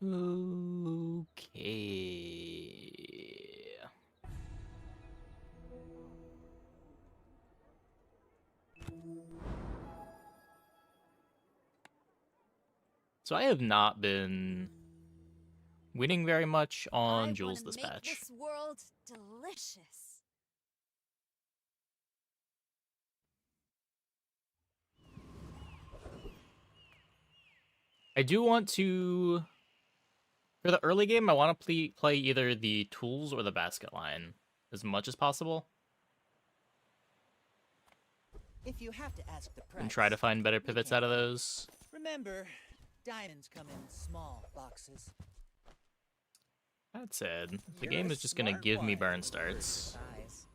Okay. So I have not been winning very much on I want Jules to make Dispatch. this world delicious. I do want to, for the early game, I want to play either the tools or the basket line as much as possible If you have to ask the price, and try to find better we pivots can. out of those. Remember, diamonds come in small boxes. That said, the You're game a is just going to smart give me one burn for your starts. size.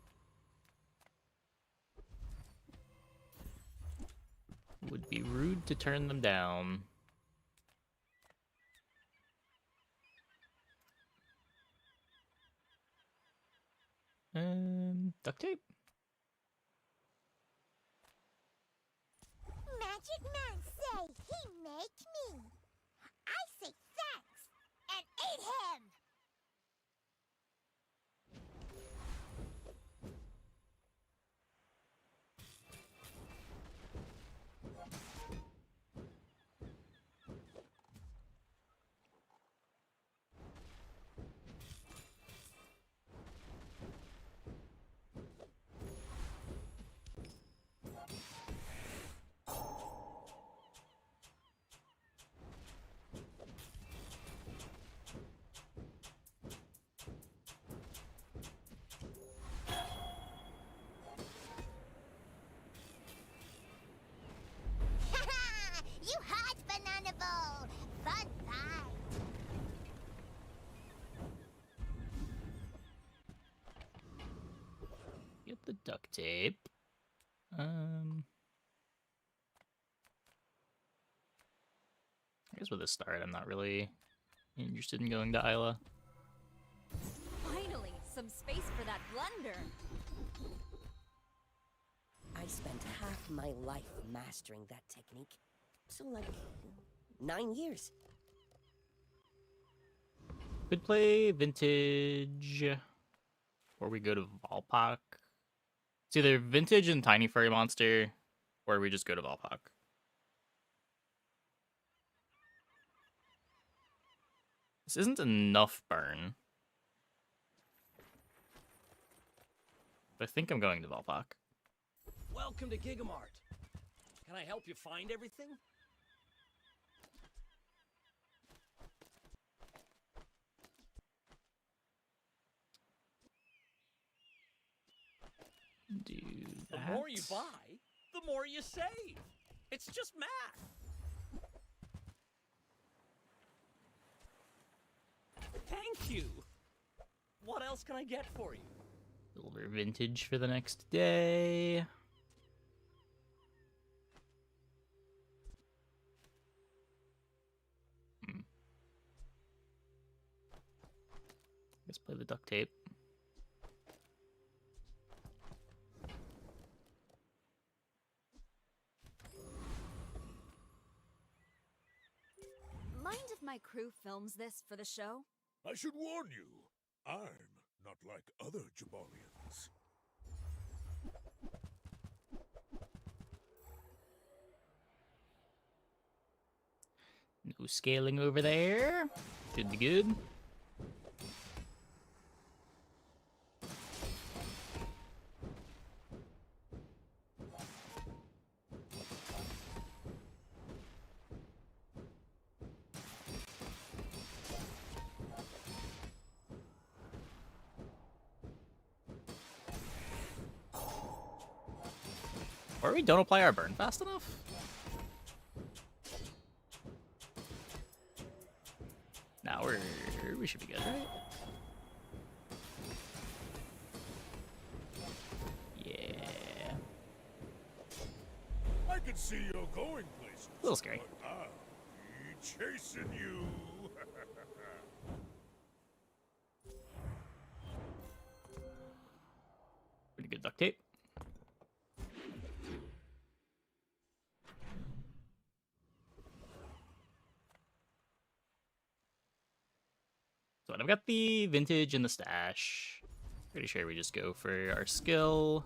Would be rude to turn them down. Duct tape? Magic Man say he make me. I say thanks and eat him. You hot banana bowl. Fun time. Get the duct tape. I guess with a start, I'm not really interested in going to Isla. Finally, some space for that blunder. I spent half my life mastering that technique. So, like, 9 years. Could play Vintage, or we go to Volpak. It's either Vintage and Tiny Furry Monster, or we just go to Volpak. This isn't enough burn. But I think I'm going to Volpak. Welcome to Gigamart. Can I help you find everything? Do The that. more you buy, the more you save. It's just math. Thank you. What else can I get for you? Silver Vintage for the next day. Let's play the duct tape. Mind if my crew films this for the show? I should warn you, I'm not like other Jabalians. No scaling over there. Should be good. Or we don't apply our burn fast enough? Now we should be good, right? Yeah. I can see you're going places. A little scary. But I'll be chasing you. Pretty good duct tape. But I've got the vintage and the stash. Pretty sure we just go for our skill.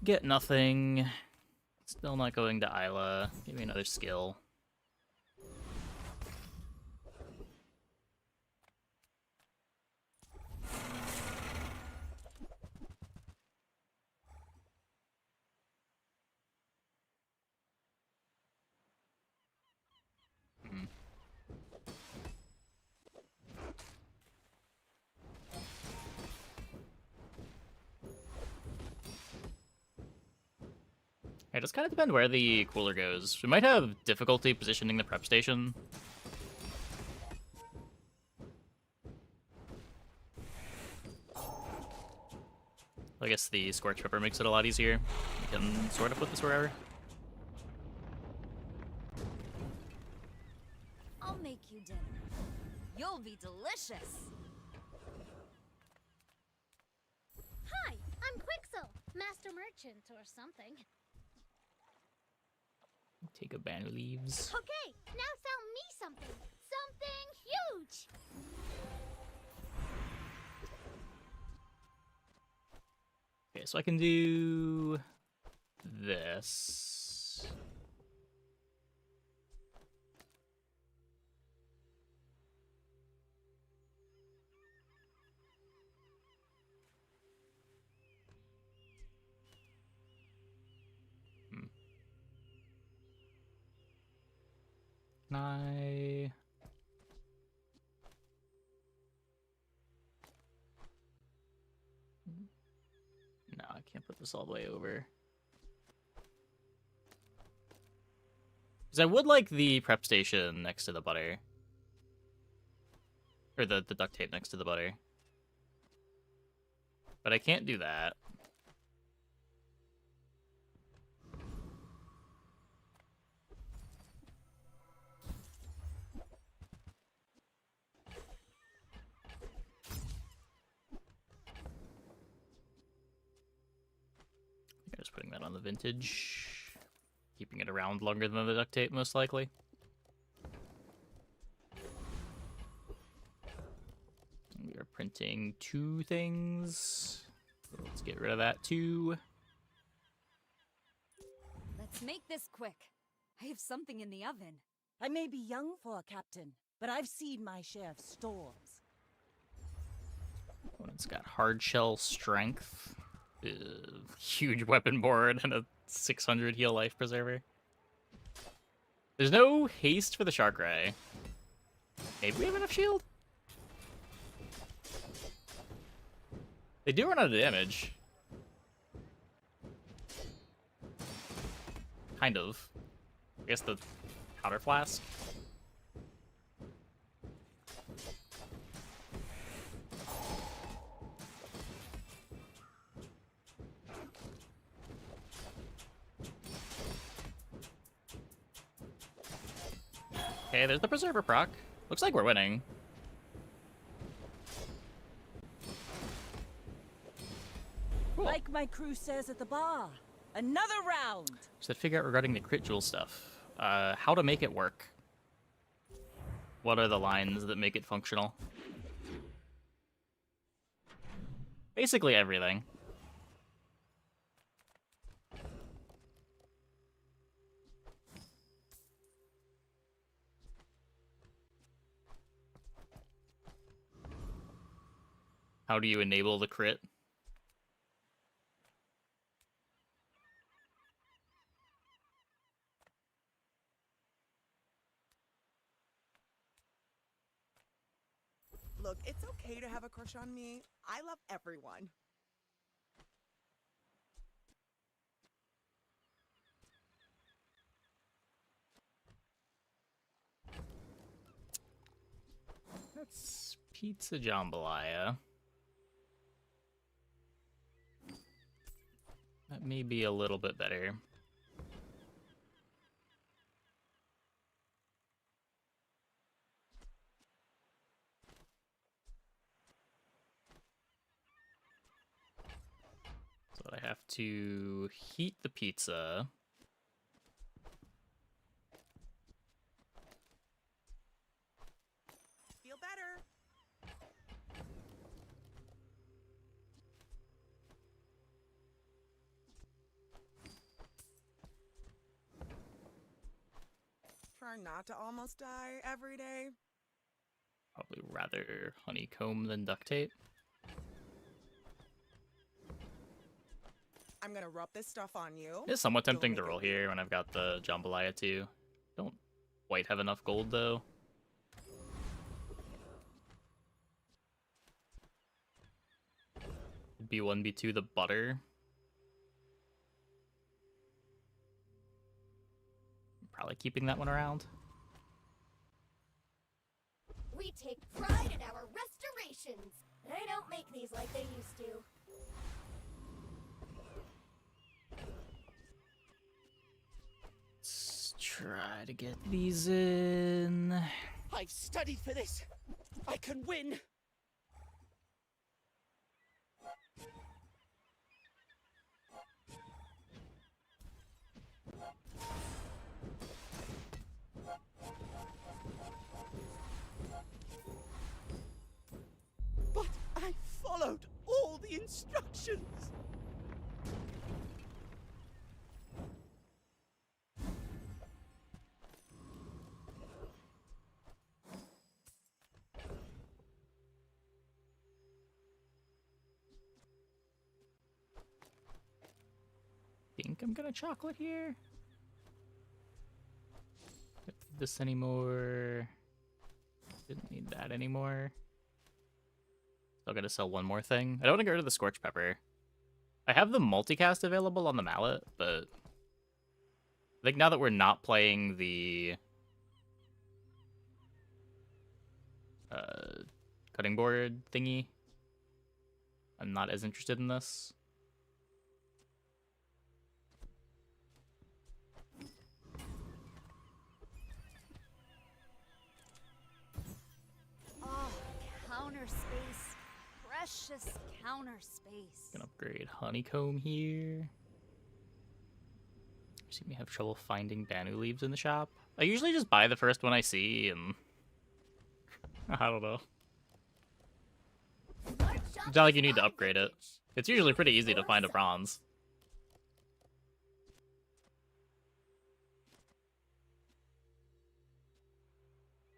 Get nothing. Still not going to Isla. Give me another skill. It just kind of depends where the cooler goes. We might have difficulty positioning the prep station. I guess the Scorch Pepper makes it a lot easier. We can sort of put this wherever. I'll make you dinner. You'll be delicious. Hi, I'm Quixel, Master Merchant or something. Take a banner leaves. Okay, now sell me something. Something huge! Okay, so I can do this. Can I... No, I can't put this all the way over. Because I would like the prep station next to the butter. Or the duct tape next to the butter. But I can't do that. Just putting that on the vintage. Keeping it around longer than the duct tape, most likely. We are printing 2 things. So let's get rid of that too. Let's make this quick. I have something in the oven. I may be young for a captain, but I've seen my share of storms. It's got hard shell strength. Huge weapon board and a 600 heal life preserver. There's no haste for the shark ray. Maybe we have enough shield? They do run out of damage. Kind of. I guess the powder flask. Okay, there's the Preserver proc. Looks like we're winning. Cool. Like my crew says at the bar, another round. So figure out regarding the crit jewel stuff. How to make it work. What are the lines that make it functional? Basically everything. How do you enable the crit? Look, it's okay to have a crush on me. I love everyone. That's pizza jambalaya. That may be a little bit better. So I have to heat the pizza. prefer not to almost die every day. Probably rather honeycomb than duct tape. I'm gonna rub this stuff on you. It's somewhat You'll tempting to make it roll here when I've got the jambalaya too. Don't quite have enough gold though. B1, B2, the butter. Probably keeping that one around. We take pride in our restorations. They don't make these like they used to. Let's try to get these in. I've studied for this. I can win. But I followed all the instructions. Think I'm gonna chocolate here. Don't need this anymore. Didn't need that anymore. Still gotta sell one more thing. I don't want to get rid of the scorch pepper. I have the multicast available on the mallet, but I think now that we're not playing the cutting board thingy, I'm not as interested in this. Oh, counter space. Precious counter space. Gonna upgrade honeycomb here. You see me have trouble finding Banu leaves in the shop. I usually just buy the first one I see, and I don't know. It's not like you need to upgrade it. It's usually pretty easy to find a bronze.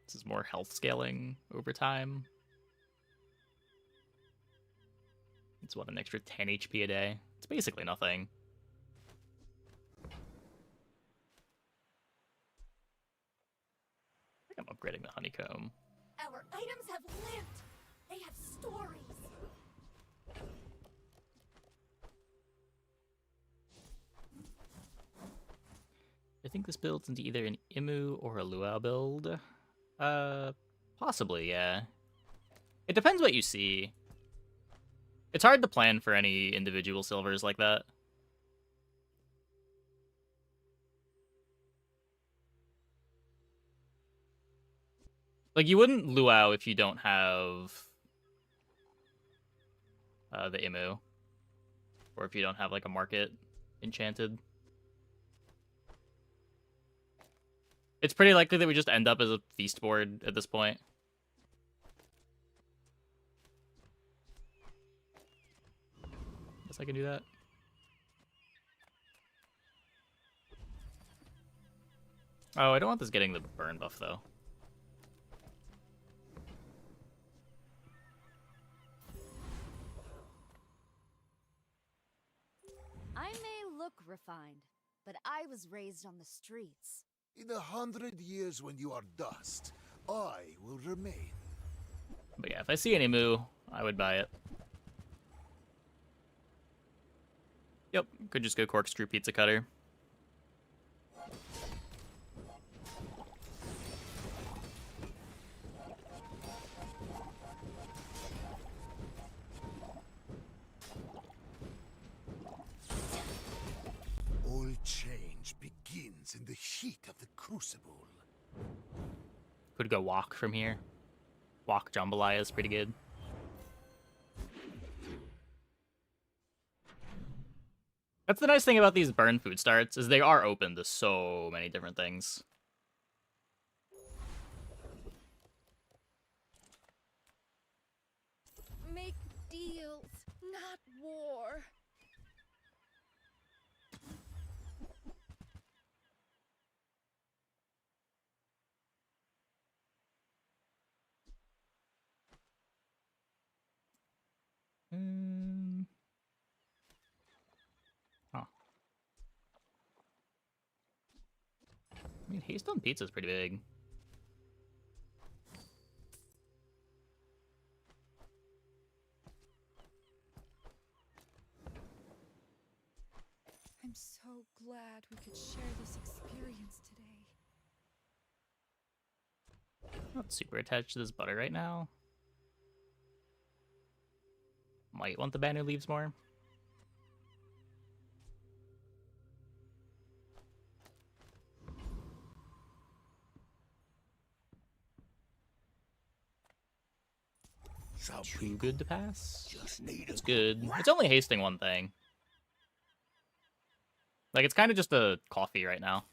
This is more health scaling over time. It's what, an extra 10 HP a day? It's basically nothing. I think I'm upgrading the honeycomb. Our items have lived. They have stories. I think this builds into either an Imu or a Luau build. Possibly, yeah. It depends what you see. It's hard to plan for any individual silvers like that. Like, you wouldn't Luau if you don't have the Imu. Or if you don't have, like, a market enchanted. It's pretty likely that we just end up as a feast board at this point. Guess I can do that. Oh, I don't want this getting the burn buff, though. I may look refined, but I was raised on the streets. In 100 years when you are dust, I will remain. But yeah, if I see any moo, I would buy it. Yep, could just go corkscrew pizza cutter. All change begins in the heat of the crucible. Could go walk from here. Walk jambalaya is pretty good. That's the nice thing about these burn food starts, is they are open to so many different things. Make deals, not war. Huh. I mean, haste on pizza is pretty big. I'm so glad we could share this experience today. Not super attached to this butter right now. Might want the banner leaves more. Some Too good to pass. just need It's a good. It's only hasting one thing. Like, it's kind of just a coffee right now.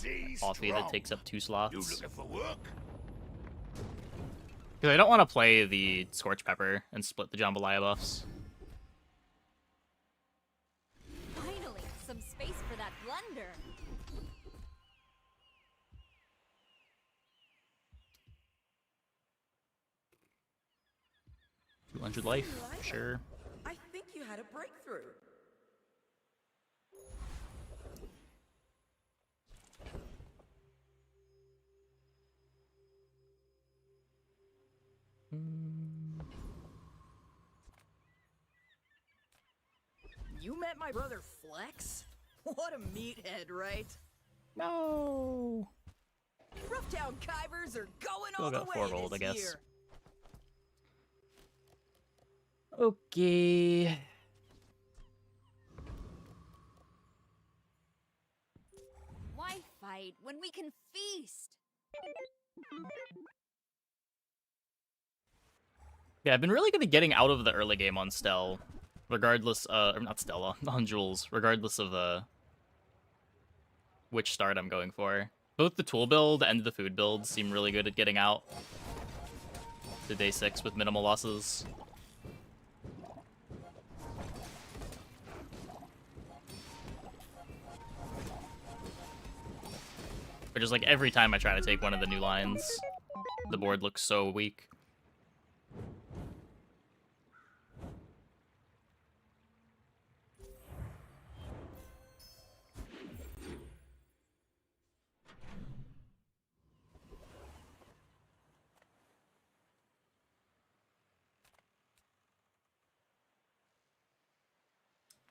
pretty Coffee strong. that takes up 2 You slots. looking for work? Because I don't want to play the Scorch Pepper and split the Jambalaya buffs. Finally, some space for that blunder. 200 life, sure. I think you had a breakthrough. You met my brother Flex? What a meathead, right? No. Roughtown Kybers are going Still all the got way 4 gold, I this guess. year. Okay. Why fight when we can feast? Yeah, I've been really good at getting out of the early game on Stell, regardless, or not Stella, on Jules, regardless of which start I'm going for. Both the tool build and the food build seem really good at getting out to day 6 with minimal losses. But just like every time I try to take one of the new lines, the board looks so weak.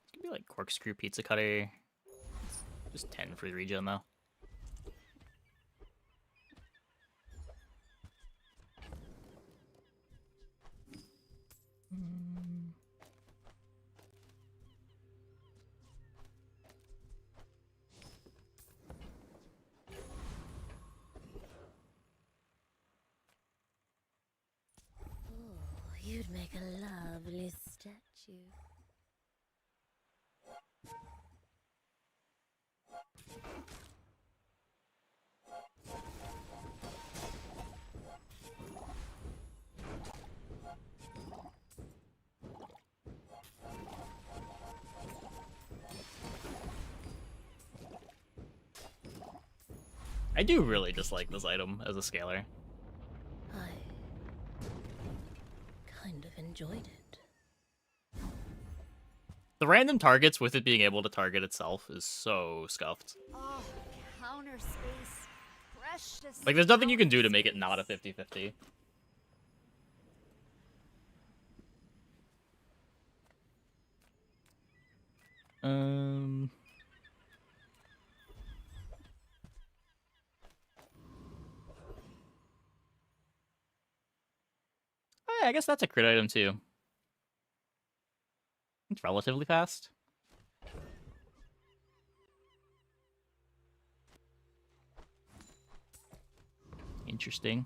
It's gonna be like corkscrew pizza cutter. Just 10 for the regen though. Oh, you'd make a lovely statue. I do really dislike this item as a scaler. I kind of enjoyed it. The random targets with it being able to target itself is so scuffed. Oh, counter space. Precious. Like, there's nothing you can do to counter make it not a space. 50-50. Oh, yeah, I guess that's a crit item too. It's relatively fast. Interesting.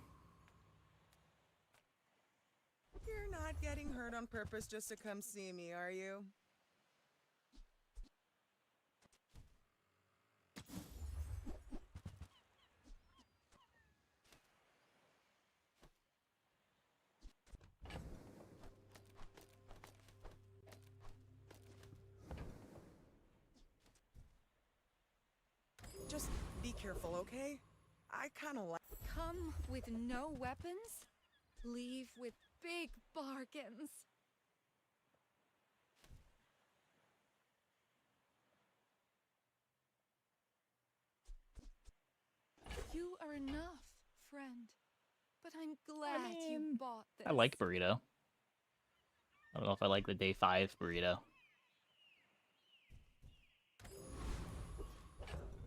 You're not getting hurt on purpose just to come see me, are you? Just be careful, okay? I kind of like. Come with no weapons, leave with big bargains. You are enough, friend. But I'm glad you bought this. I like burrito. I don't know if I like the day 5 burrito.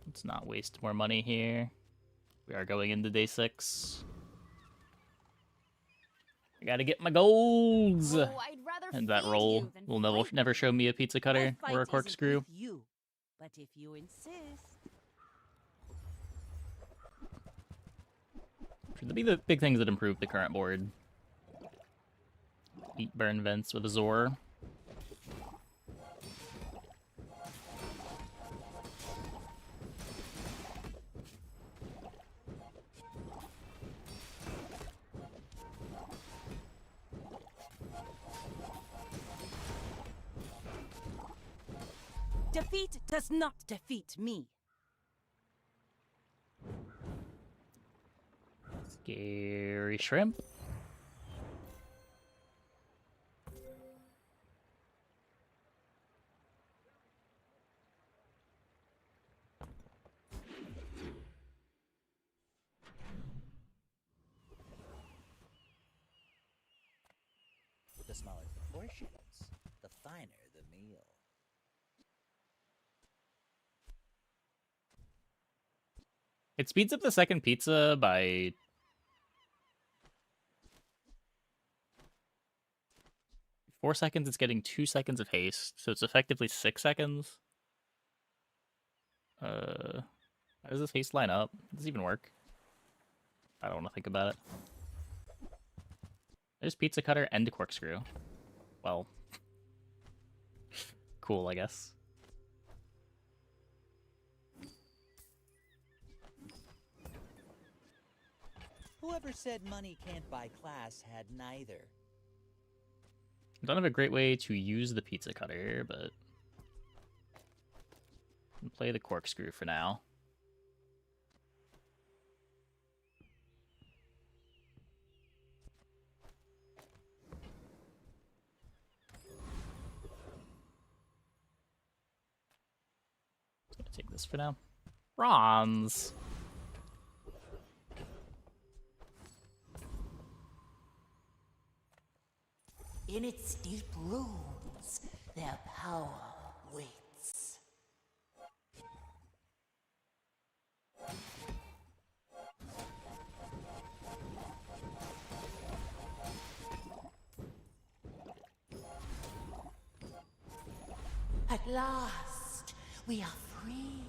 Let's not waste more money here. We are going into day 6. I gotta get my golds! Oh, I'd rather And that feed roll you than will fight never you. show me a pizza cutter My or a fight isn't corkscrew. with you, but if you insist. Should be the big things that improve the current board. Eat burn vents with Azor. Defeat does not defeat me. Scary shrimp. The smaller the portions, the finer the meal. It speeds up the second pizza by 4 seconds. It's getting 2 seconds of haste, so it's effectively 6 seconds. How does this haste line up? Does this even work? I don't want to think about it. There's pizza cutter and corkscrew. Well, cool, I guess. Whoever said money can't buy class had neither. I don't have a great way to use the pizza cutter, but I'll play the corkscrew for now. I'm gonna take this for now. Bronze. In its deep rooms, their power waits. At last, we are free.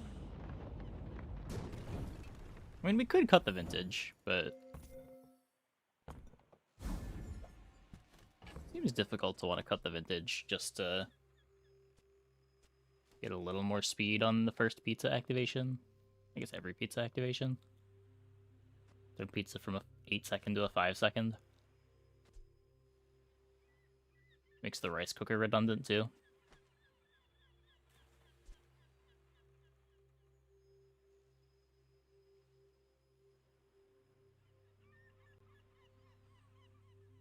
I mean, we could cut the vintage, but seems difficult to want to cut the vintage just to get a little more speed on the first pizza activation. I guess every pizza activation. Turn pizza from a 8-second to a 5-second. Makes the rice cooker redundant too.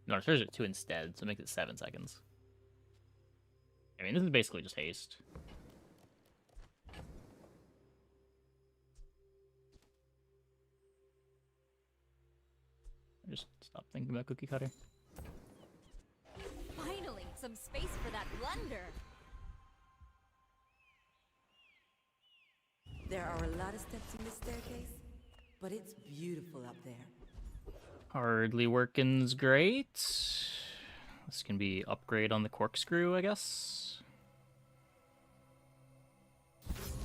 No, it turns it 2 instead, so it makes it 7 seconds. I mean, this is basically just haste. Just stop thinking about cookie cutter. Finally, some space for that blunder. There are a lot of steps in this staircase, but it's beautiful up there. Hardly working's great. This can be upgrade on the corkscrew, I guess.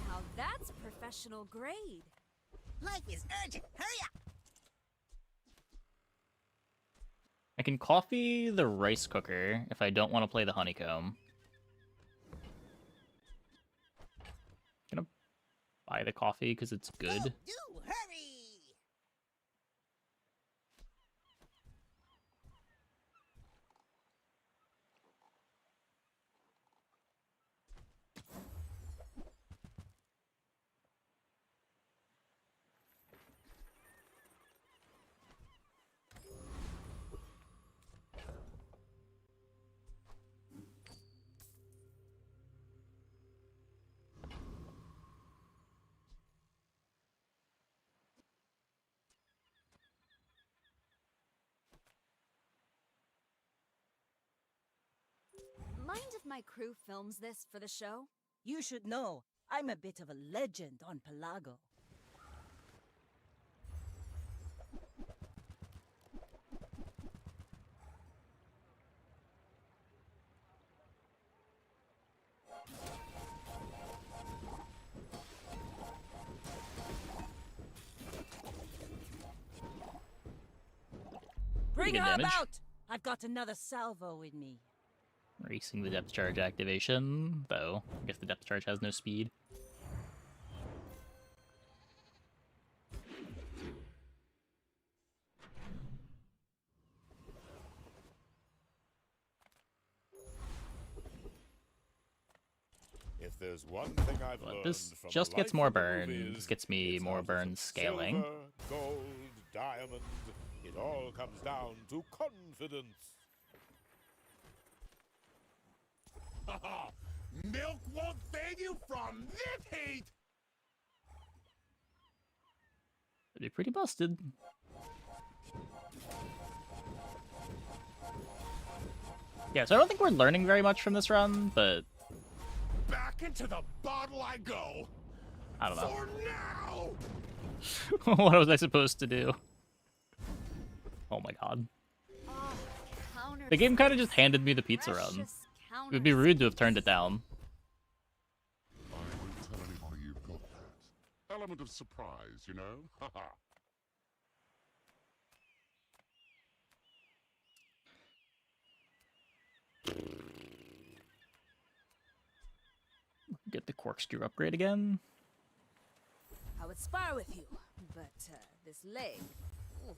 Now that's professional grade. Life is urgent. Hurry up! I can coffee the rice cooker if I don't want to play the honeycomb. Gonna buy the coffee because it's good. Do hurry! Mind if my crew films this for the show? You should know, I'm a bit of a legend on Pelago. Pretty Bring good her damage. about! I've got another salvo with me. Racing the depth charge activation, though. I guess the depth charge has no speed. If there's one thing I've But learned this from just a gets life more in the burn. movies, This gets me it's more how to burn put scaling. Silver, gold, diamond. It all comes down to confidence. Milk won't save you from this heat! It'd be pretty busted. Yeah, so I don't think we're learning very much from this run, but Back into the bottle I go! I don't know. For now! What was I supposed to do? Oh my god. Counter The game kind of just handed me the pizza run. precious It would be rude to have turned it counter down. I will tell anybody you've got that. Element of surprise, you know? Haha. Get the corkscrew upgrade again. I would spar with you, but this leg. Oof.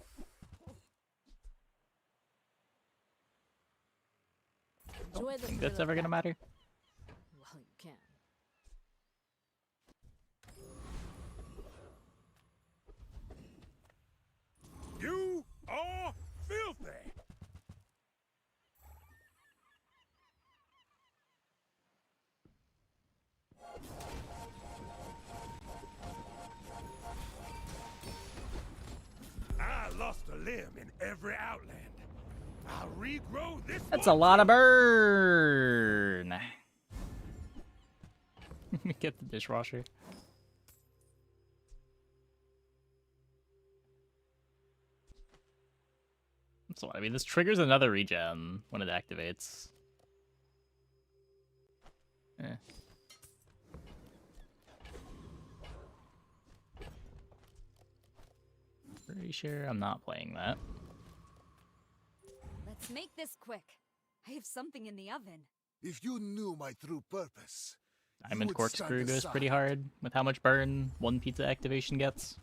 Enjoy the Think thrill that's of ever gonna that. matter? Well, you can. You are filthy! I lost a limb in every outland. I'll regrow this That's one a lot of too. burn. Get the dishwasher. So I mean, this triggers another regen when it activates. Eh. Pretty sure I'm not playing that. Let's make this quick. I have something in the oven. If you knew my true purpose, Diamond Corkscrew goes pretty hard with how much burn one pizza activation gets.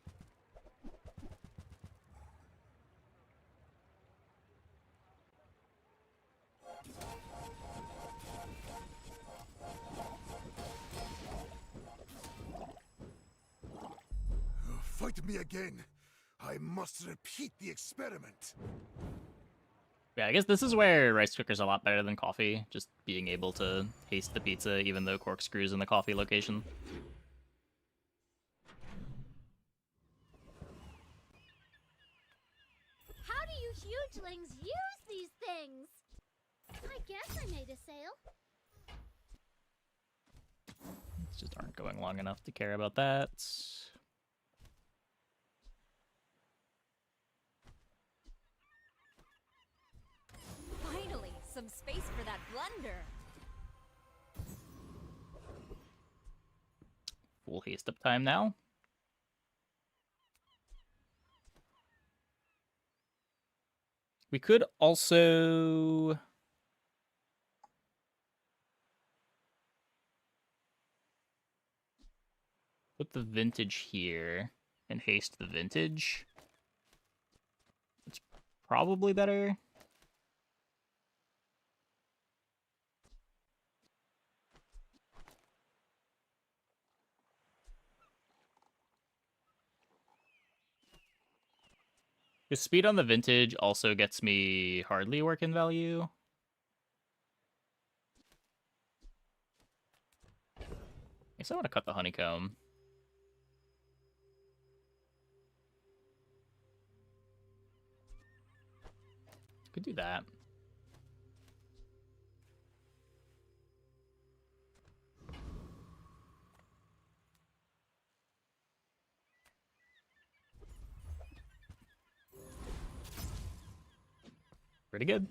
Fight me again. I must repeat the experiment. Yeah, I guess this is where rice cooker's a lot better than coffee. Just being able to haste the pizza even though corkscrew's in the coffee location. How do you hugelings use these things? I guess I made a sale. These just aren't going long enough to care about that. Finally, some space for that blunder. Full haste up time now. We could also put the vintage here and haste the vintage. It's probably better. Because speed on the vintage also gets me hardly working value. I guess I want to cut the honeycomb. Could do that. Pretty good.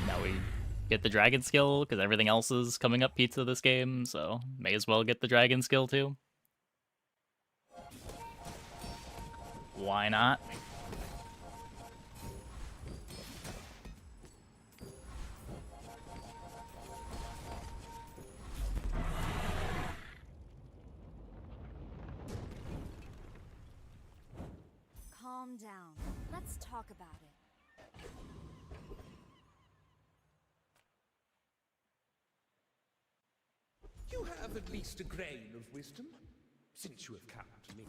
Now we get the dragon skill, because everything else is coming up pizza this game, so may as well get the dragon skill too. Why not? Calm down. Let's talk about it. You have at least a grain of wisdom, since you have come to me.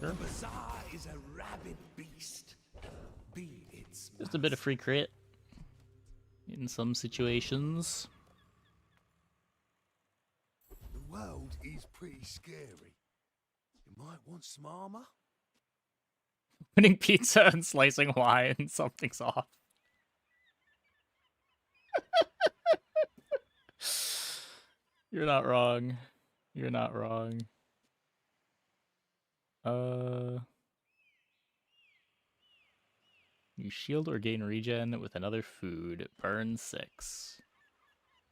The bazaar is a rabid beast. Be its Just a bit of free crit in some situations. The world is pretty scary. You might want some armor. Opening pizza and slicing wine, something's off. You're not wrong. You're not wrong. You shield or gain regen with another food. Burn 6.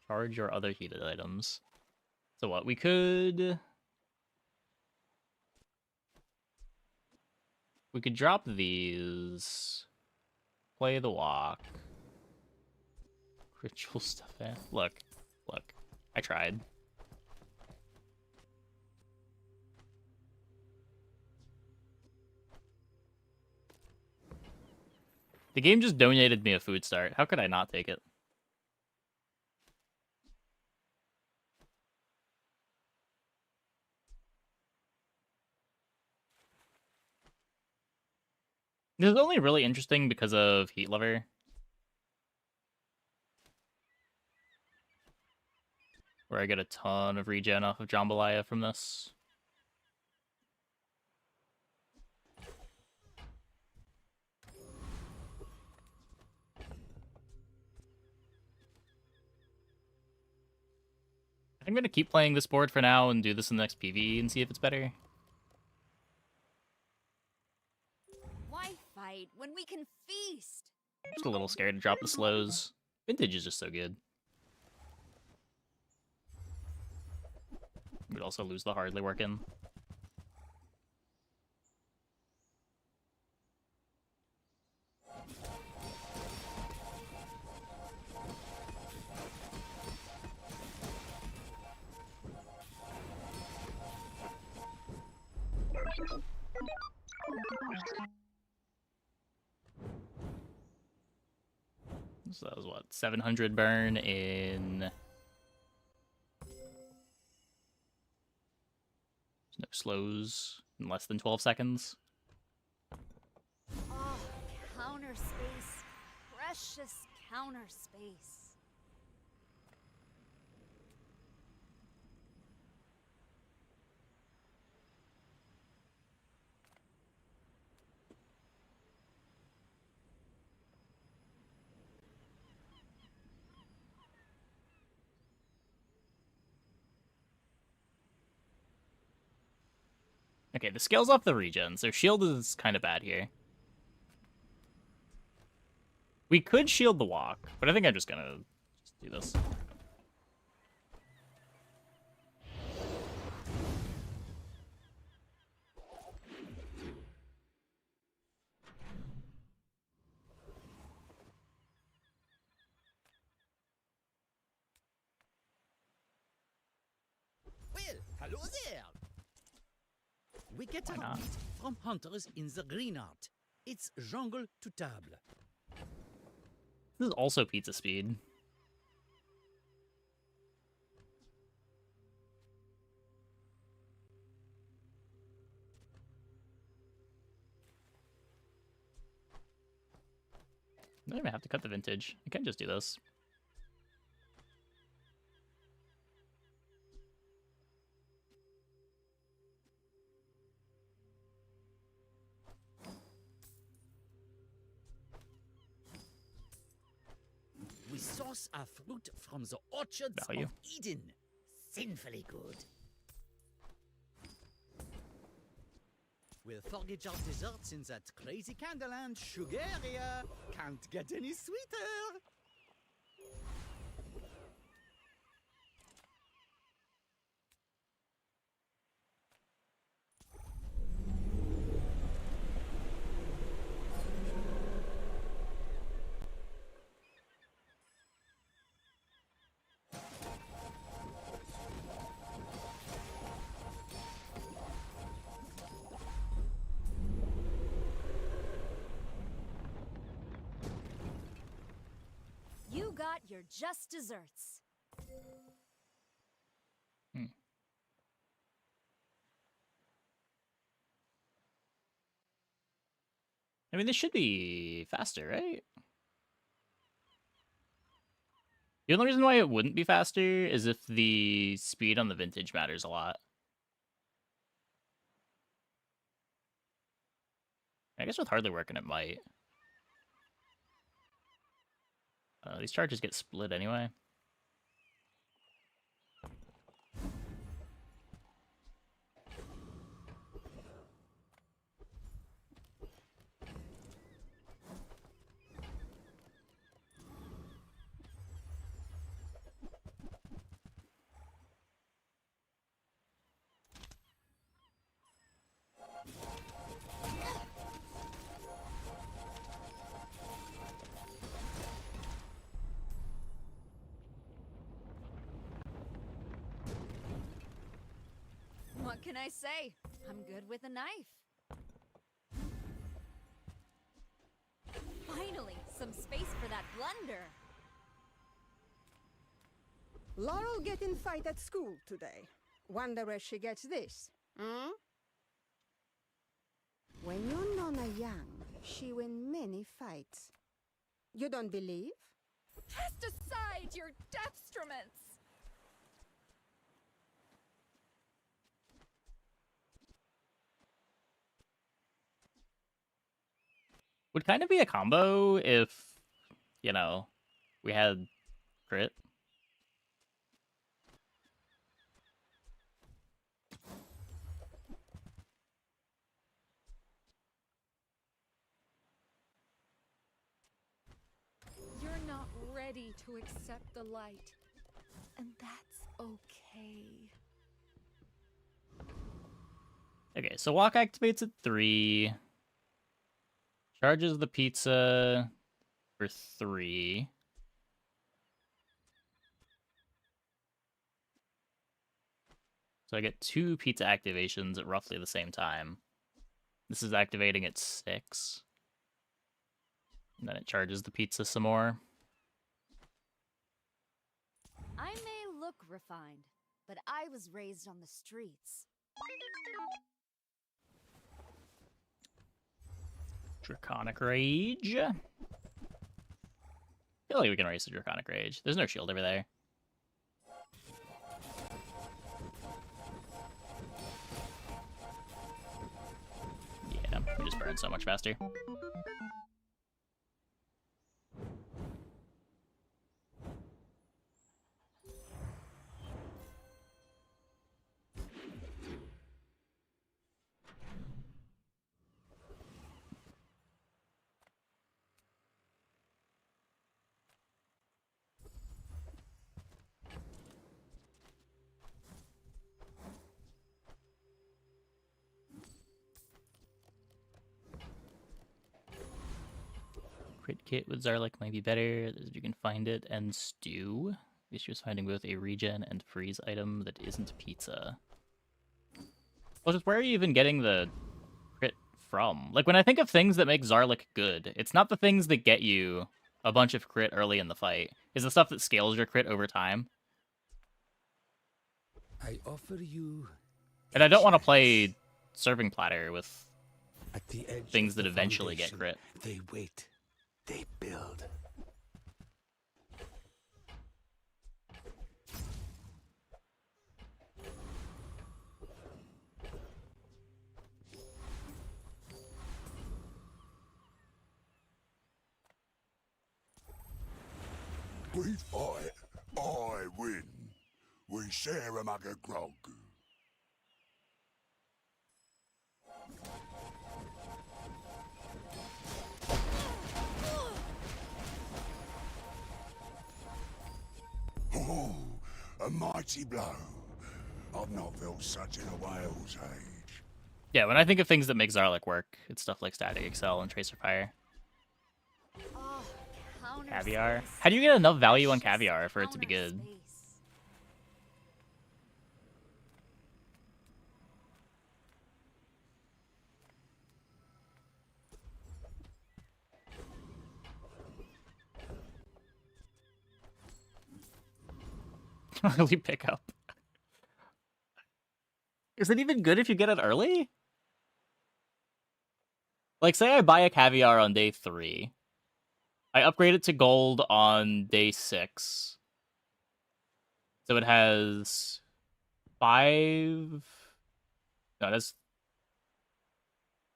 Charge your other heated items. So what? We could drop these. Play the walk. Ritual stuff. Look. I tried. The game just donated me a food start. How could I not take it? This is only really interesting because of Heat Lover. Where I get a ton of regen off of Jambalaya from this. I'm going to keep playing this board for now and do this in the next PvE and see if it's better. Why fight when we can feast? Just a little scared to drop the slows. Vintage is just so good. We'd also lose the hardly working. So that was what, 700 burn in... No slows in less than 12 seconds. Oh, counter space. Precious counter space. Okay, the scale's off the regen, so shield is kind of bad here. We could shield the walk, but I think I'm just gonna do this. Well, hello there. We get our meat from hunters in the Green Art. It's jungle to table. This is also pizza speed. I don't even have to cut the vintage. I can just do this. We source our fruit from the orchards Value. of Eden. Sinfully good. We'll forage our desserts in that crazy Candleland sugar area. Can't get any sweeter. You got your just desserts. I mean, this should be faster, right? The only reason why it wouldn't be faster is if the speed on the vintage matters a lot. I guess with hardly working, it might. These charges get split anyway. What can I say? I'm good with a knife. Finally, some space for that blunder. Laurel get in fight at school today. Wonder where she gets this, hmm? When you Nonna young, she win many fights. You don't believe? Cast aside your deathstruments! Would kind of be a combo if, you know, we had crit. You're not ready to accept the light. And that's okay. Okay, so walk activates at 3. Charges the pizza for 3. So I get 2 pizza activations at roughly the same time. This is activating at 6. And then it charges the pizza some more. I may look refined, but I was raised on the streets. Draconic Rage. I feel like we can raise the Draconic Rage. There's no shield over there. Yeah, we just burn so much faster. Crit kit with Zarlik might be better, as you can find it, and stew. The issue is finding both a regen and freeze item that isn't pizza. Well, just where are you even getting the crit from? Like, when I think of things that make Zarlik good, it's not the things that get you a bunch of crit early in the fight. It's the stuff that scales your crit over time. I offer you... And I don't want to play Serving Platter with At the edge things of that the eventually get foundation, crit. They wait. They build. We fight, I win. We share a mug of grog. A mighty blow. I've not felt such in a whale's age. Yeah, when I think of things that make Zarlik work, it's stuff like Static Excel and Tracer Fire. Caviar. How do you get enough value on Caviar for it to be good? Early pickup. Is it even good if you get it early? Like, say I buy a Caviar on day 3. I upgrade it to gold on day 6. So it has 5... No, that's...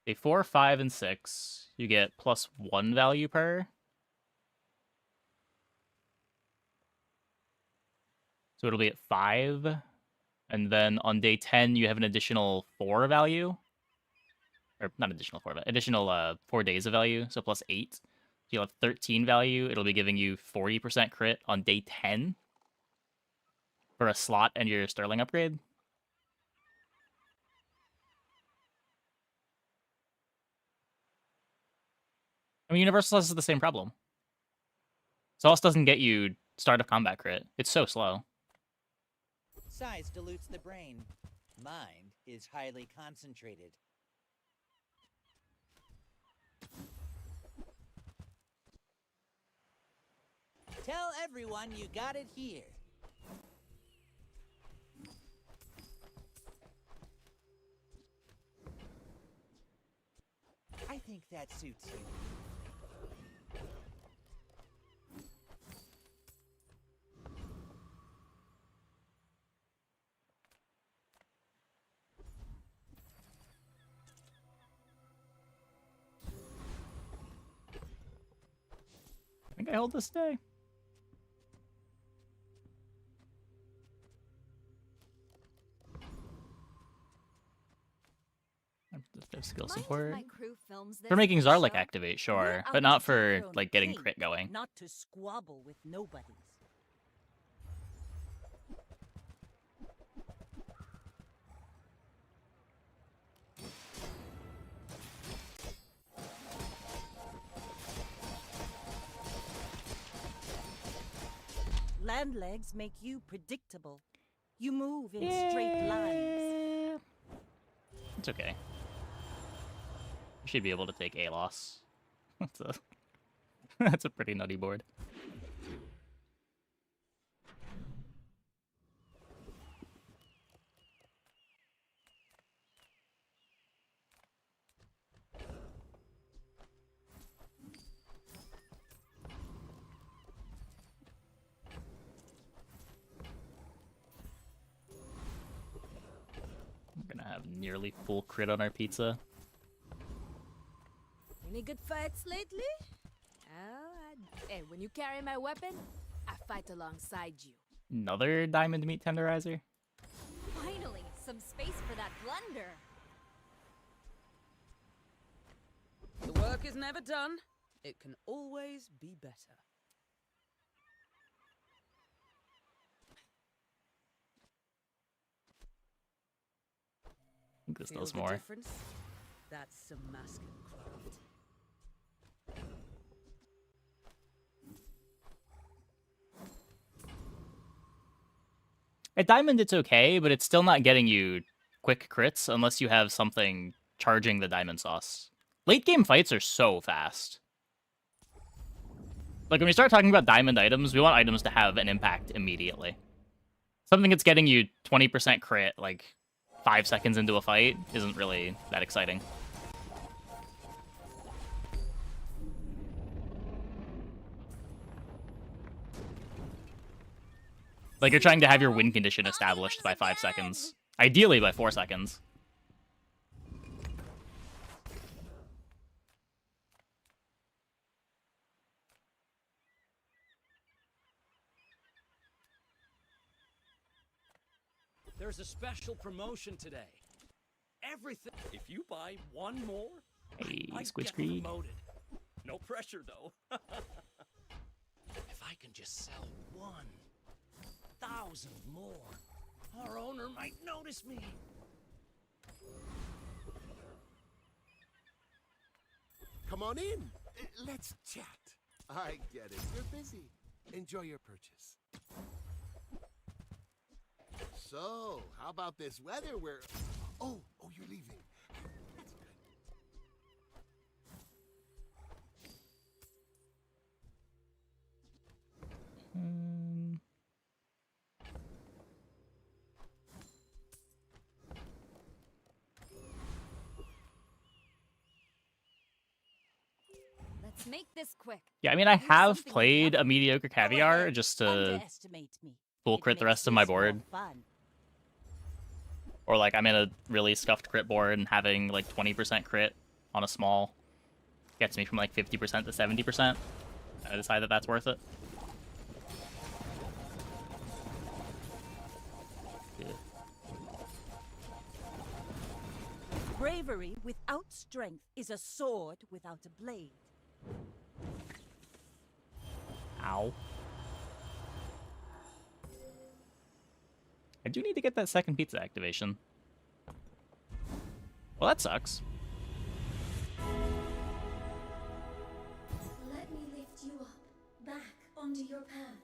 Day 4, 5, and 6. You get +1 value per. So it'll be at 5. And then on day 10, you have an additional 4 value. Or not additional 4, but additional 4 days of value. So +8. So you'll have 13 value. It'll be giving you 40% crit on day 10 for a slot and your Sterling upgrade. I mean, Universal has the same problem. Sauce doesn't get you start of combat crit. It's so slow. Size dilutes the brain. Mind is highly concentrated. Tell everyone you got it here. I think that suits you. I think I hold this day. Skill support. For making Zarlik activate, sure, but not for like getting crit going. Not to squabble with nobodies. Land legs make you predictable. You move in straight lines. It's okay. You should be able to take a loss. That's a pretty nutty board. We're gonna have nearly full crit on our pizza. Any good fights lately? Hey, when you carry my weapon, I fight alongside you. Another diamond meat tenderizer? Finally, some space for that blunder. The work is never done. It can always be better. I think this Feel does the more. difference? That's some masking craft. At diamond, it's okay, but it's still not getting you quick crits unless you have something charging the diamond sauce. Late game fights are so fast. Like when we start talking about diamond items, we want items to have an impact immediately. Something that's getting you 20% crit like 5 seconds into a fight isn't really that exciting. Like you're trying to have your win condition established by 5 seconds. Ideally by 4 seconds. There's a special promotion today. Everything. If you buy one more, Hey, I Squid get Screed. promoted. No pressure though. If I can just sell one, the 1,000 more. Our owner might notice me. Come on in. Let's chat. I get it. You're busy. Enjoy your purchase. So, how about this weather? Oh, you're leaving. That's good. Let's make this quick. Yeah, I mean, I Here's have something played you a mediocre caviar just to Underestimate me. full It crit the makes rest of my this more board. fun. Or like I'm in a really scuffed crit board and having like 20% crit on a small gets me from like 50% to 70%. I decide that that's worth it. Yeah. Bravery without strength is a sword without a blade. Ow. I do need to get that second pizza activation. Well, that sucks. Let me lift you up, back onto your path.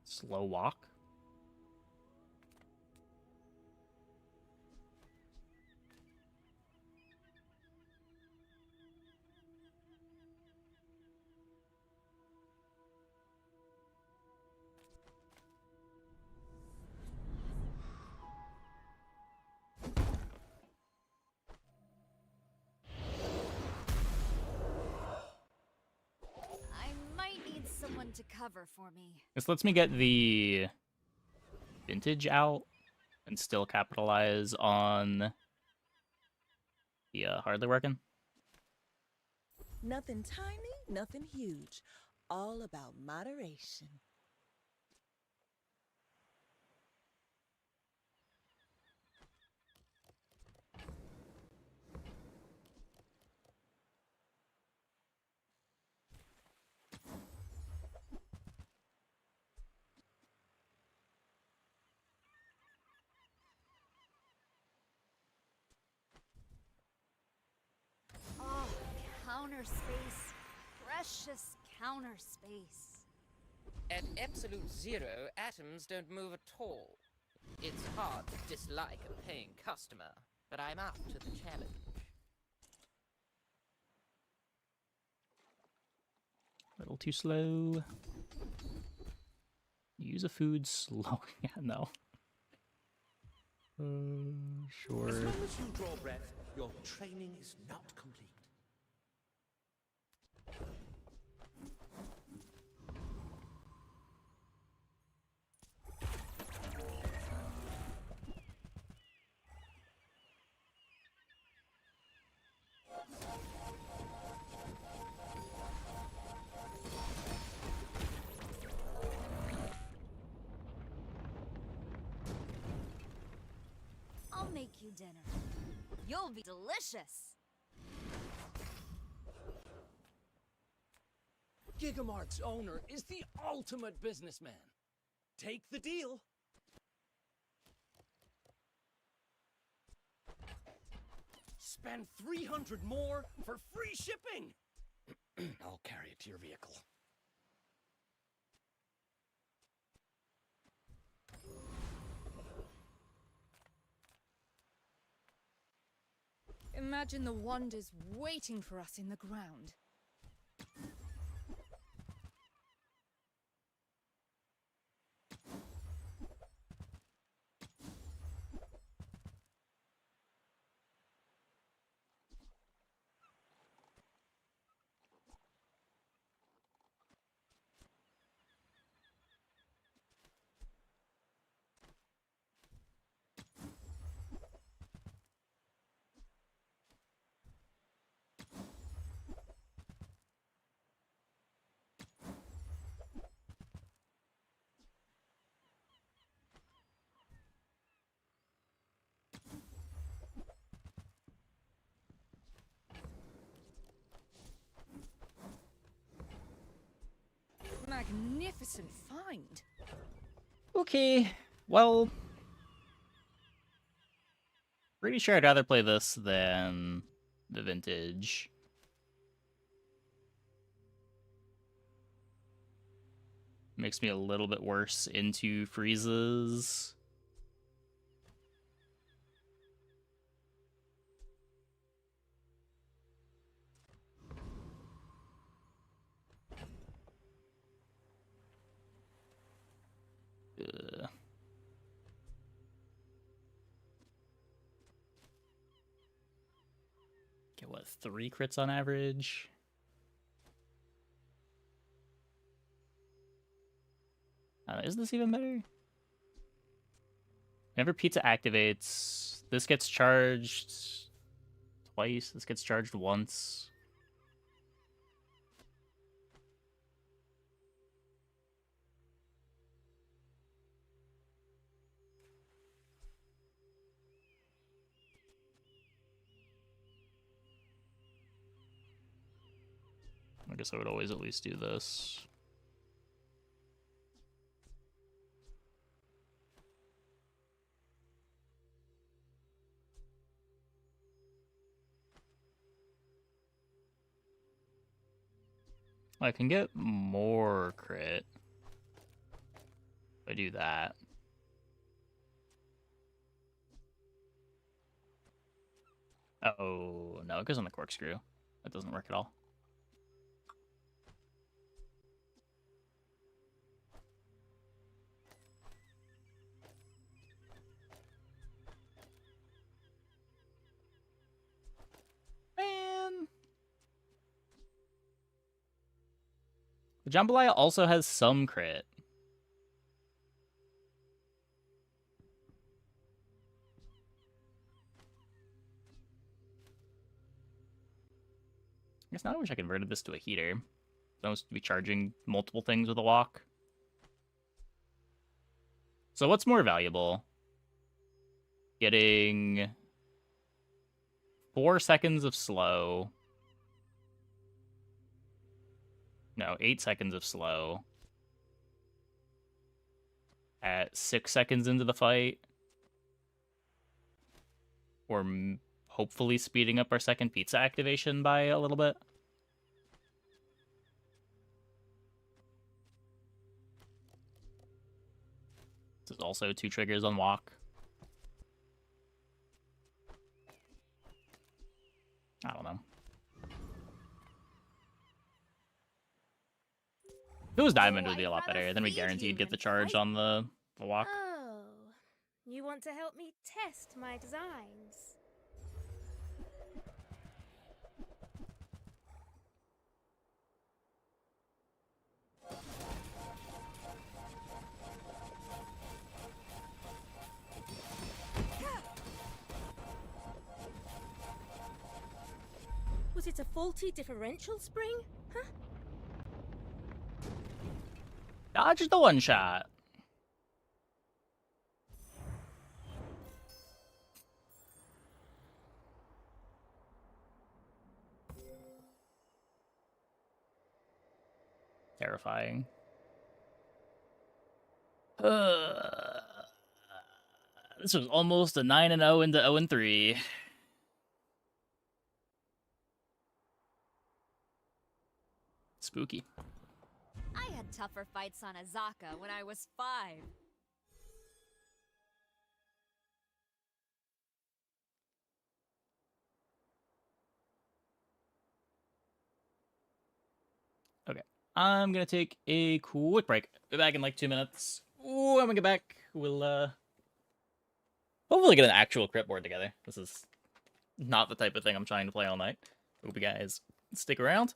Slow walk. I might need someone to cover for me. This lets me get the vintage out and still capitalize on the hardly working. Nothing tiny, nothing huge. All about moderation. Oh, counter space. Precious counter space. At absolute zero, atoms don't move at all. It's hard to dislike a paying customer, but I'm up to the challenge. A little too slow. Use a food slow. Yeah, no. Sure. As long as you draw breath, your training is not complete. I'll make you dinner. You'll be delicious. Gigamart's owner is the ultimate businessman. Take the deal. Spend 300 more for free shipping. I'll carry it to your vehicle. Imagine the wonders waiting for us in the ground. magnificent find. Okay, well, pretty sure I'd rather play this than the vintage. Makes me a little bit worse into freezes. Get what, 3 crits on average? Is this even better? Whenever pizza activates, this gets charged twice, this gets charged once. I guess I would always at least do this. I can get more crit if I do that. Oh, no, it goes on the corkscrew. That doesn't work at all. Man. The Jambalaya also has some crit. I guess now I wish I converted this to a heater. I was to be charging multiple things with a walk. So what's more valuable? Getting 4 seconds of slow. No, 8 seconds of slow. At 6 seconds into the fight. Or hopefully speeding up our second pizza activation by a little bit. This is also 2 triggers on walk. I don't know. If it was diamond, it would be a lot better. Then we guaranteed get the charge on the walk. Oh, you want to help me test my designs? Was it a faulty differential spring? Huh? Dodge the one shot. Terrifying. This was almost a 9-0 into 0-3. Spooky. I had tougher fights on Azaka when I was 5. Okay. I'm gonna take a quick break. Be back in like 2 minutes. Ooh, I'm gonna get back. We'll hopefully get an actual crit board together. This is not the type of thing I'm trying to play all night. Hope you guys stick around.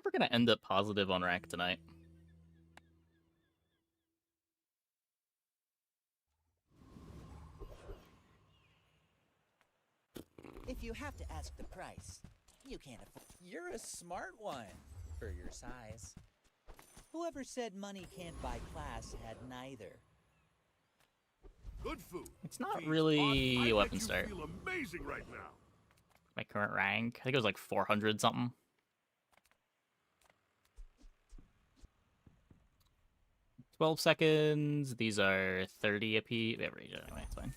we're gonna end up positive on rank tonight. If you have to ask the price, you can't afford. You're a smart one for your size. Whoever said money can't buy class had neither. Good food. It's not really a weapon start. Feel amazing right now. My current rank, I think it was like 400 something. "12 seconds. These are 30 a piece. Anyway, it's fine.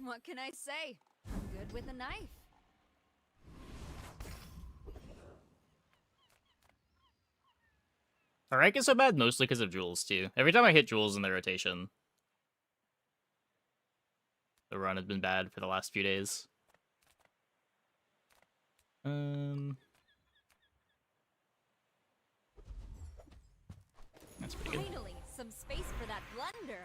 What can I say? I'm good with a knife. The rank is so bad mostly because of jewels too. Every time I hit jewels in the rotation, the run has been bad for the last few days. That's pretty good. Finally, some space for that blunder.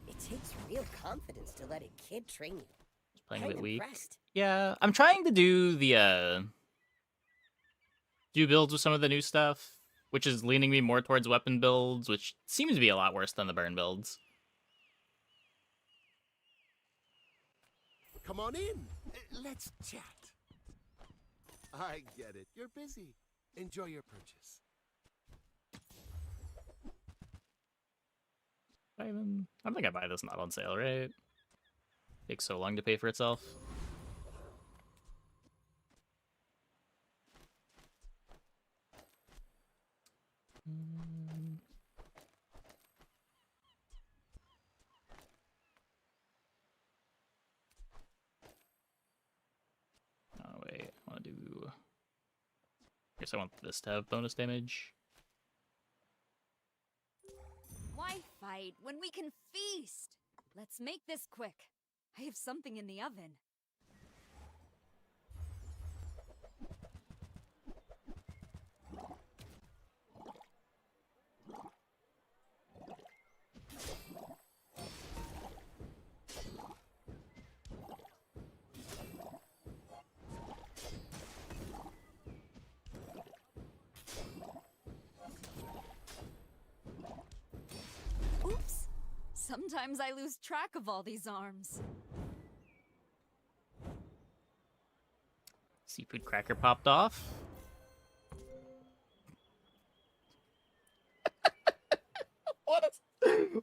It takes real confidence to let a kid train you. Playing a I'm bit weak. impressed. Yeah, I'm trying to do the do builds with some of the new stuff, which is leaning me more towards weapon builds, which seems to be a lot worse than the burn builds. Come on in. Let's chat. I get it. You're busy. Enjoy your purchase. I don't think I buy this not on sale, right? Takes so long to pay for itself. Oh wait, I want to do. I guess I want this to have bonus damage. Why fight when we can feast? Let's make this quick. I have something in the oven. Oops! Sometimes I lose track of all these arms. Seafood cracker popped off.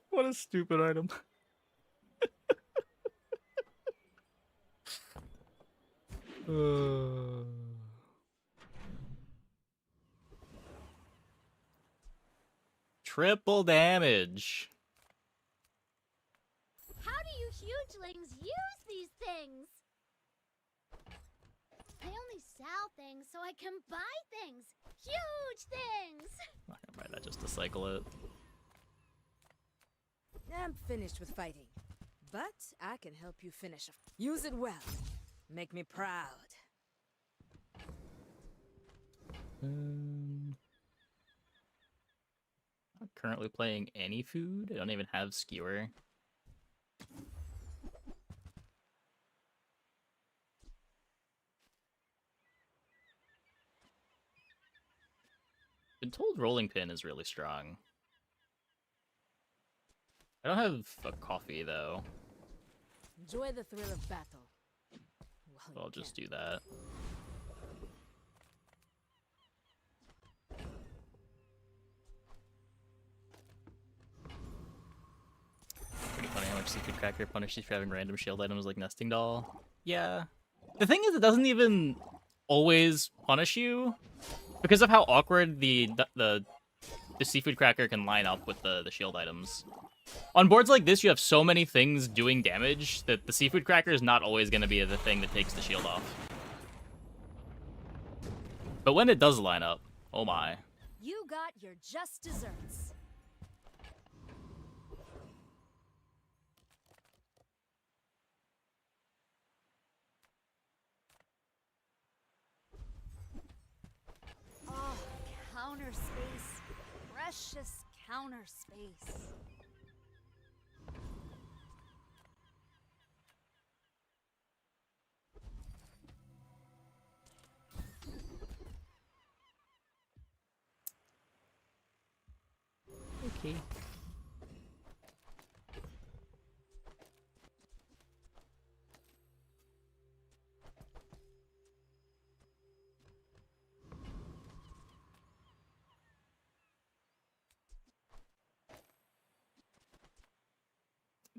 What a stupid item. Triple damage. How do you hugelings use these things? I only sell things so I can buy things. Huge things! I'm not gonna buy that just to cycle it. I'm finished with fighting, but I can help you finish. Use it well. Make me proud. Not currently playing any food. I don't even have skewer. Been told rolling pin is really strong. I don't have a coffee though. Enjoy the thrill of battle. So I'll just do that. Pretty funny how much Seafood Cracker punishes you for having random shield items like Nesting Doll. Yeah. The thing is, it doesn't even always punish you because of how awkward the Seafood Cracker can line up with the shield items. On boards like this, you have so many things doing damage that the Seafood Cracker is not always going to be the thing that takes the shield off. But when it does line up, oh my. You got your just desserts. Oh, counter space. Precious counter space. Okay.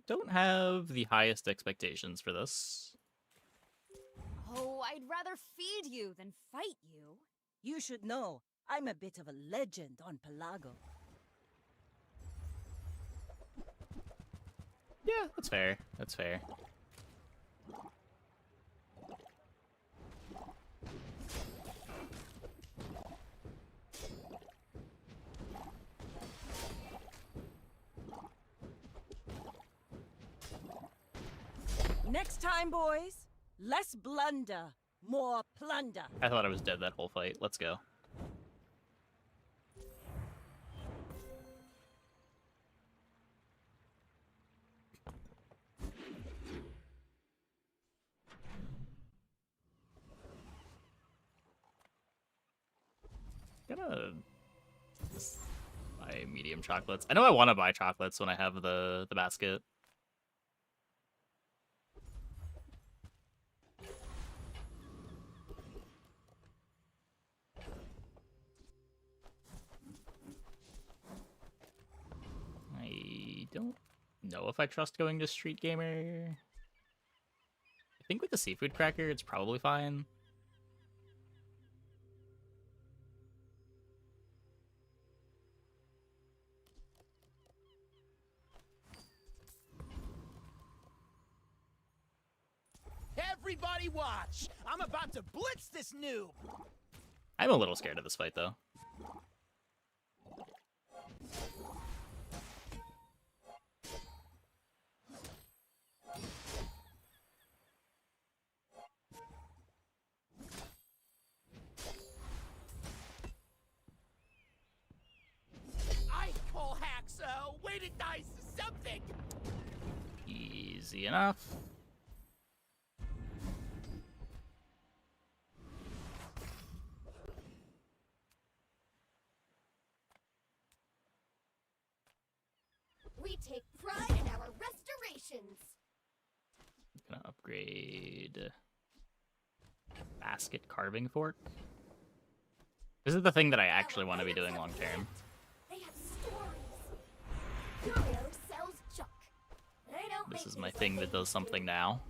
Don't have the highest expectations for this. Oh, I'd rather feed you than fight you. You should know, I'm a bit of a legend on Pelago. Yeah, that's fair. That's fair. Next time, boys, less blunder, more plunder. I thought I was dead that whole fight. Let's go. Gonna buy medium chocolates. I know I want to buy chocolates when I have the basket. I don't know if I trust going to Street Gamer. I think with the seafood cracker, it's probably fine. Everybody watch! I'm about to blitz this noob! I'm a little scared of this fight, though. I call Haxo! Weighted dice something! Easy enough. We take pride in our restorations. Gonna upgrade basket carving fork. This is the thing that I actually want to be doing long term. They have stories. Curio sells junk. They don't This make is my these thing like that they does something now.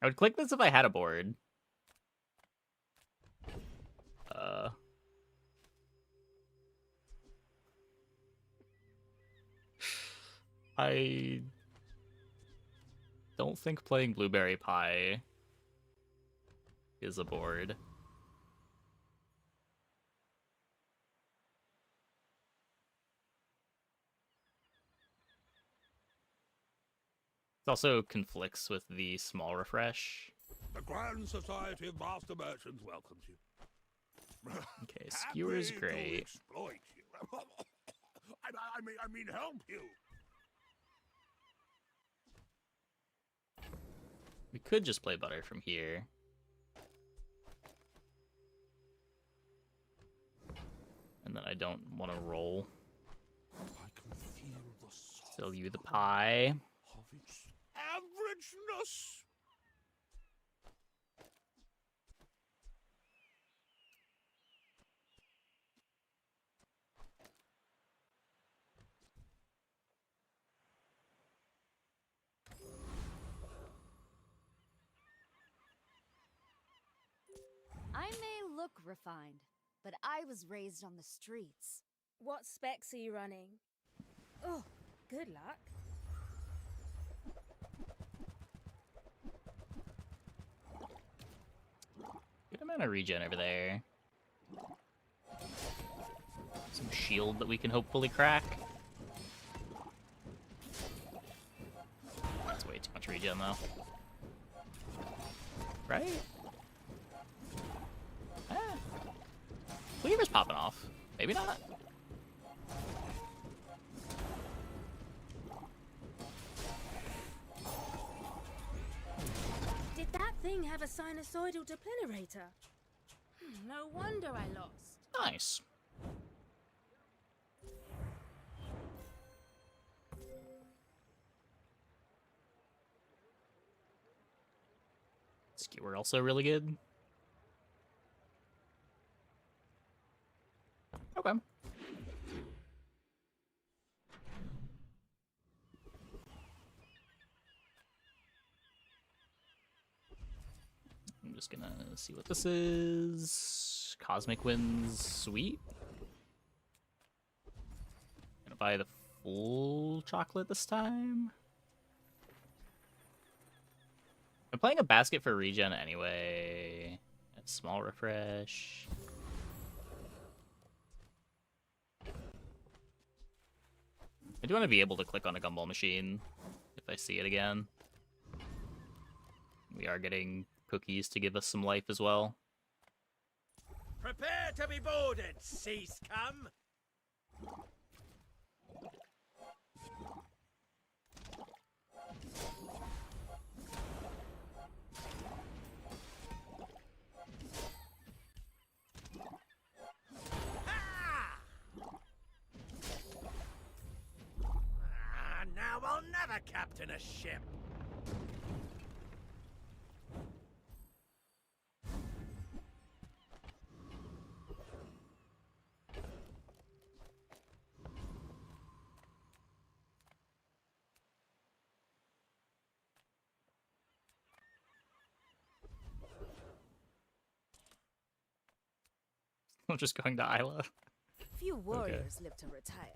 I would click this if I had a board. I don't think playing Blueberry Pie is a board. It also conflicts with the small refresh. The Grand Society of Master Merchants welcomes you. Okay, skewer's Happy to great. exploit you. I mean, help you. We could just play butter from here. And then I don't want to roll. I can feel the Sell you the pie. of its averageness. I may look refined, but I was raised on the streets. What specs are you running? Oh, good luck. Good amount of regen over there. Some shield that we can hopefully crack. That's way too much regen though. Right? Cleaver's popping off. Maybe not. Did that thing have a sinusoidal deplenerator? No wonder I lost. Nice. Skewer also really good. Okay. I'm just gonna see what this is. Cosmic Winds, sweet. Gonna buy the full chocolate this time. I'm playing a basket for regen anyway. A small refresh. I do want to be able to click on a gumball machine if I see it again. We are getting cookies to give us some life as well. Prepare to be boarded, sea scum! Now I'll never captain a ship. I'm just going to Isla. Few warriors live to retire.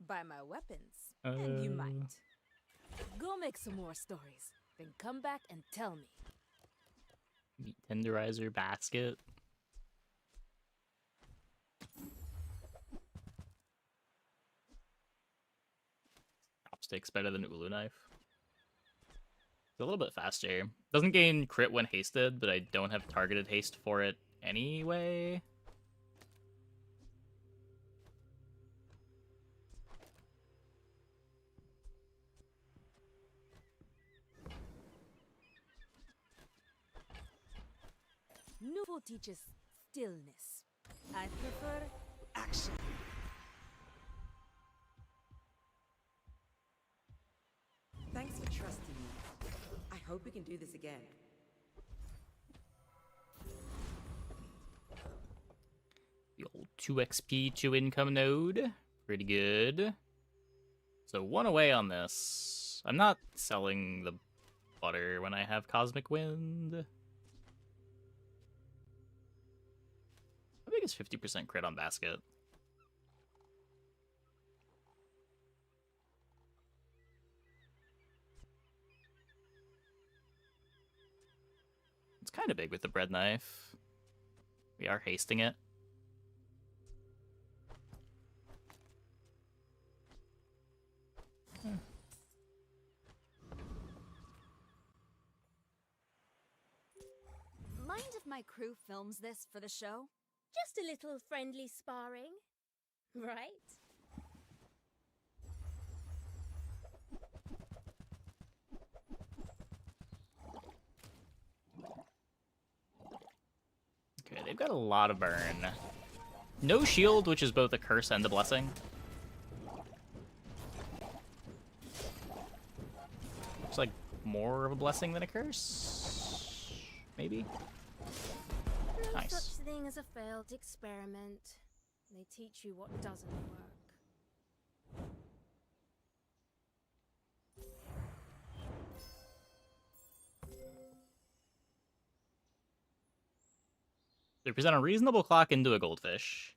Buy my weapons, and you might. Go make some more stories, then come back and tell me. Meat tenderizer basket. Chopsticks better than Ulu knife. It's a little bit faster. Doesn't gain crit when hasted, but I don't have targeted haste for it anyway. Nouveau teaches stillness. I prefer action. Thanks for trusting me. I hope we can do this again. The old 2 XP, 2 income node. Pretty good. So 1 away on this. I'm not selling the butter when I have Cosmic Wind. How big is 50% crit on basket? It's kind of big with the bread knife. We are hasting it. Mind if my crew films this for the show? Just a little friendly sparring, right? Okay, they've got a lot of burn. No shield, which is both a curse and a blessing. Looks like more of a blessing than a curse. Maybe? No Nice. such thing as a failed experiment. They teach you what doesn't work. They present a reasonable clock into a goldfish.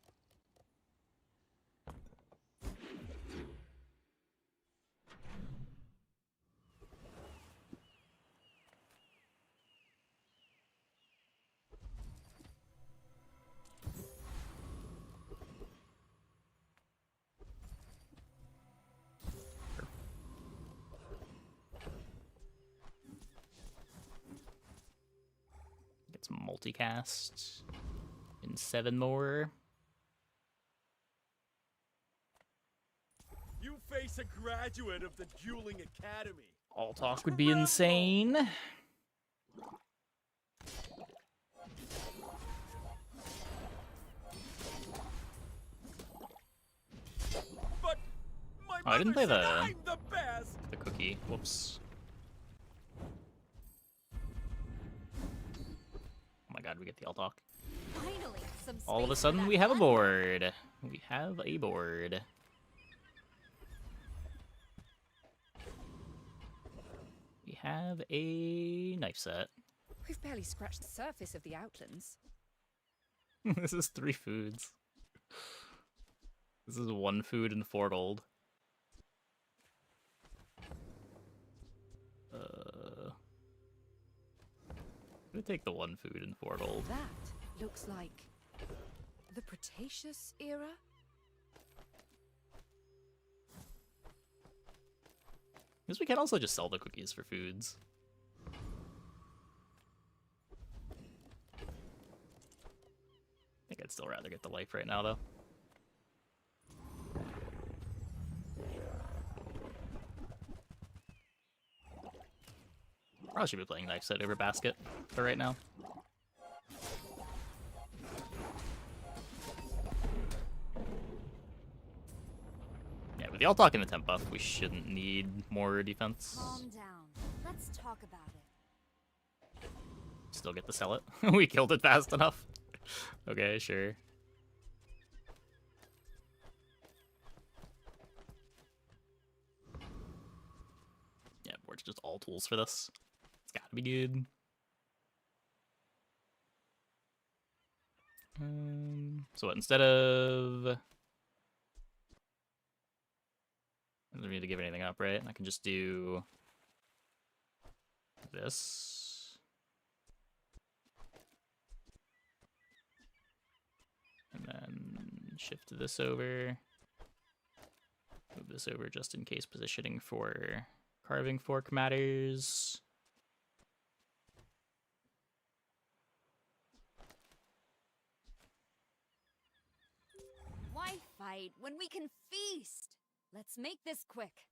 multicast in 7 more. You face a graduate of the Dueling Academy. All talk would be insane. But my I didn't play mother said the I'm the best. cookie. Whoops. Oh my god, we get the all talk. Finally, some All of a space for sudden, that we have a fun. board. We have a board. We have a knife set. We've barely scratched the surface of the Outlands. This is 3 foods. This is 1 food and 4 gold. I'm gonna take the 1 food and 4 gold. That looks like the Cretaceous era? Guess we can also just sell the cookies for foods. I think I'd still rather get the life right now, though. Probably should be playing knife set over basket for right now. Yeah, with the all talk and the temp buff, we shouldn't need more defense. Calm down. Let's talk about it. Still get to sell it. We killed it fast enough. Okay, sure. Yeah, board's just all tools for this. It's gotta be good. So what, instead of... I don't need to give anything up, right? I can just do this. And then shift this over. Move this over just in case positioning for carving fork matters. Why fight when we can feast? Let's make this quick.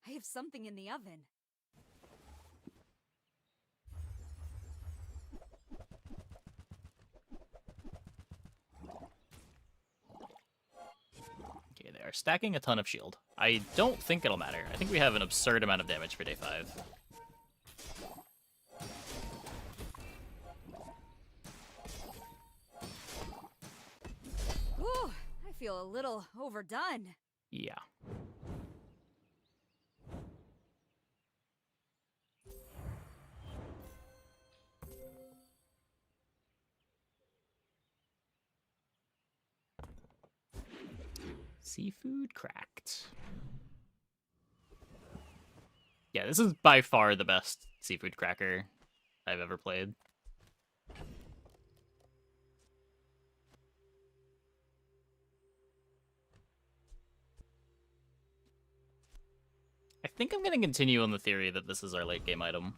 I have something in the oven. Okay, they are stacking a ton of shield. I don't think it'll matter. I think we have an absurd amount of damage for day 5. Ooh, I feel a little overdone. Yeah. Seafood cracked. Yeah, this is by far the best seafood cracker I've ever played. I think I'm going to continue on the theory that this is our late game item.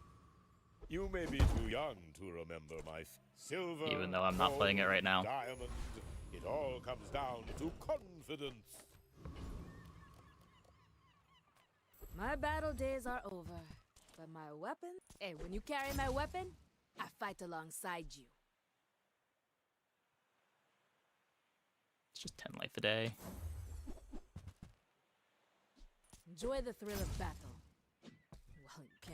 You may be too young to remember my silver. Even though I'm not playing it right now. Diamond. It all comes down to confidence. My battle days are over. But my weapon? Hey, when you carry my weapon, I fight alongside you. It's just 10 life a day. Enjoy the thrill of battle. Well, you can.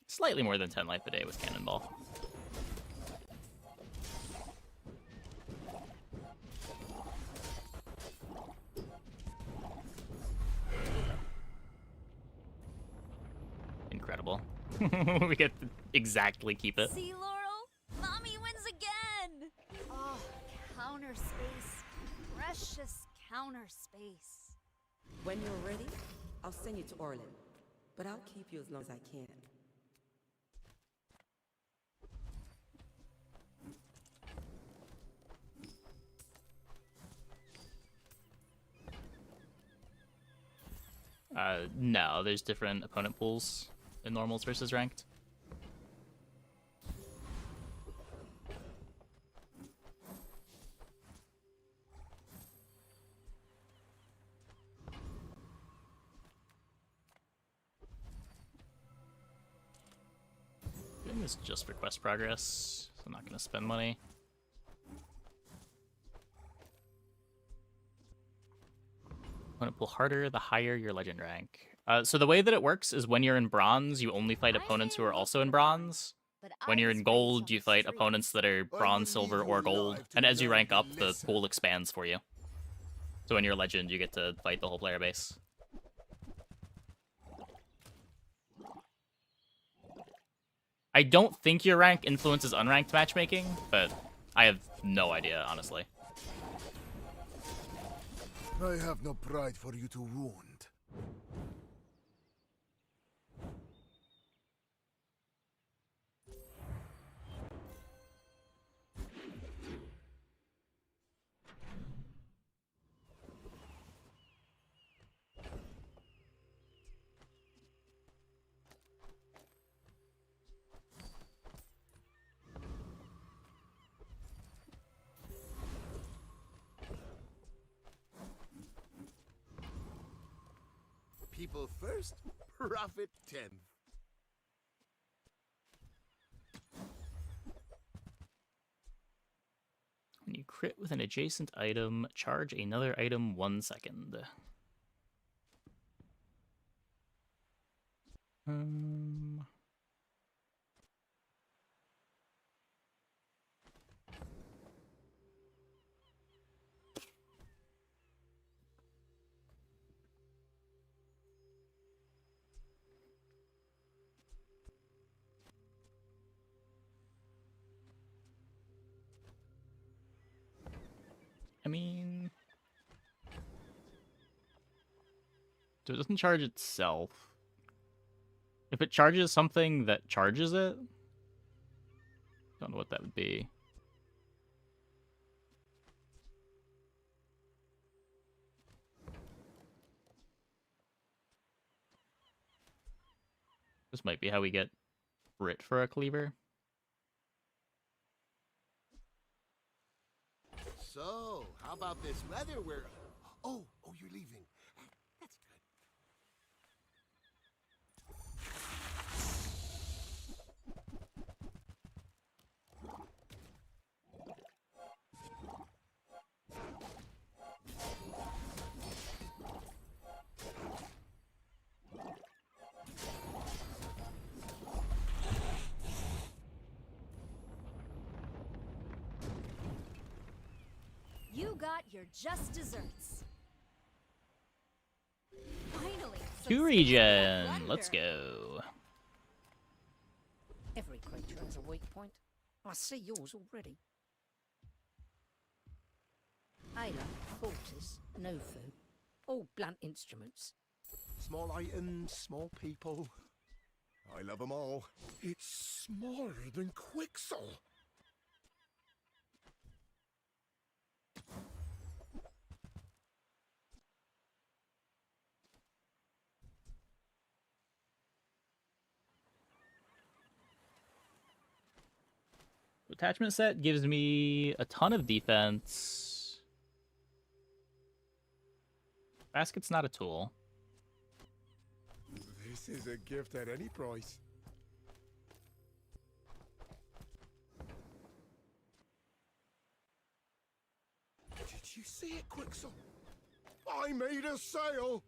Slightly more than 10 life a day with Cannonball. Incredible. We get to exactly keep it. See, Laurel? Mommy wins again! Oh, counter space. Precious counter space. When you're ready, I'll send you to Orlin. But I'll keep you as long as I can. No, there's different opponent pools in normals versus ranked. Doing this just for quest progress, so I'm not gonna spend money. Opponent pool harder, the higher your legend rank. So the way that it works is when you're in bronze, you only fight opponents who are also in bronze. When you're in gold, you fight opponents that are bronze, silver, or gold. And as you rank up, the pool expands for you. So when you're legend, you get to fight the whole player base. I don't think your rank influences unranked matchmaking, but I have no idea, honestly. I have no pride for you to wound. People first, profit 10th. When you crit with an adjacent item, charge another item 1 second. I mean, so it doesn't charge itself. If it charges something that charges it, don't know what that would be. This might be how we get Brit for a cleaver. So, how about this weather where... Oh, you're leaving. That's good. You got your just desserts. Finally, some 2 regen. Let's go. Every creature has a weak point. I see yours already. Ayla, Fortis, Nofu, all blunt instruments. Small items, small people. I love them all. It's smaller than Quixel. Attachment set gives me a ton of defense. Basket's not a tool. This is a gift at any price. Did you see it, Quixel? I made a sale!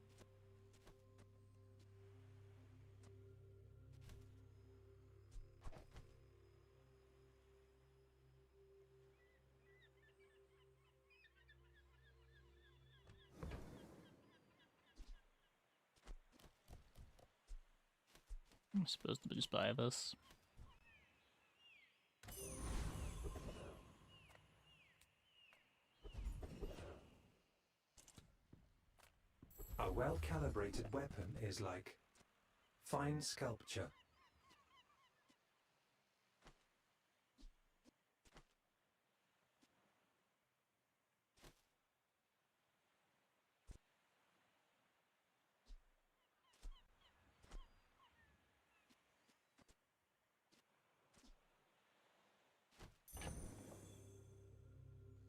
I'm supposed to just buy this. A well-calibrated weapon is like fine sculpture.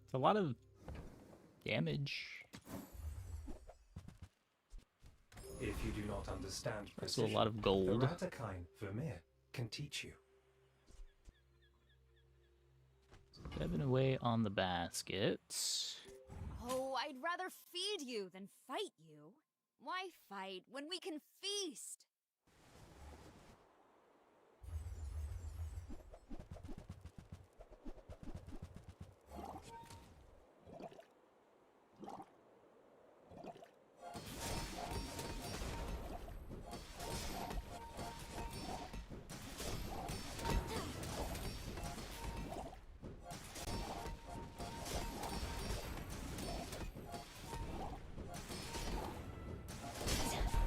It's a lot of damage. If you do not understand Also precision, a lot of gold. the Rattachine Vermeer can teach you. 7 away on the basket. Oh, I'd rather feed you than fight you. Why fight when we can feast?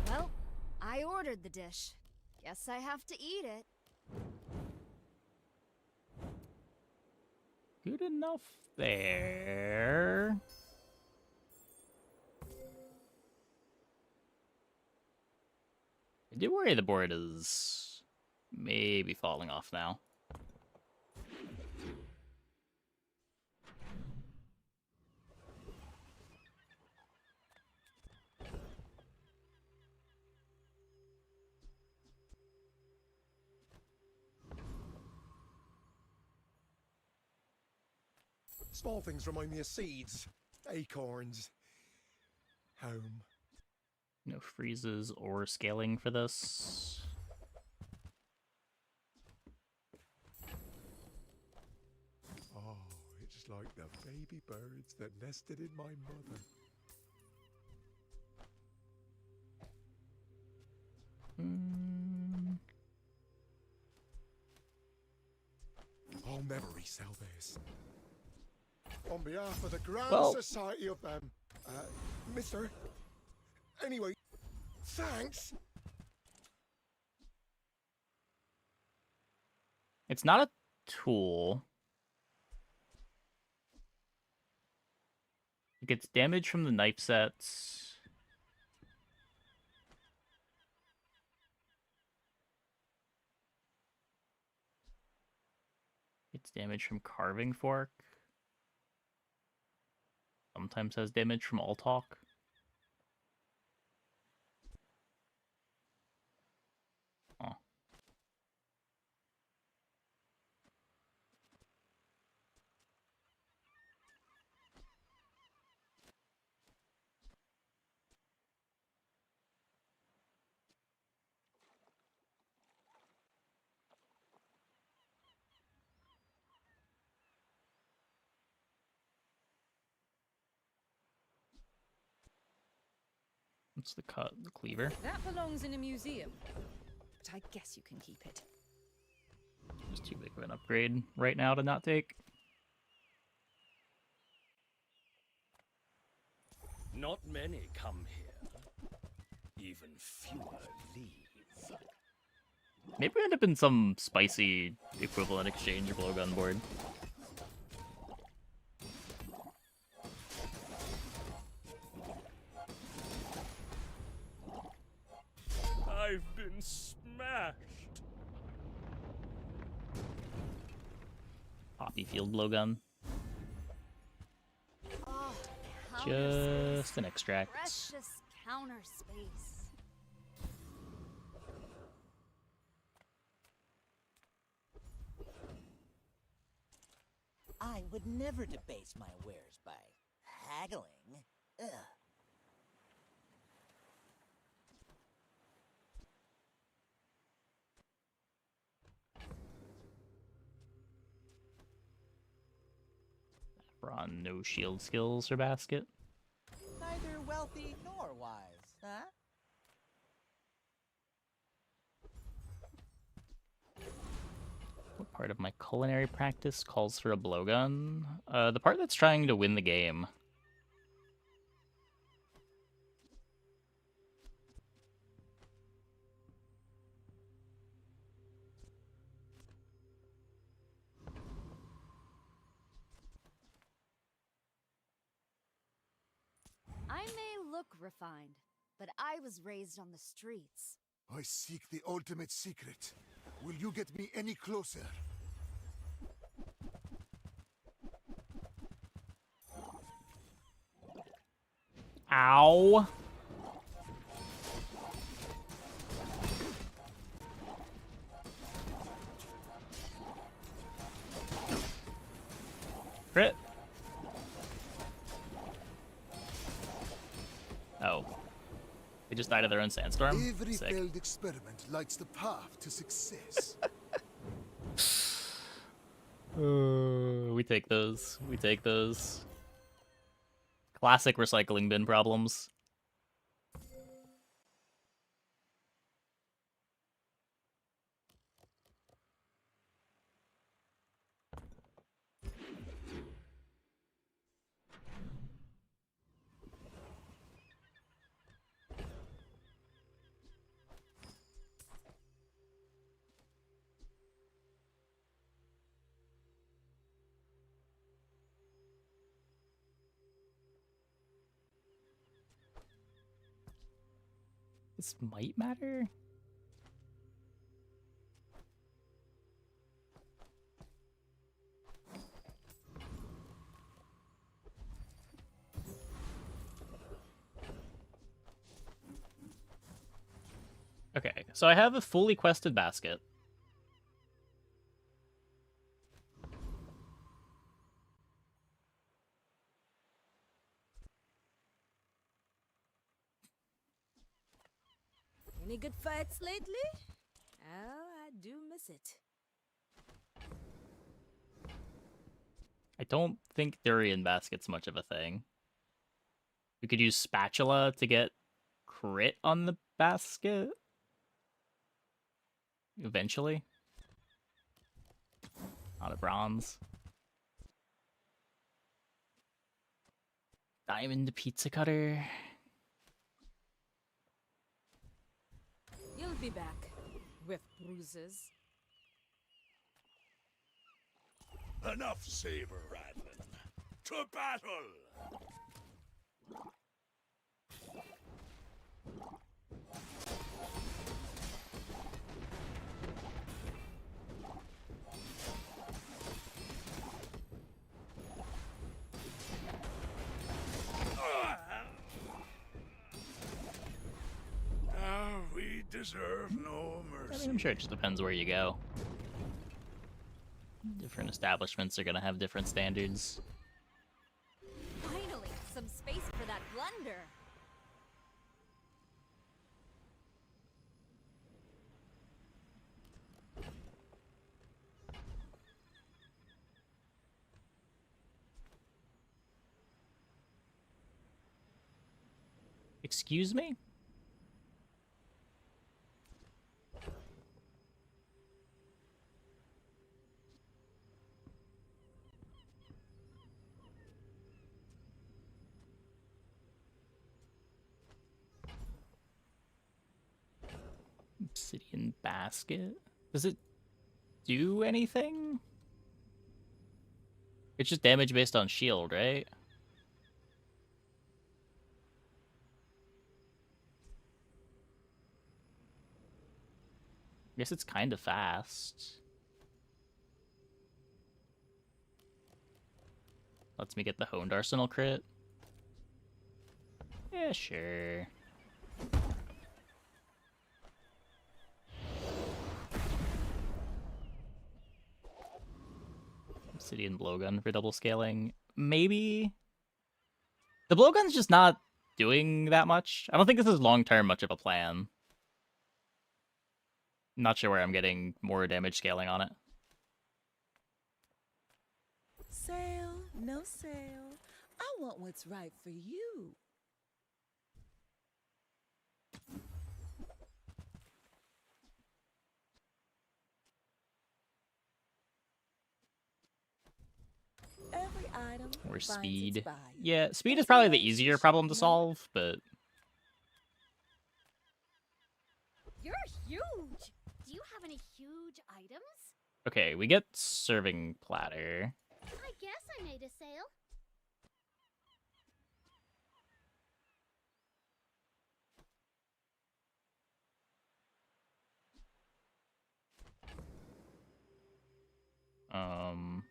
Well, I ordered the dish. Guess I have to eat it. Good enough there. I do worry the board is maybe falling off now. Small things remind me of seeds, acorns, home. No freezes or scaling for this. Oh, it's like the baby birds that nested in my mother. I'll never resell this. On behalf of the Grand Society of Mister. Anyway, thanks. It's not a tool. It gets damage from the knife sets. It's damage from carving fork. Sometimes has damage from all talk. Oh. What's the cut? The cleaver? That belongs in a museum, but I guess you can keep it. It's too big of an upgrade right now to not take. Not many come here. Even fewer leave. Maybe we end up in some spicy equivalent exchange blowgun board. I've been smashed. Poppy field blowgun. Oh, Just an extract. Precious counter space. I would never debase my wares by haggling. Ugh. Ron, no shield skills for basket. Neither wealthy nor wise, huh? part of my culinary practice calls for a blowgun? The part that's trying to win the game. I may look refined, but I was raised on the streets. I seek the ultimate secret. Will you get me any closer? Ow. Crit. Oh. They just died of their own sandstorm? Every Sick. failed experiment lights the path to success. We take those. We take those. Classic recycling bin problems. This might matter. Okay, so I have a fully quested basket. Any good fights lately? Oh, I do miss it. I don't think durian basket's much of a thing. We could use spatula to get crit on the basket. Eventually. Not a bronze. Diamond pizza cutter. You'll be back with bruises. Enough saber rattling. To battle! We deserve no I mercy. mean, I'm sure it just depends where you go. Different establishments are gonna have different standards. Finally, some space for that blunder. Excuse me? Obsidian basket? Does it do anything? It's just damage based on shield, right? I guess it's kind of fast. Lets me get the Honed Arsenal crit. Yeah, sure. Obsidian blowgun for double scaling. Maybe. The blowgun's just not doing that much. I don't think this is long-term much of a plan. I'm not sure where I'm getting more damage scaling on it. Sale, no sale. I want what's right for you. Or finds its speed. buyer. Yeah, speed is probably the easier problem to solve, but You're huge! Do you have any huge items? okay, we get serving platter. I guess I made a sale. Um,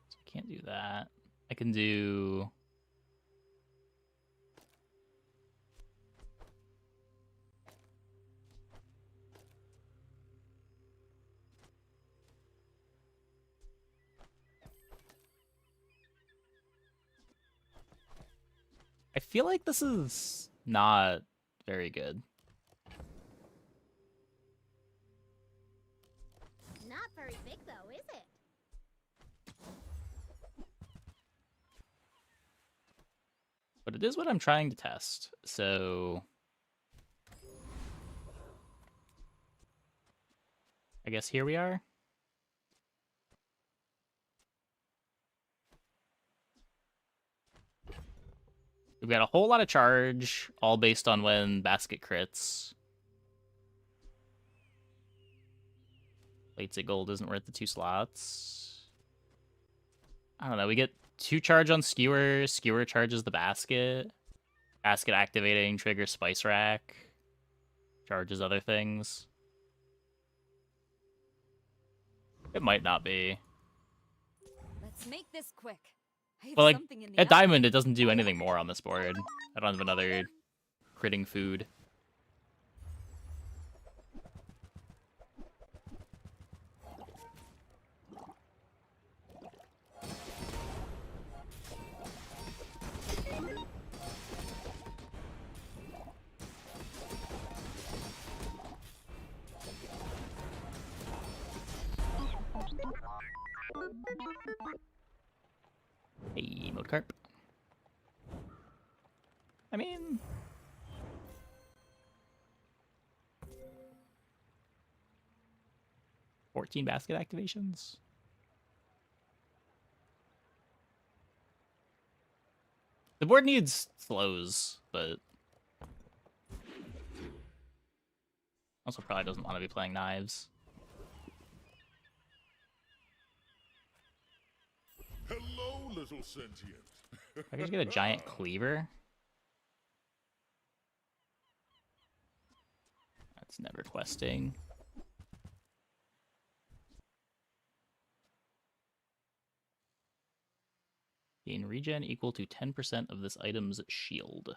so I can't do that. I can do... I feel like this is not very good. Not very big though, is it? But it is what I'm trying to test, so... I guess here we are. We've got a whole lot of charge, all based on when basket crits. Plates of gold isn't worth the 2 slots. I don't know, we get 2 charge on skewer, skewer charges the basket. Basket activating triggers spice rack. Charges other things. It might not be. Let's make this quick. I have But like, something in the at oven. diamond, it doesn't do anything more on this board. I don't have another critting food. Hey, Milcarp. I mean... $14 basket activations? The board needs slows, but... also probably doesn't want to be playing knives. Hello, little sentient. I could just get a giant cleaver. That's never questing. Gain regen equal to 10% of this item's shield.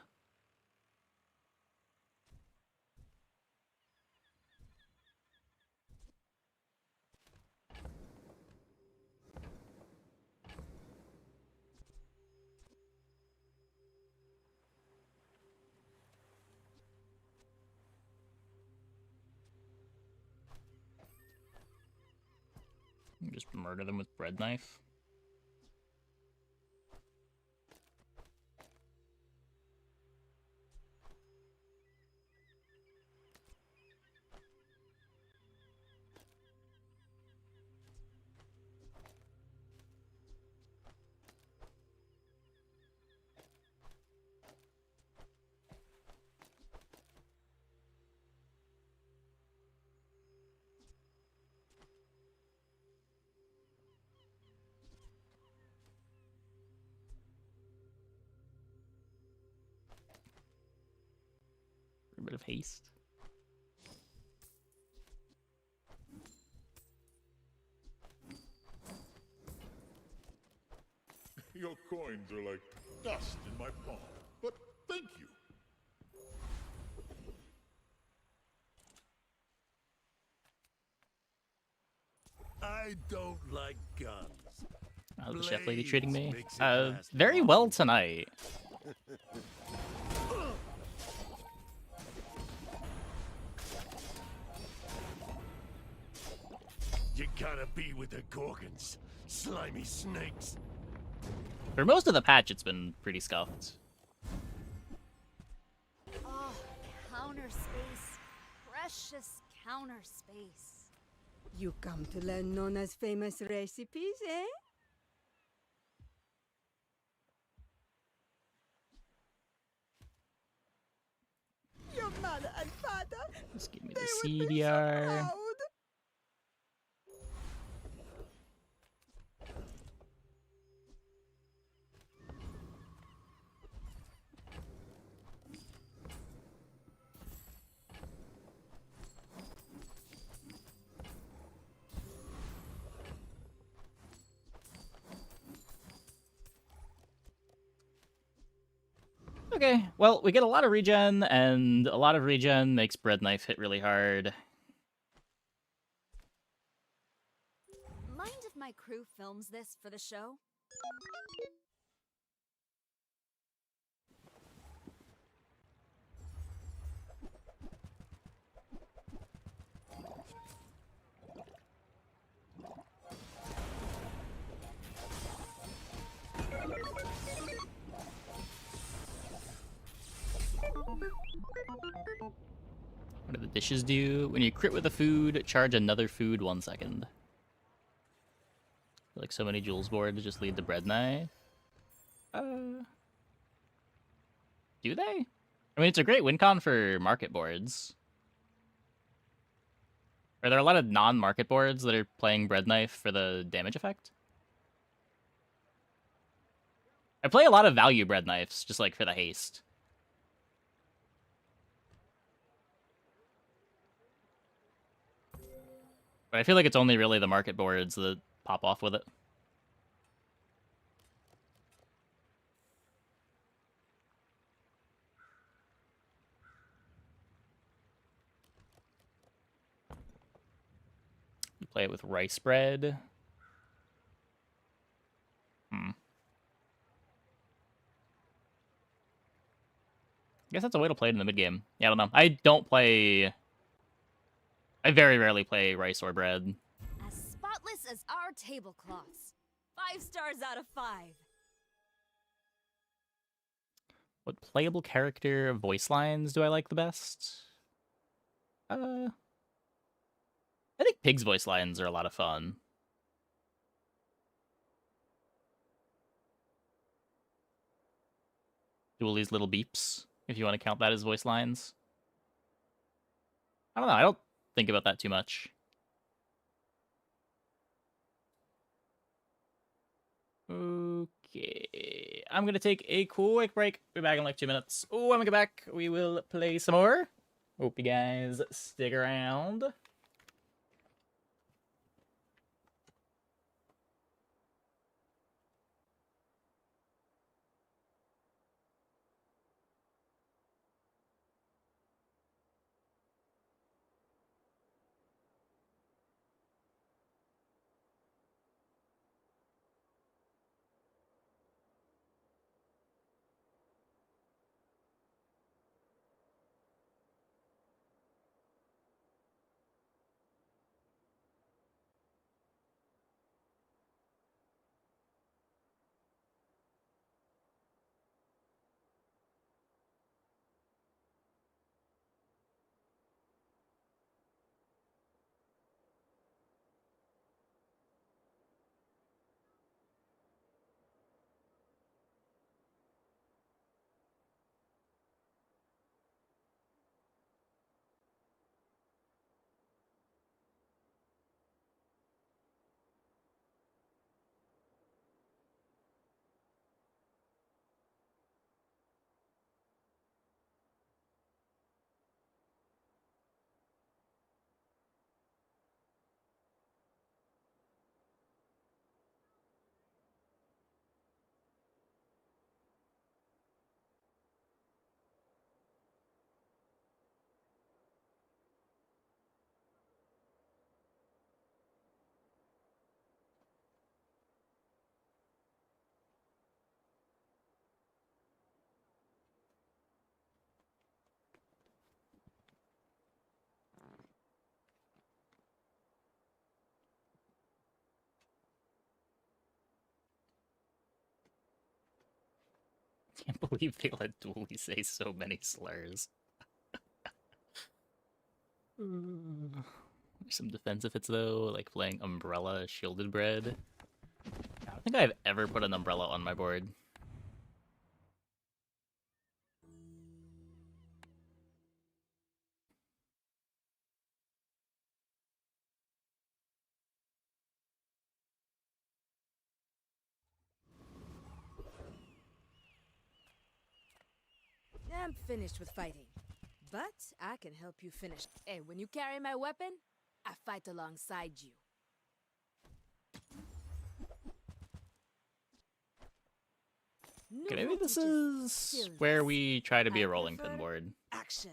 Just murder them with bread knife. bit of haste. Your coins are like dust in my palm, but thank you. I don't like guns. How's the chef lady treating me? Makes it last Very well tonight. You gotta be with the Gorgons, slimy snakes. For most of the patch, it's been pretty scuffed. Oh, counter space. Precious counter space. You come to learn Nona's famous recipes, eh? Your mother and father, Just give me the CDR. proud. Okay, well, we get a lot of regen, and a lot of regen makes Bread Knife hit really hard. Mind if my crew films this for the show? What do the dishes do? When you crit with a food, charge another food 1 second. Like so many Jules boards just lead to Bread Knife. Do they? I mean, it's a great win con for market boards. Are there a lot of non-market boards that are playing Bread Knife for the damage effect? I play a lot of value Bread Knives, just like for the haste. But I feel like it's only really the market boards that pop off with it. You play it with rice bread. I guess that's a way to play it in the mid game. Yeah, I don't know. I very rarely play rice or bread. As spotless as our tablecloths. 5 stars out of 5. What playable character voice lines do I like the best? I think Pig's voice lines are a lot of fun. Do all these little beeps, if you want to count that as voice lines. I don't know, I don't think about that too much. Okay, I'm gonna take a quick break. Be back in like 2 minutes. Oh, when we get back, we will play some more. Hope you guys stick around. Can't believe they let Dooley say so many slurs. There's some defensive hits though, like playing Umbrella Shielded Bread. I don't think I've ever put an Umbrella on my board. I'm finished with fighting, but I can help you finish. Hey, when you carry my weapon, I fight alongside you. Okay, maybe this is where we try to be a rolling pin board. Action.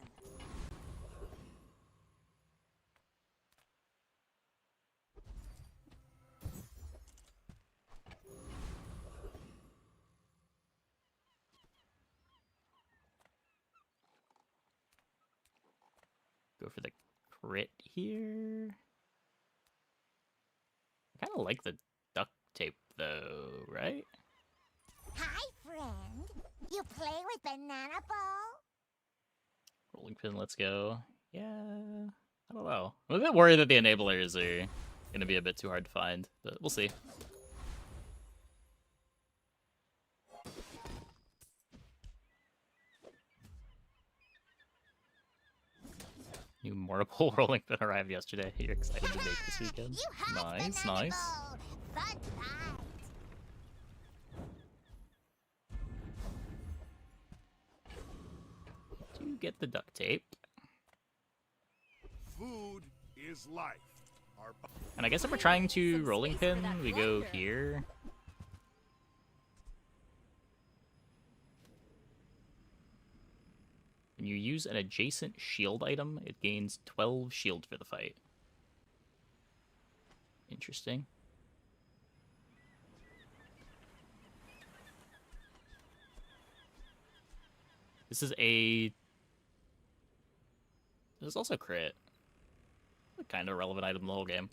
Go for the crit here. I kind of like the duct tape though, right? Hi, friend. You play with Banana Ball? Rolling pin, let's go. Yeah, I don't know. I'm a bit worried that the enablers are gonna be a bit too hard to find, but we'll see. New Mortal rolling pin arrived yesterday. You're excited to make this weekend? Nice, nice. Fun ride. Do get the duct tape. Food is life. And I guess if we're trying to rolling pin, we go here. When you use an adjacent shield item, it gains 12 shield for the fight. Interesting. This is also crit. A kind of relevant item in the whole game.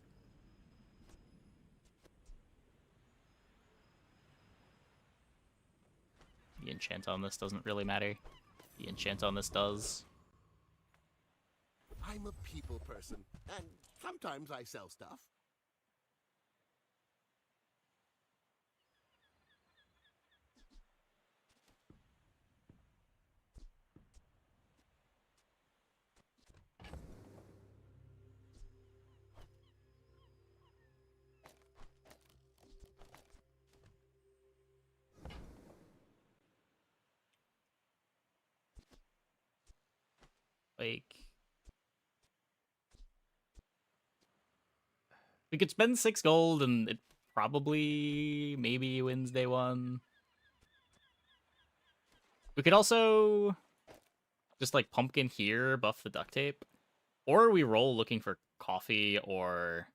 The enchant on this doesn't really matter. The enchant on this does. I'm a people person, and sometimes I sell stuff. Like, we could spend 6 gold and it probably maybe wins day 1. We could also just like pumpkin here, buff the duct tape, or we roll looking for coffee or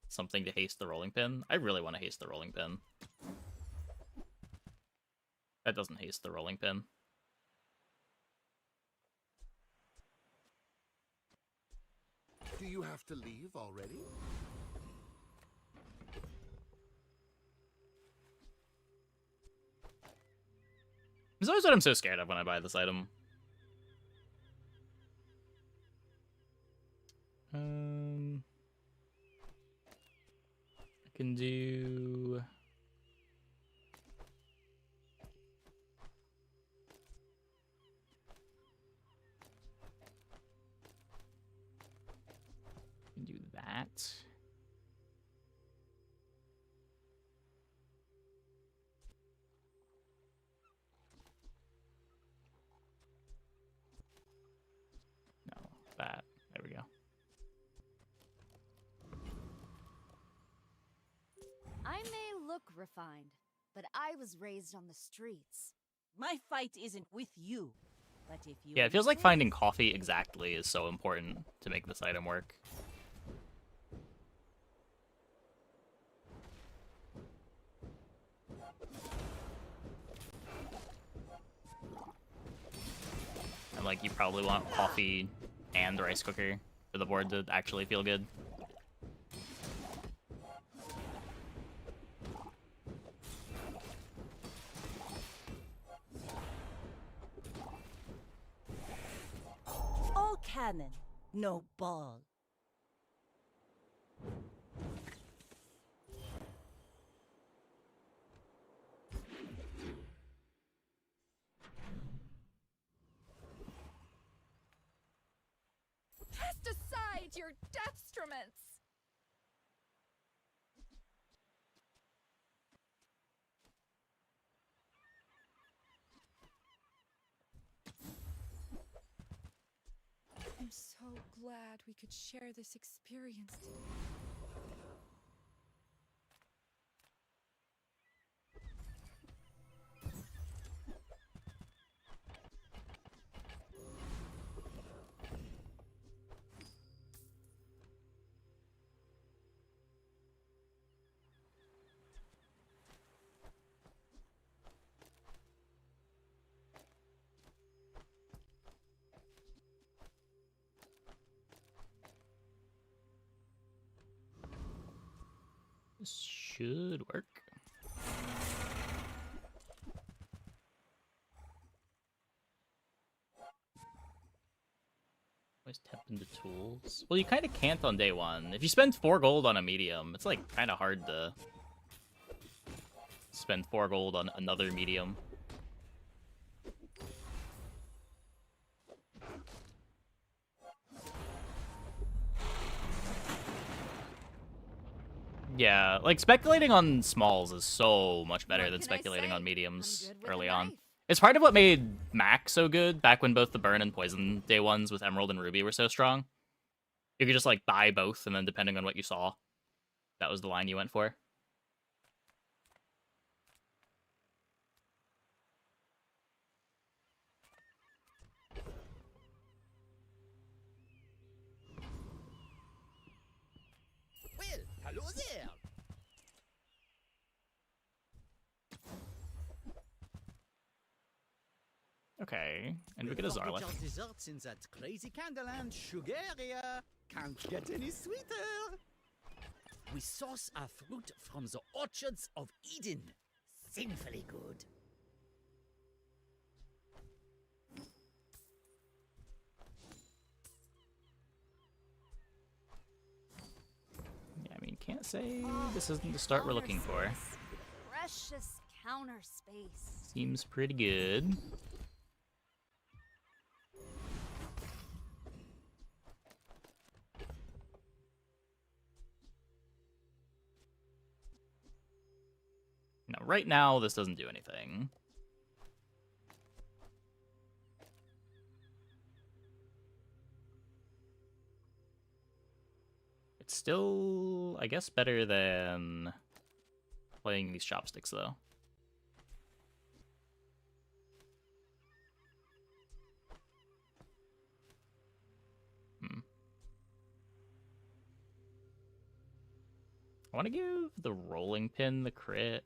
something to haste the rolling pin. I really want to haste the rolling pin. That doesn't haste the rolling pin. Do you have to leave already? It's always what I'm so scared of when I buy this item. I can do... do that. No, that. There we go. I may look refined, but I was raised on the streets. My fight isn't with you, but if you... Yeah, it feels like finding coffee exactly is so important to make this item work. And like, you probably want coffee and rice cooker for the board to actually feel good. cannon, no ball. Cast aside your deathstruments! I'm so glad we could share this experience today. This should work. Always tap into tools. Well, you kind of can't on day one. If you spend 4 gold on a medium, it's like kind of hard to spend 4 gold on another medium. Yeah, like speculating on smalls is so much better than speculating on mediums early on. It's part of what made Mac so good back when both the burn and poison day ones with Emerald and Ruby were so strong. You could just like buy both, and then depending on what you saw, that was the line you went for. Well, hello there. Okay, and we get a Zarlik. Your desserts in that crazy Candleland sugar area. Can't get any sweeter. We source our fruit from the orchards of Eden. Sinfully good. Yeah, I mean, can't say this isn't the start we're looking for. Precious counter space. Seems pretty good. Now, right now, this doesn't do anything. It's still, I guess, better than playing these chopsticks, though. I want to give the rolling pin the crit.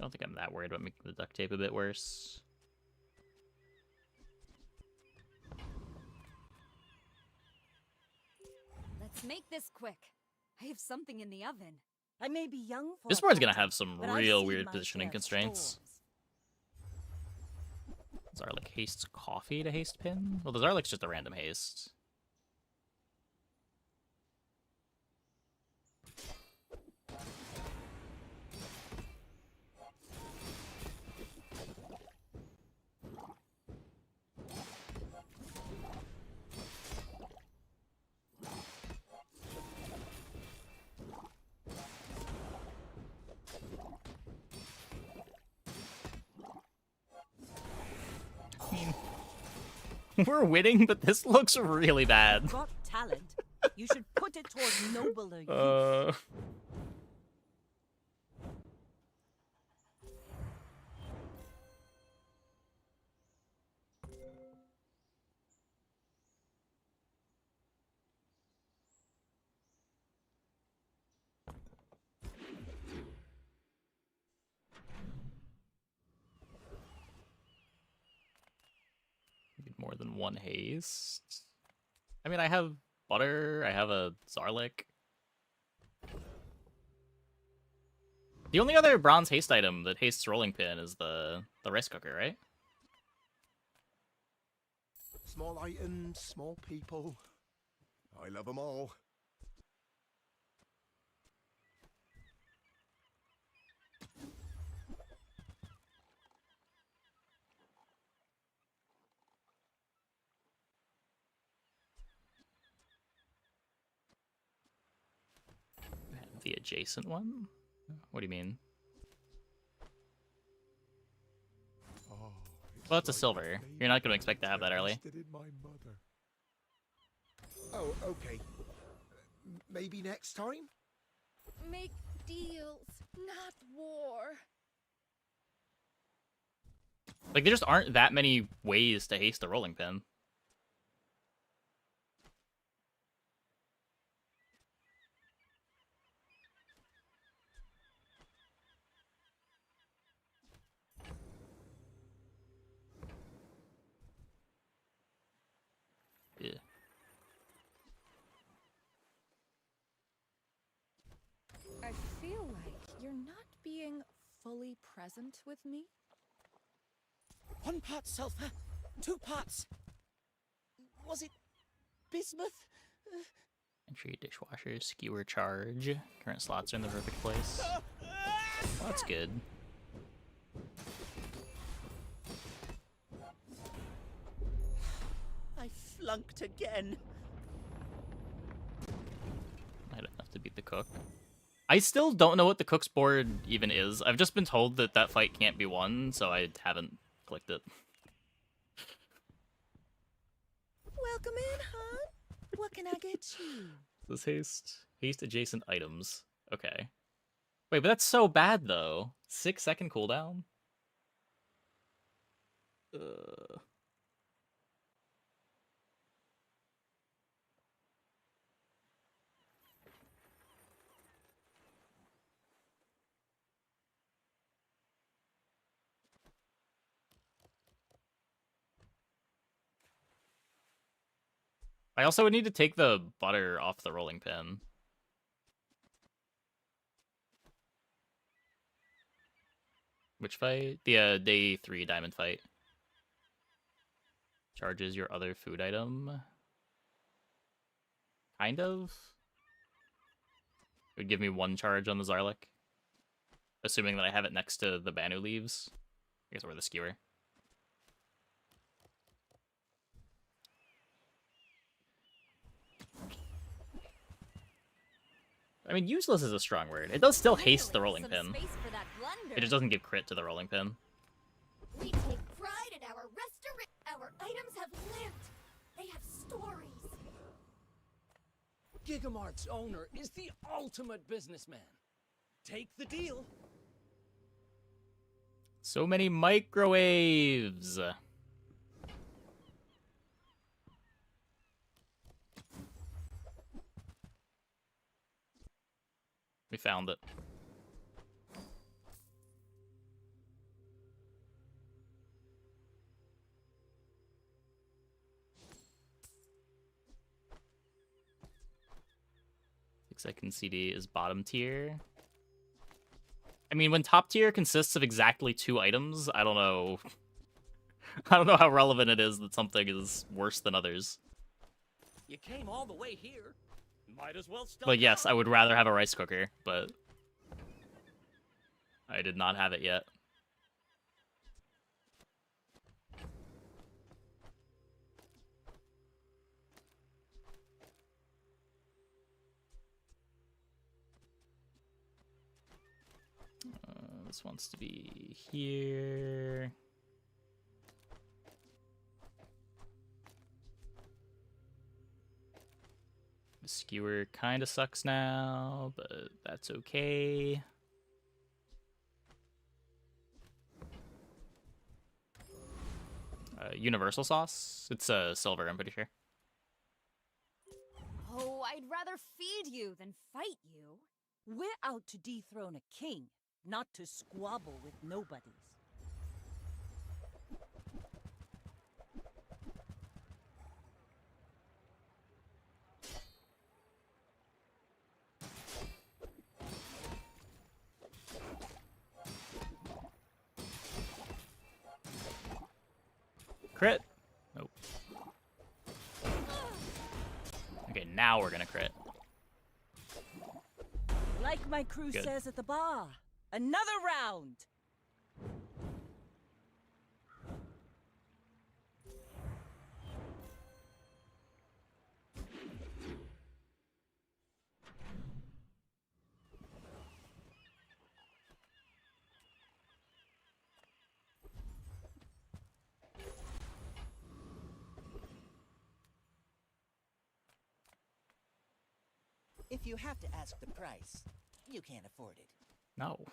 I don't think I'm that worried about making the duct tape a bit worse. Let's make this quick. I have something in the oven. I may be young for This a board's gonna captain, have some but I've real seen weird my positioning share of constraints. storms. Zarlik hastes coffee to haste pin? Well, the Zarlik's just a random haste. We're winning, but this looks really bad. Got talent. You should put it towards nobler use. Need more than one haste. I mean, I have butter, I have a Zarlik. The only other bronze haste item that hastes rolling pin is the rice cooker, right? Small items, small people. I love them all. The adjacent one? What do you mean? Well, that's a silver. You're not going to expect to have that early. Oh, okay. Maybe next time? Make deals, not war. Like, there just aren't that many ways to haste the rolling pin. Yeah. I feel like you're not being fully present with me. 1 pot sulfur, 2 pots. Was it bismuth? Entry, dishwasher, skewer, charge. Current slots are in the perfect place. Well, that's good. I flunked again. I don't have to beat the cook. I still don't know what the cook's board even is. I've just been told that that fight can't be won, so I haven't clicked it. Welcome in, hon. What can I get you? This haste adjacent items. Okay. Wait, but that's so bad though. 6-second cooldown. I also would need to take the butter off the rolling pin. Which fight? The day 3 diamond fight. Charges your other food item. Kind of. It would give me 1 charge on the Zarlik. Assuming that I have it next to the Banu leaves. I guess, or the skewer. I mean, useless is a strong word. It does still haste the rolling pin. It just doesn't give crit to the rolling pin. We take pride in our restaurant. Our items have lived. They have stories. Gigamart's owner is the ultimate businessman. Take the deal. So many microwaves. We found it. Second CD is bottom tier. I mean, when top tier consists of exactly 2 items, I don't know. I don't know how relevant it is that something is worse than others. You came all the way here. Might as well stop. But yes, I would rather have a rice cooker, but I did not have it yet. This wants to be here. The skewer kind of sucks now, but that's okay. Universal sauce? It's silver, I'm pretty sure. Oh, I'd rather feed you than fight you. We're out to dethrone a king, not to squabble with nobodies. Crit? Nope. Okay, now we're gonna crit. Like my crew Good. says at the bar, another round. If you have to ask the price, you can't afford it. No.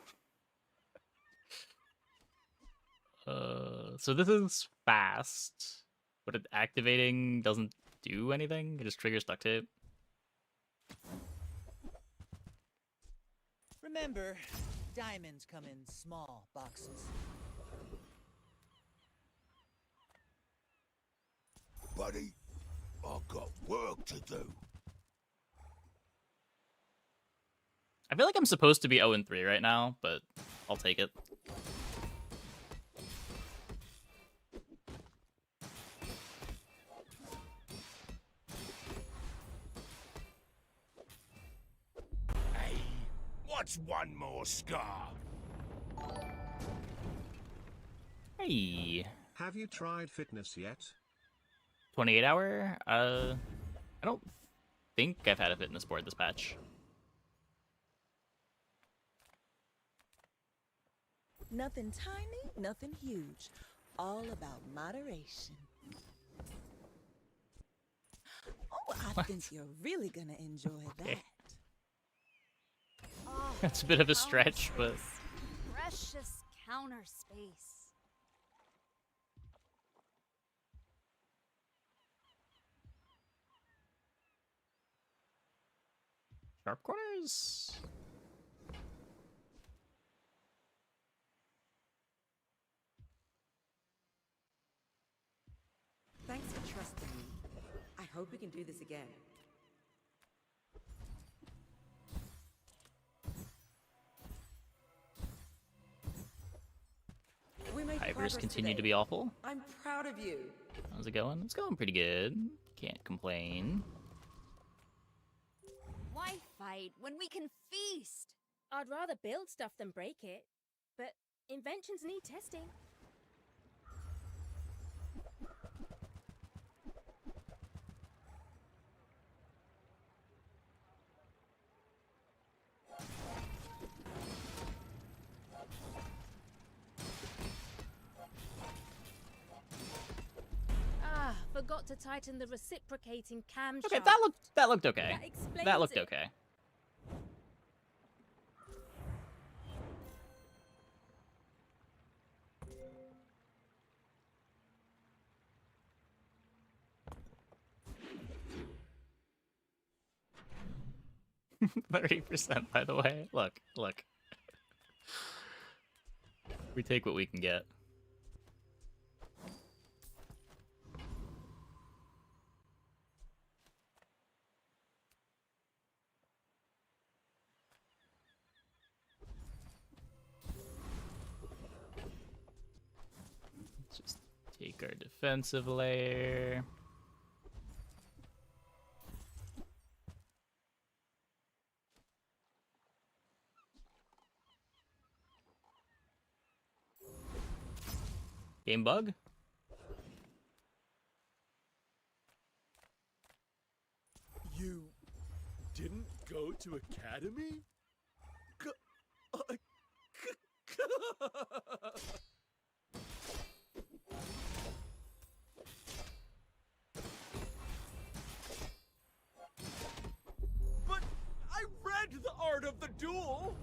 So this is fast, but it activating doesn't do anything. It just triggers duct tape. Remember, diamonds come in small boxes. Buddy, I've got work to do. I feel like I'm supposed to be 0-3 right now, but I'll take it. Hey, what's one more scar? Hey. Have you tried fitness yet? 28 hour? I don't think I've had a fitness board this patch. Nothing tiny, nothing huge. All about moderation. Oh, I think you're really gonna enjoy that. Oh, That's a bit of a counter stretch, but space. Precious counter space. sharp corners. Thanks for trusting me. I hope we can do this again. We made Hivers progress continue to today. be awful. I'm proud of you. How's it going? It's going pretty good. Can't complain. Why fight when we can feast? I'd rather build stuff than break it, but inventions need testing. Ah, forgot to tighten the reciprocating camshaft. Okay, that looked okay. That explains That looked it. okay. %, by the way. Look. We take what we can get. Let's just take our defensive layer. Game bug? You didn't go to academy? But I read the art of the duel!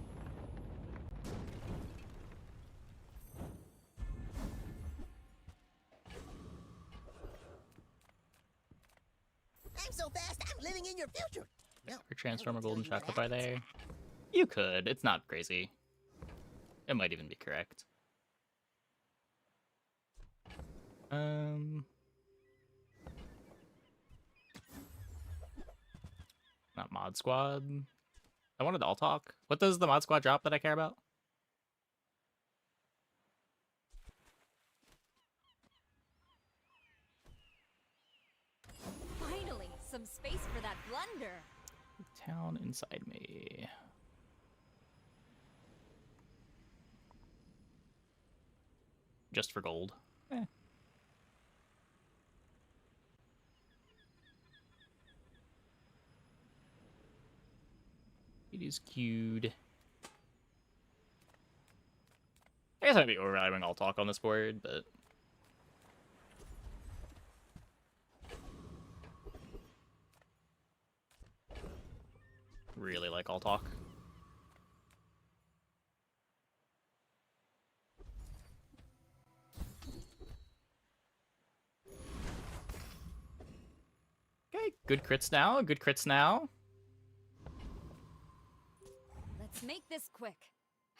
I'm so fast, I'm living in your future. No, Or Transformer Golden Chocolate Bar there? You could. It's not crazy. It might even be correct. Not Mod Squad. I wanted All Talk. What does the Mod Squad drop that I care about? some space for that blunder. Town inside me. Just for gold. Eh. It is cute. I guess I'd be overvaluing all talk on this board, but really like all talk. Okay, good crits now, good crits now. Let's make this quick.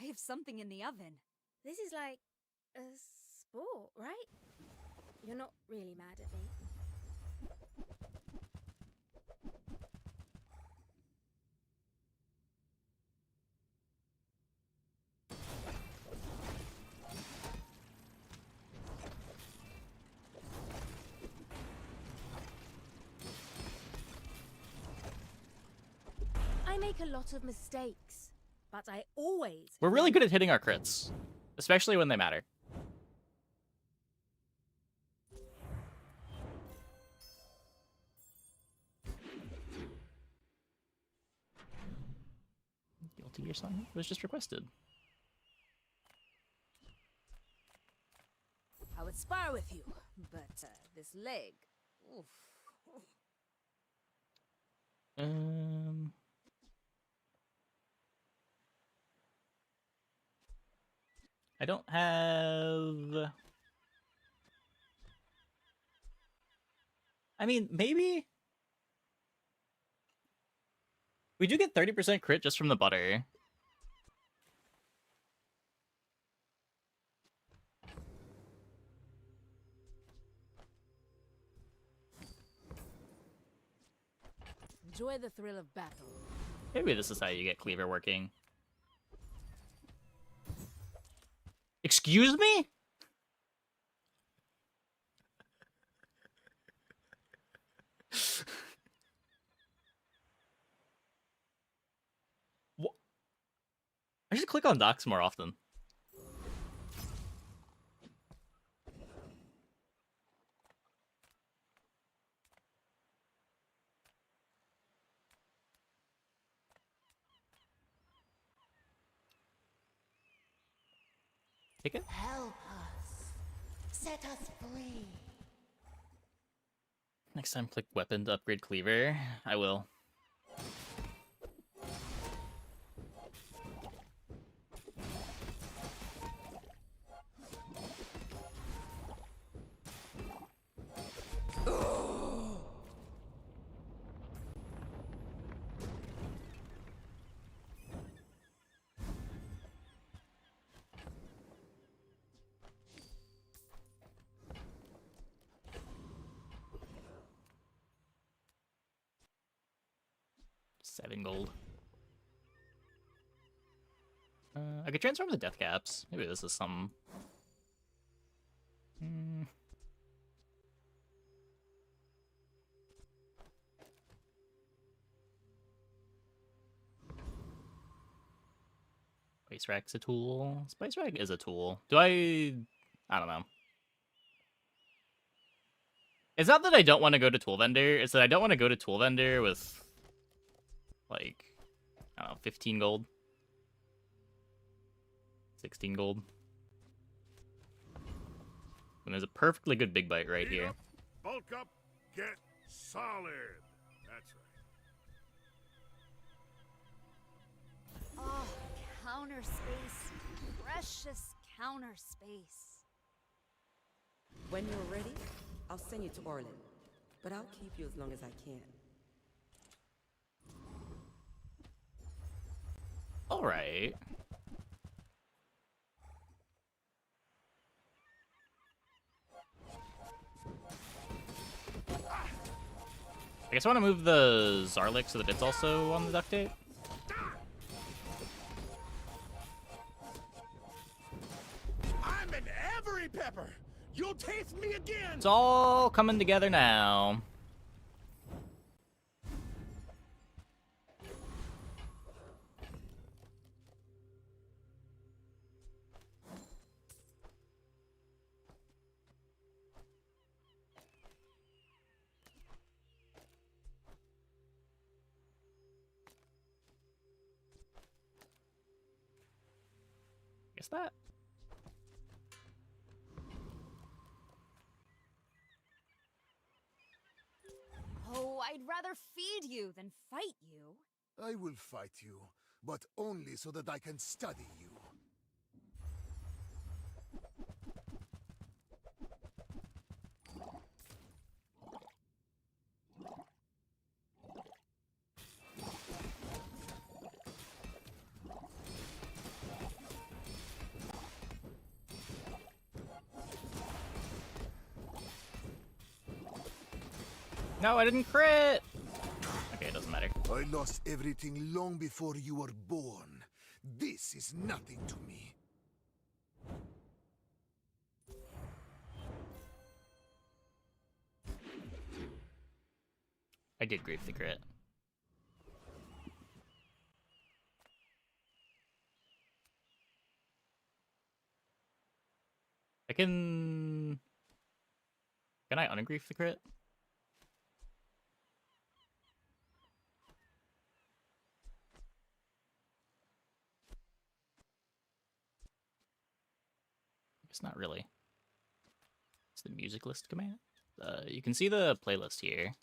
I have something in the oven. This is like a sport, right? You're not really mad at me. I make a lot of mistakes, but I always... We're really good at hitting our crits, especially when they matter. Guilty Gear Song was just requested. I would spar with you, but this leg... Oof. I don't have... I mean, maybe... We do get 30% crit just from the butter. Enjoy the thrill of battle. Maybe this is how you get Cleaver working. Excuse me? What? I should click on docs more often. Take it. Help us. Set us free. Next time, click weapon to upgrade Cleaver. I will. Gold. I could transform the death caps. Maybe this is some. Spice Rack's a tool. Spice Rack is a tool. Do I don't know. It's not that I don't want to go to Tool Vendor. It's that I don't want to go to Tool Vendor with, like, I don't know, 15 gold. 16 gold. And there's a perfectly good big bite right here. Bulk up, get solid. That's right. Oh, counter space. Precious counter space. When you're ready, I'll send you to Orlin. But I'll keep you as long as I can. Alright. I guess I want to move the Zarlik so that it's also on the duct tape. I'm an every pepper. You'll taste me again. It's all coming together now. Guess that. Oh, I'd rather feed you than fight you. I will fight you, but only so that I can study you. No, I didn't crit! Okay, it doesn't matter. I lost everything long before you were born. This is nothing to me. I did grief the crit. Can I ungrief the crit? It's not really. It's the music list command. You can see the playlist here.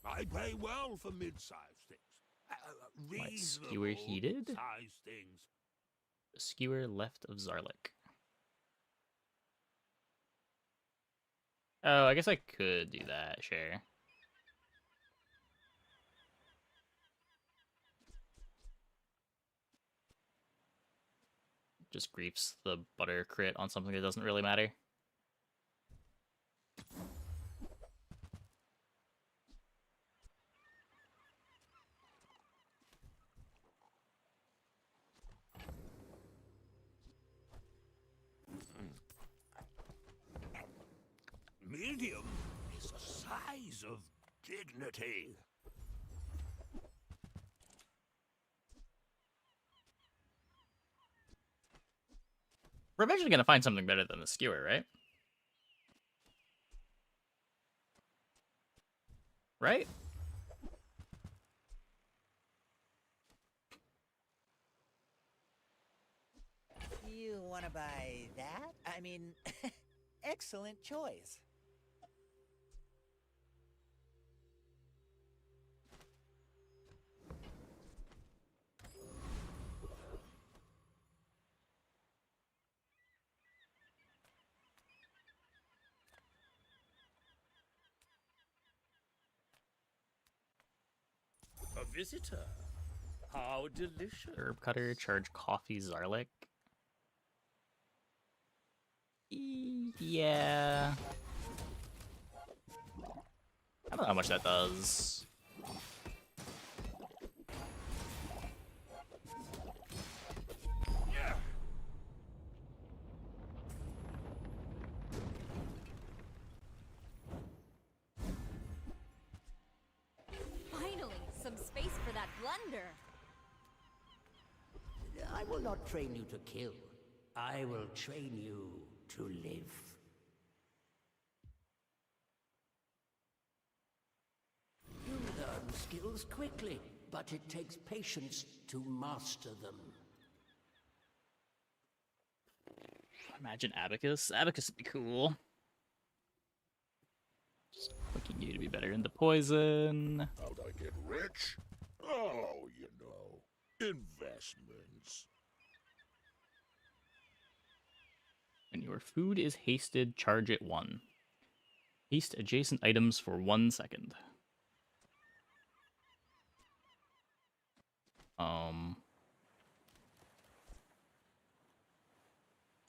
I pay well for mid-sized things. What, Reasonable skewer heated? size things. Skewer left of Zarlik. Oh, I guess I could do that, sure. Just griefs the butter crit on something that doesn't really matter. Medium is a size of dignity. We're eventually gonna find something better than the skewer, right? Right? You want to buy that? I mean, excellent choice. A visitor. How delicious. Herb cutter, charge coffee, Zarlik. Yeah. I don't know how much that does. Finally, some space for that blunder. I will not train you to kill. I will train you to live. You learn skills quickly, but it takes patience to master them. Imagine Abacus. Abacus would be cool. Just clicking you to be better into poison. How'd I get rich? Oh, you know, investments. When your food is hasted, charge it 1. Haste adjacent items for 1 second.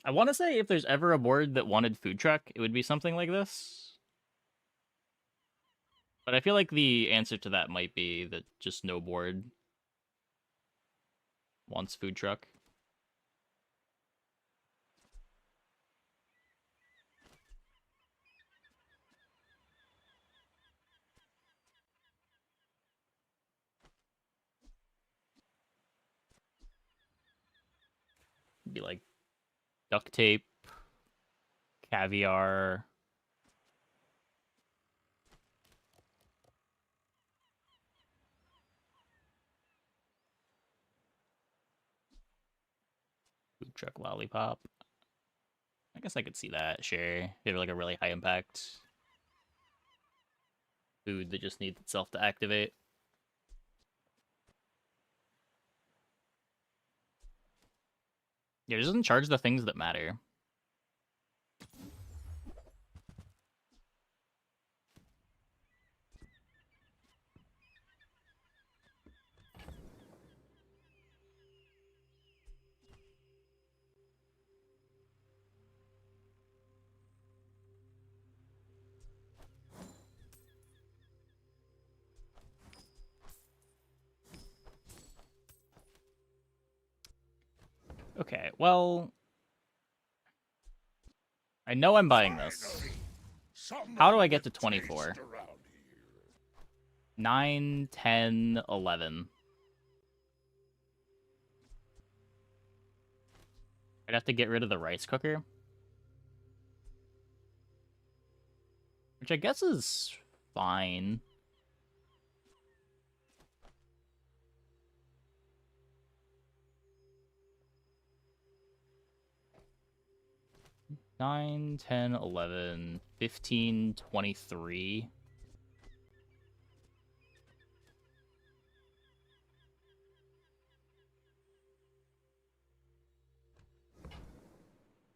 I want to say if there's ever a board that wanted food truck, it would be something like this. But I feel like the answer to that might be that just no board wants food truck. Be like duct tape, caviar. Food truck lollipop. I guess I could see that, sure. If you have like a really high impact food that just needs itself to activate. Yeah, it doesn't charge the things that matter. Okay, well, I know I'm buying this. How do I get to 24? 9, 10, 11. I'd have to get rid of the rice cooker. Which I guess is fine. Nine, 10, 11, 15, 23.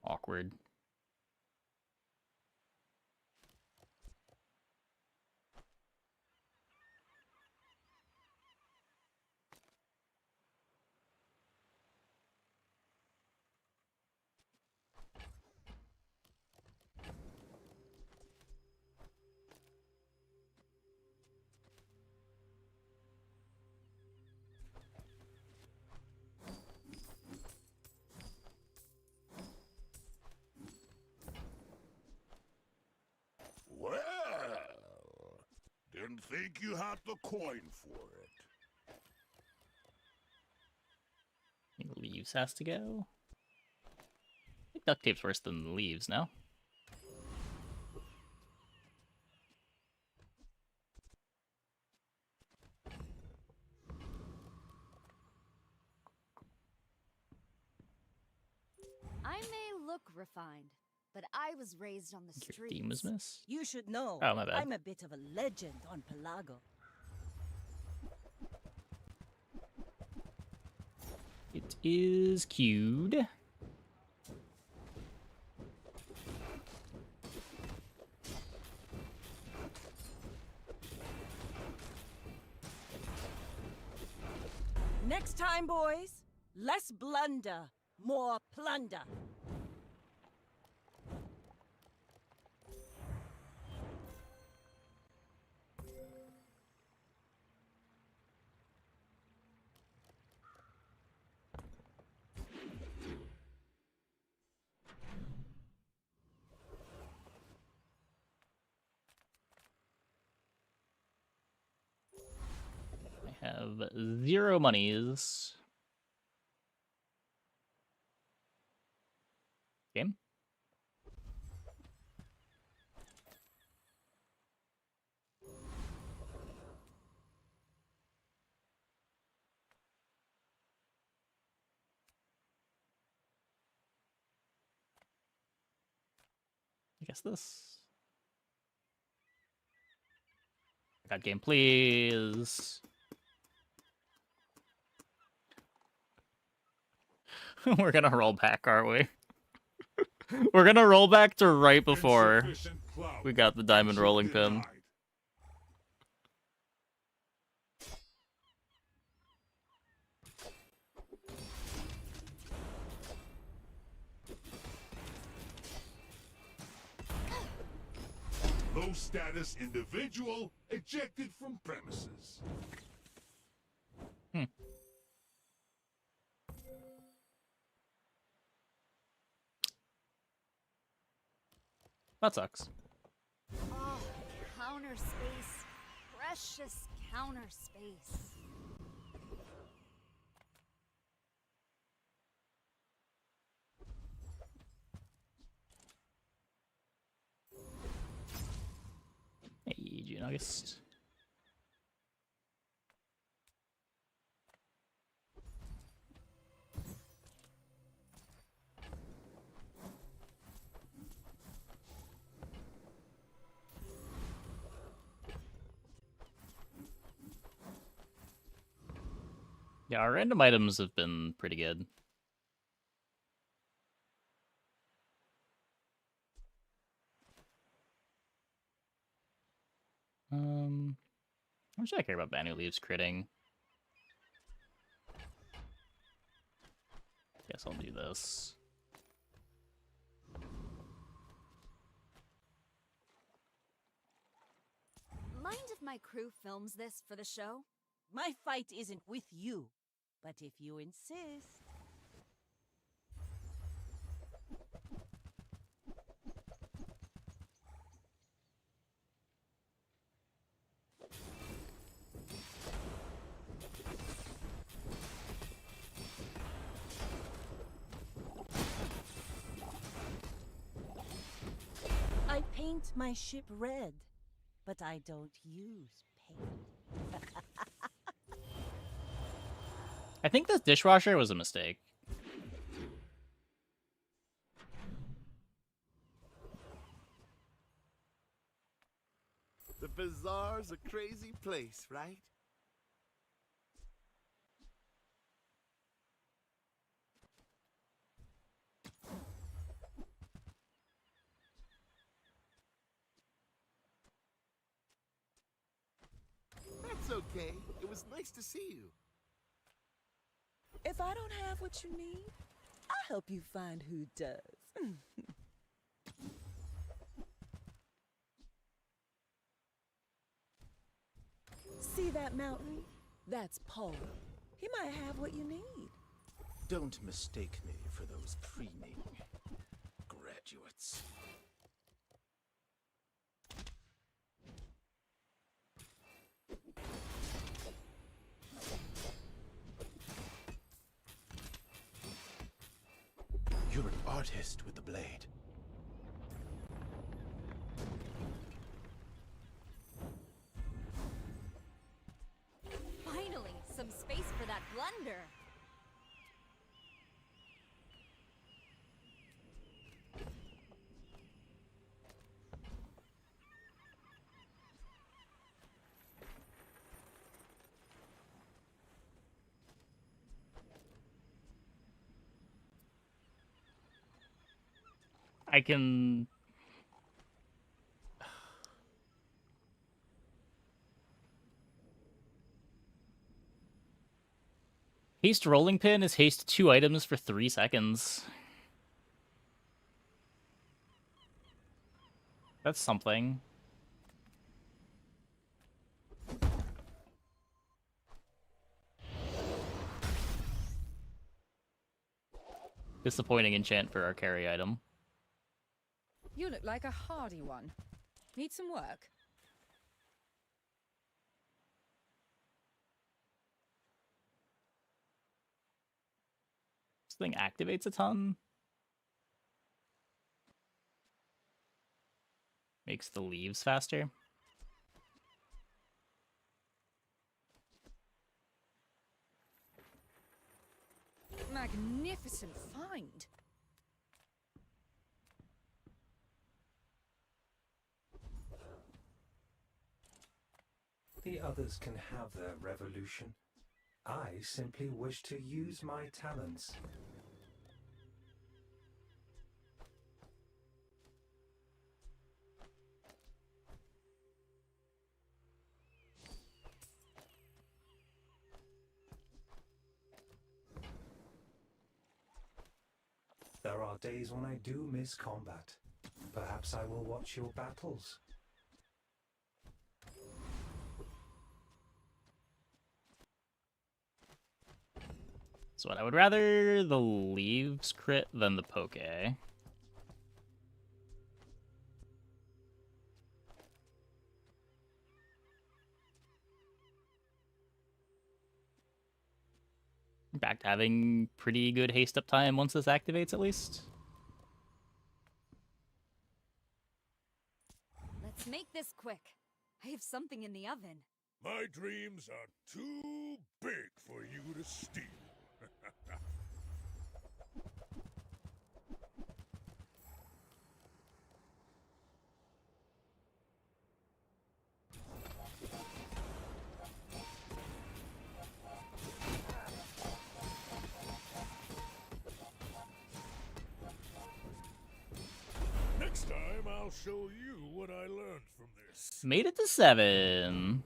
Awkward. Well, didn't think you had the coin for it. I think leaves has to go. I think duct tape's worse than the leaves, no? I may look refined, but I was raised on the Your streets. theme was missed? You should know. Oh, my bad. I'm a bit of a legend on Pelago. It is queued. Next time, boys, less blunder, more plunder. I have 0 monies. Game? I guess this. Got game, please. We're gonna roll back, aren't we? We're gonna roll back to right before we got the diamond rolling pin. Low status individual ejected from premises. That sucks. Oh, counter space. Precious counter space. August. Yeah, our random items have been pretty good. How much do I care about Banu Leaves critting? Guess I'll do this. Mind if my crew films this for the show? My fight isn't with you, but if you insist. I paint my ship red, but I don't use paint. I think this dishwasher was a mistake. The bazaar's a crazy place, right? That's okay. It was nice to see you. If I don't have what you need, I'll help you find who does. See that mountain? That's Paul. He might have what you need. Don't mistake me for those preening graduates. You're an artist with the blade. Finally, some space for that blunder. I can... Haste rolling pin is haste 2 items for 3 seconds. That's something. Disappointing enchant for our carry item. You look like a hardy one. Need some work? This thing activates a ton. Makes the leaves faster. Magnificent find. The others can have their revolution. I simply wish to use my talents. There are days when I do miss combat. Perhaps I will watch your battles. So what, I would rather the leaves crit than the poke. Back to having pretty good haste up time once this activates, at least. Let's make this quick. I have something in the oven. My dreams are too big for you to steal. Next time, I'll show you what I learned from this. Made it to 7.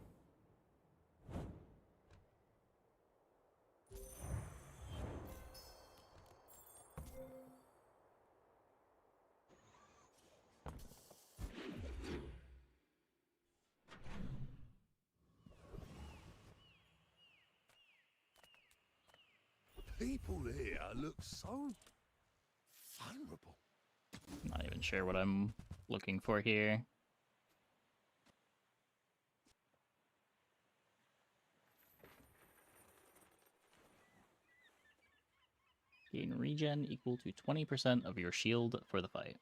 People here look so vulnerable. Not even sure what I'm looking for here. Gain regen equal to 20% of your shield for the fight.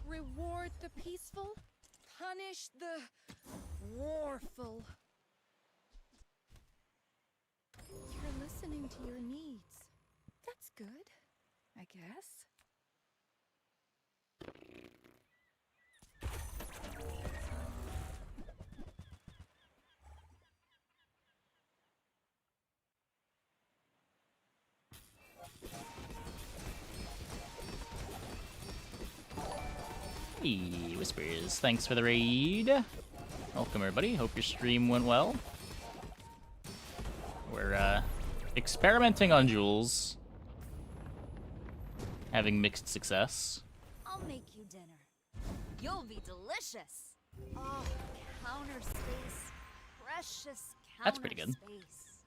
Reward the peaceful, punish the warful. You're listening to your needs. That's good, I guess. Hey, Whispers, thanks for the raid. Welcome, everybody. Hope your stream went well. We're experimenting on jewels. Having mixed success. I'll make you dinner. You'll be delicious. Oh, counter space. Precious counter That's pretty good. Space.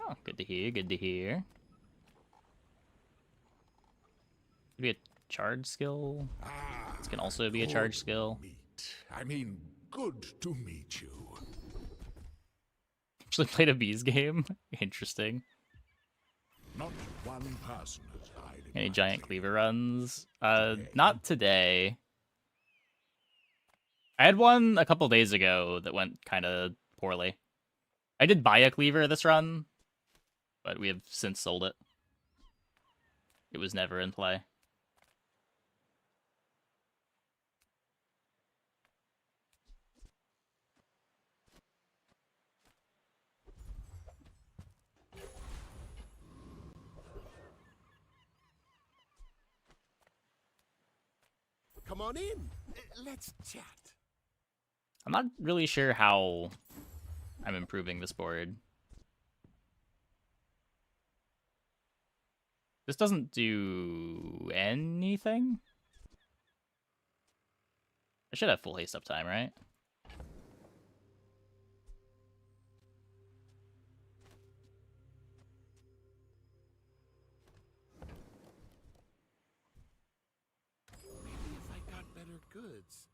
Oh, good to hear, good to hear. Could be a charge skill. This can also be a charge skill. I mean, good to meet you. Actually played a bees game. Interesting. Not one person has died. Any giant cleaver runs? Not today. I had one a couple days ago that went kind of poorly. I did buy a cleaver this run, but we have since sold it. It was never in play. Come on in. Let's chat. I'm not really sure how I'm improving this board. This doesn't do anything? I should have full haste uptime, right? Goods.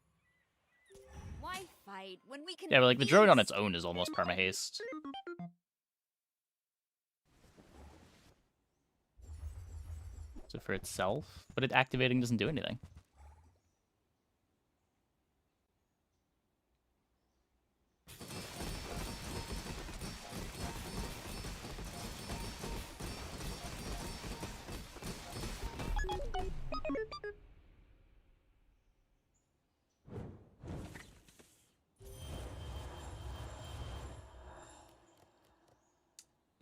Why fight when we can? Yeah, but like the drone on its own is almost perma haste. So for itself, but it activating doesn't do anything.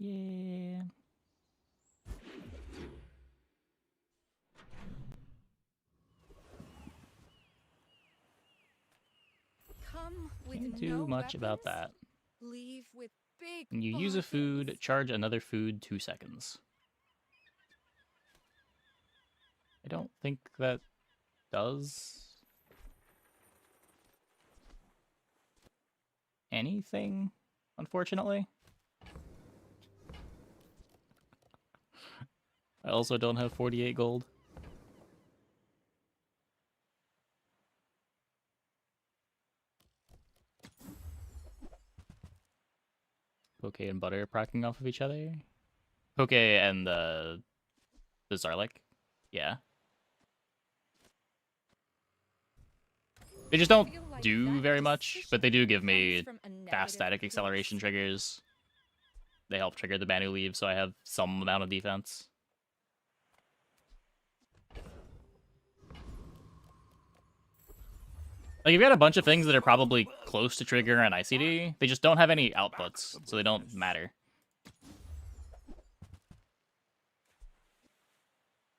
Yeah. Come with Can't do no much about weapons, that. Leave with big When you use a food, charge another food 2 seconds. I don't think that does anything, unfortunately. I also don't have 48 gold. Poke and Butter procking off of each other. Poke and the Zarlik. Yeah. They just don't do very much, but they do give me fast static acceleration triggers. They help trigger the Banu Leave, so I have some amount of defense. Like, you've got a bunch of things that are probably close to trigger an ICD, they just don't have any outputs, so they don't matter.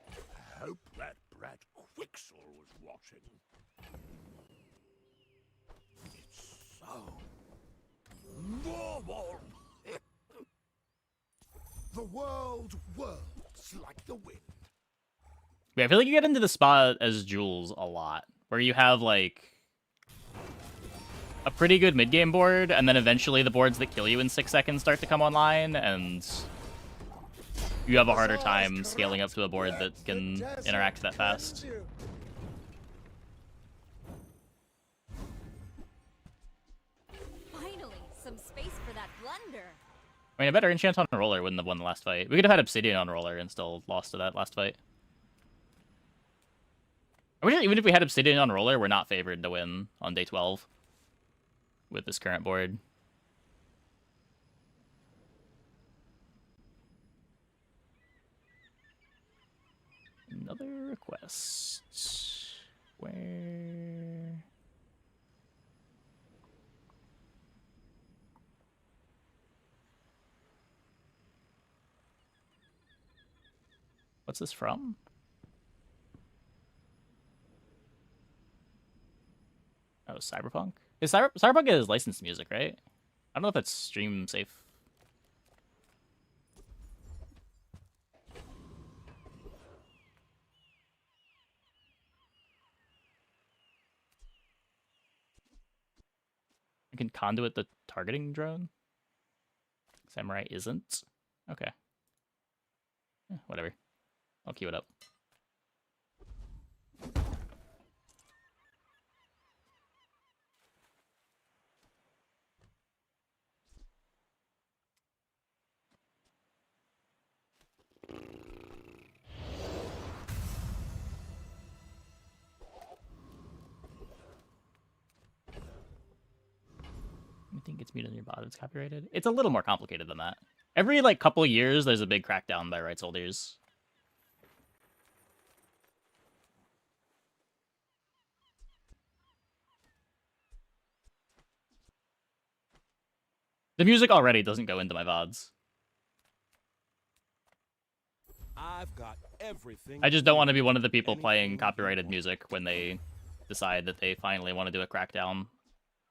I hope that brat Quixel was watching. It's so normal. The world whirls like the wind. Yeah, I feel like you get into the spot as Jules a lot, where you have, like, a pretty good mid-game board, and then eventually the boards that kill you in 6 seconds start to come online, and you have a harder time scaling up to a board that can interact that fast. Finally, some space for that blunder. I mean, a better enchant on roller wouldn't have won the last fight. We could have had Obsidian on roller and still lost to that last fight. Even if we had Obsidian on roller, we're not favored to win on day 12 with this current board. Another request. Where? What's this from? Oh, Cyberpunk? Cyberpunk is licensed music, right? I don't know if it's stream safe. I can conduit the targeting drone? Samurai isn't? Okay. Whatever. I'll queue it up. Anything gets muted on your bot, it's copyrighted. It's a little more complicated than that. Every, like, couple of years, there's a big crackdown by rights holders. The music already doesn't go into my VODs. I've got everything. I just don't want to be one of the people playing copyrighted music when they decide that they finally want to do a crackdown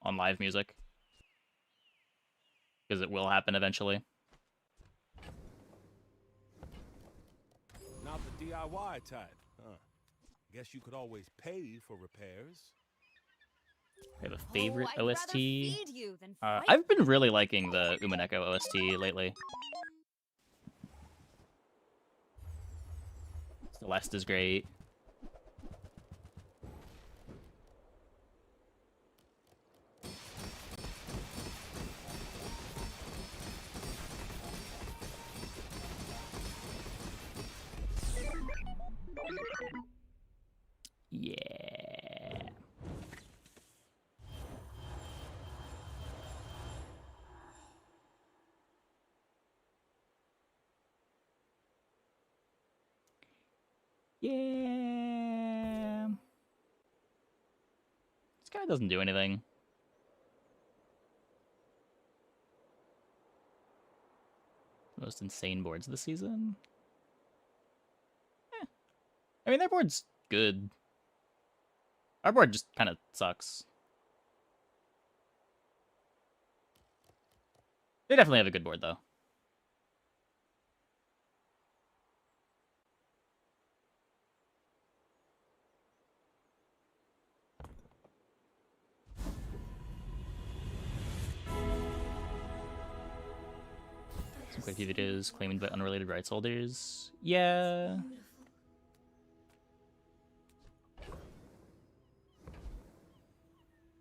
on live music. Because it will happen eventually. Not the DIY type, huh? Guess you could always pay for repairs. I have a favorite I'd rather OST. feed you than fight. I've been really liking the Umineko OST lately. Celeste is great. Yeah. Yeah. This guy doesn't do anything. Most insane boards this season. I mean, their board's good. Our board just kind of sucks. They definitely have a good board, though. Some quite a few videos claiming by unrelated rights holders. Yeah.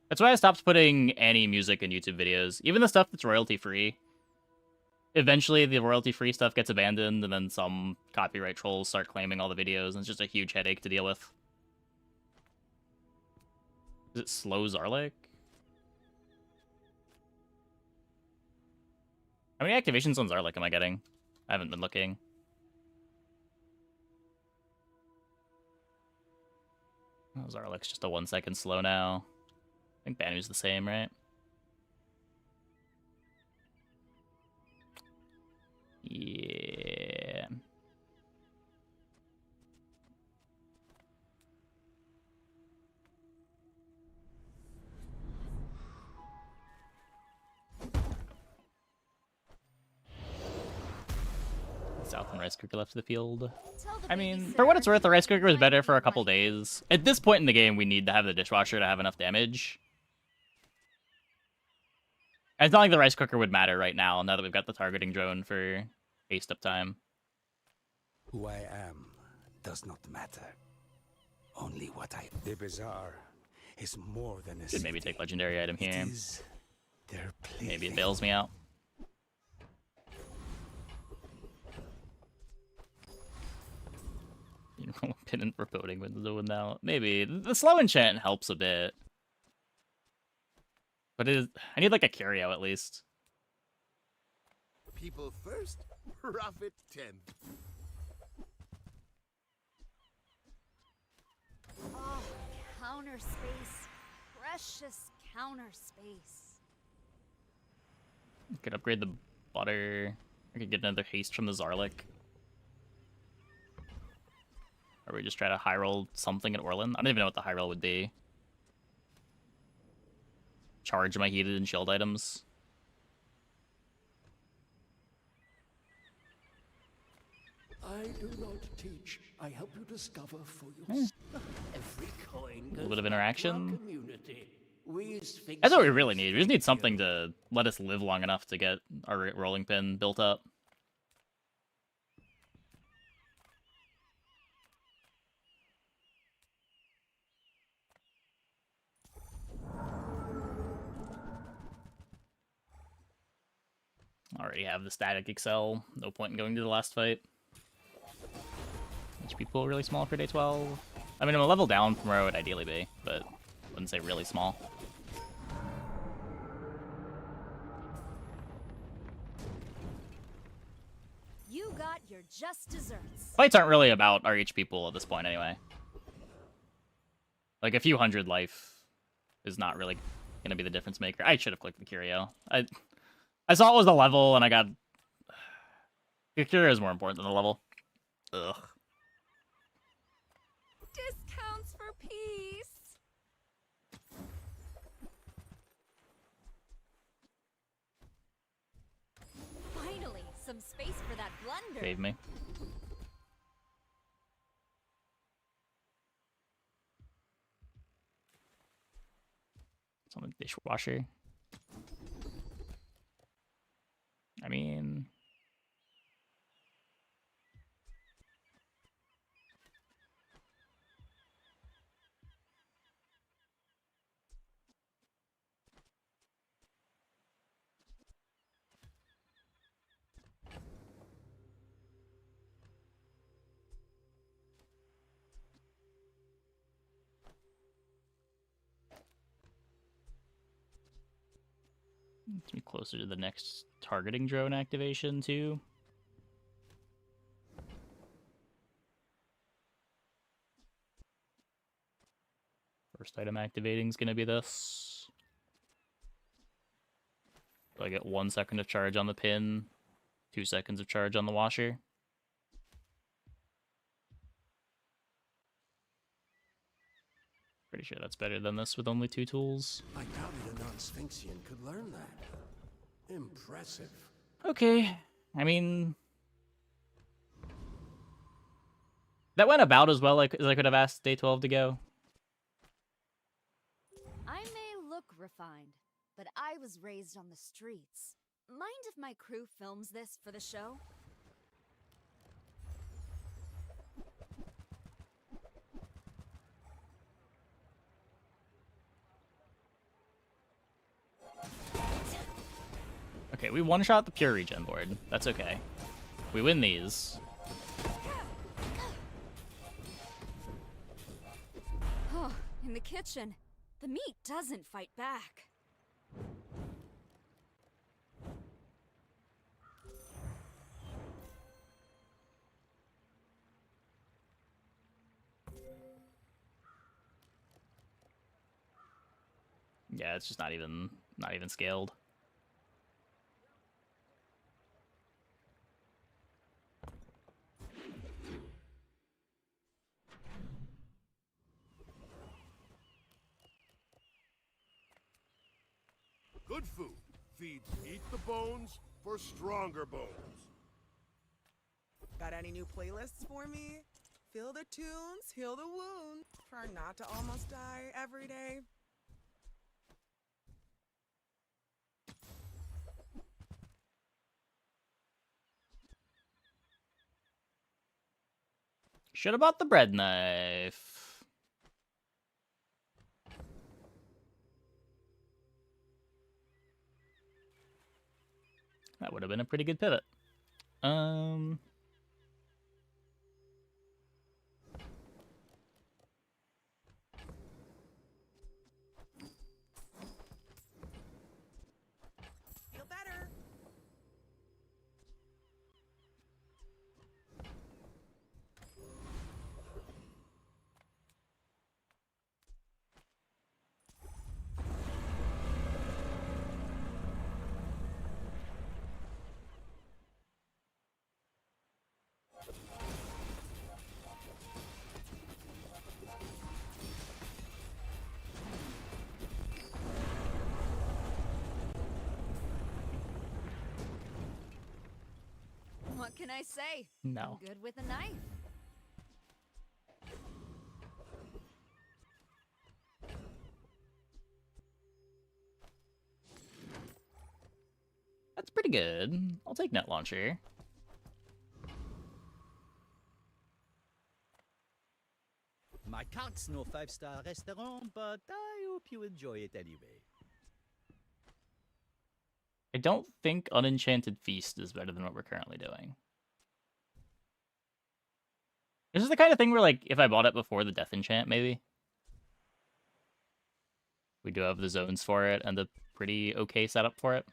That's why I stopped putting any music in YouTube videos. Even the stuff that's royalty free. eventually the royalty-free stuff gets abandoned, and then some copyright trolls start claiming all the videos, and it's just a huge headache to deal with. Is it slow Zarlik? How many activations on Zarlik am I getting? I haven't been looking. Oh, Zarlik's just a 1 second slow now. I think Banu's the same, right? Yeah. South and Rice Cooker left the field. I mean, for what it's worth, the Rice Cooker was better for a couple days. At this point in the game, we need to have the Dishwasher to have enough damage. And it's not like the Rice Cooker would matter right now that we've got the targeting drone for haste up time. Who I am does not matter. Only what I... The Bazaar is more than a... Should maybe take legendary item here. Their Maybe it bails me out. You know, pin and foreboding window now. Maybe the slow enchant helps a bit, but it is. I need like a curio at least. People first, profit 10. Oh, counter space. Precious counter space. I could upgrade the butter. I could get another haste from the Zarlik. Or we just try to high roll something at Orlan. I don't even know what the high roll would be. Charge my heated and shield items. I do not teach. I help you discover for yourself. Every coin A little bit of interaction. community. That's what we really need. We just need something to let us live long enough to get our rolling pin built up. Already have the static Excel. No point in going to the last fight. HP pool really small for day 12. I mean, I'm a level down from where I would ideally be, but I wouldn't say really small. You got your just desserts. Fights aren't really about our HP pool at this point anyway. Like, a few hundred life is not really going to be the difference maker. I should have clicked the curio. I saw it was the level, and I got... The curio is more important than the level. Ugh. Discounts for peace. Finally, some space for that blunder. Save me. It's on the dishwasher. I mean... to be closer to the next targeting drone activation too. First item activating is going to be this. So I get 1 second of charge on the pin, 2 seconds of charge on the washer. Pretty sure that's better than this with only 2 tools. I doubted a non-Sphinxian could learn that. Impressive. Okay, I mean... That went about as well as I could have asked day 12 to go. I may look refined, but I was raised on the streets. Mind if my crew films this for the show? Okay, we one-shot the pure regen board. That's okay. We win these. Oh, in the kitchen. The meat doesn't fight back. Yeah, it's just not even scaled. Good food feeds eat the bones for stronger bones. Got any new playlists for me? Feel the tunes, heal the wounds. Try not to almost die every day. Should have bought the bread knife. That would have been a pretty good pivot. Feel better. What can I say? No. I'm good with a knife. That's pretty good. I'll take net launcher. My cart's no 5-star restaurant, but I hope you enjoy it anyway. I don't think Unenchanted Feast is better than what we're currently doing. This is the kind of thing where, like, if I bought it before the Death Enchant, maybe. We do have the zones for it and the pretty okay setup for it.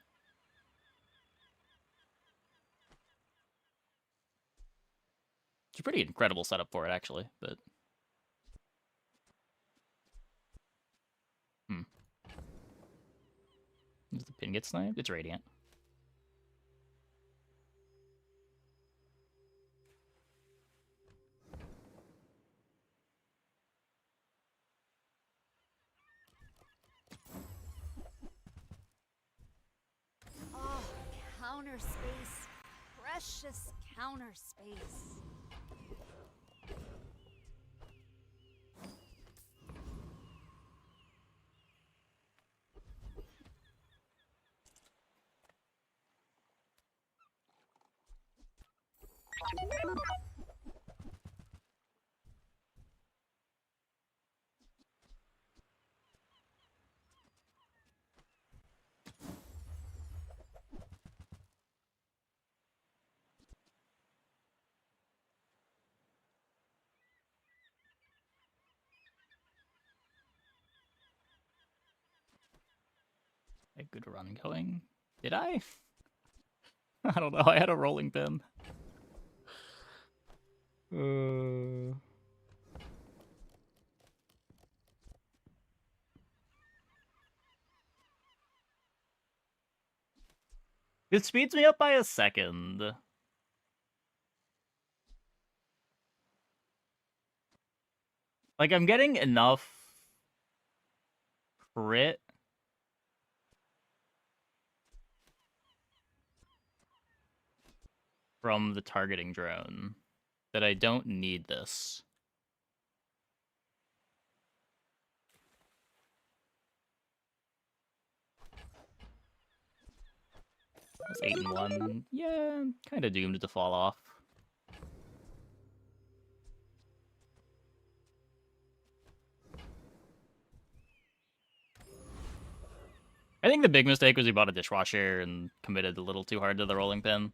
It's a pretty incredible setup for it, actually, but... Does the pin get sniped? It's Radiant. Oh, counter space. Precious counter space. A good run going. Did I? I don't know. I had a rolling pin. It speeds me up by a second. Like, I'm getting enough crit from the targeting drone that I don't need this. That's 8-1. Yeah, kind of doomed to fall off. I think the big mistake was we bought a dishwasher and committed a little too hard to the rolling pin.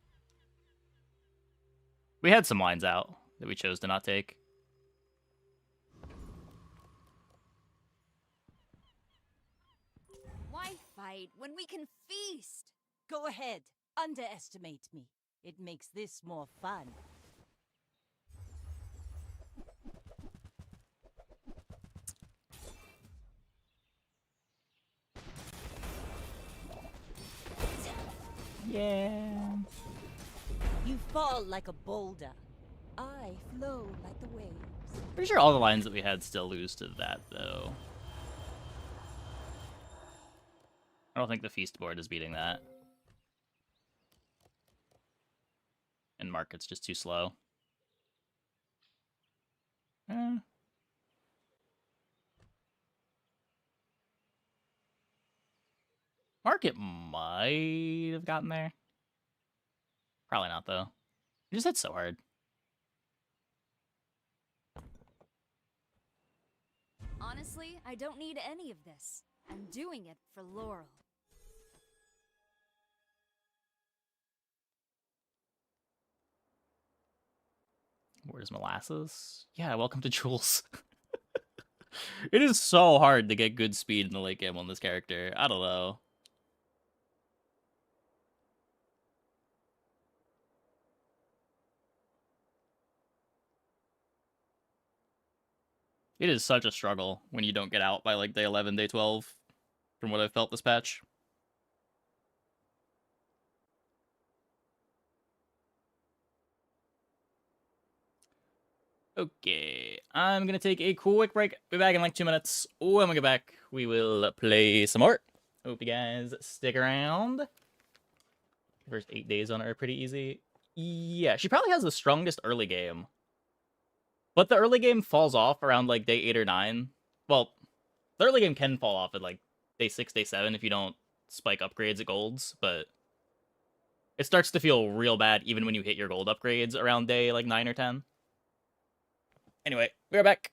We had some lines out that we chose to not take. Why fight when we can feast? Go ahead. Underestimate me. It makes this more fun. Yeah. You fall like a boulder. I flow like the waves. Pretty sure all the lines that we had still lose to that, though. I don't think the feast board is beating that. And market's just too slow. Market might have gotten there. Probably not, though. We just hit so hard. Honestly, I don't need any of this. I'm doing it for Laurel. Where's Molasses? Yeah, welcome to Jules. It is so hard to get good speed in the late game on this character. I don't know. It is such a struggle when you don't get out by like day 11, day 12, from what I've felt this patch. Okay, I'm gonna take a quick break. Be back in like 2 minutes. When we get back, we will play some more. Hope you guys stick around. First 8 days on her are pretty easy. Yeah, she probably has the strongest early game. But the early game falls off around like day 8 or 9. Well, the early game can fall off at like day 6, day 7 if you don't spike upgrades at golds, but it starts to feel real bad even when you hit your gold upgrades around day like 9 or 10. Anyway, we're back.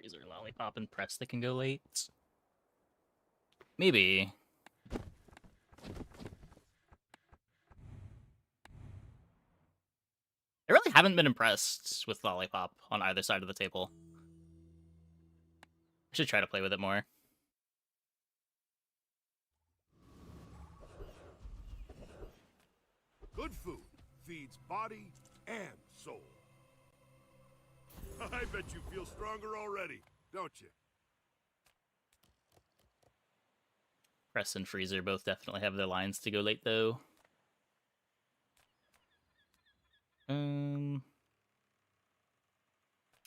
Freezer, Lollipop, and Press that can go late. Maybe. I really haven't been impressed with Lollipop on either side of the table. I should try to play with it more. Good food feeds body and soul. I bet you feel stronger already, don't you? Press and Freezer both definitely have their lines to go late, though. Yeah.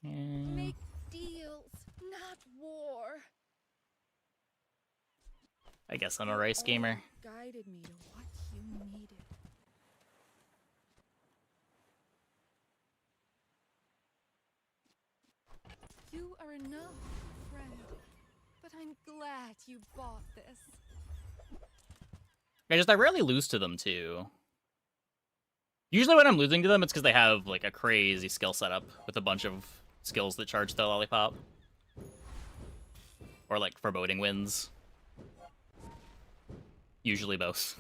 Make deals, not war. I guess I'm a rice gamer. Guided me to what you needed. You are enough, friend. But I'm glad you bought this. I rarely lose to them, too. Usually when I'm losing to them, it's because they have, like, a crazy skill setup with a bunch of skills that charge the Lollipop. Or, like, foreboding winds. Usually both.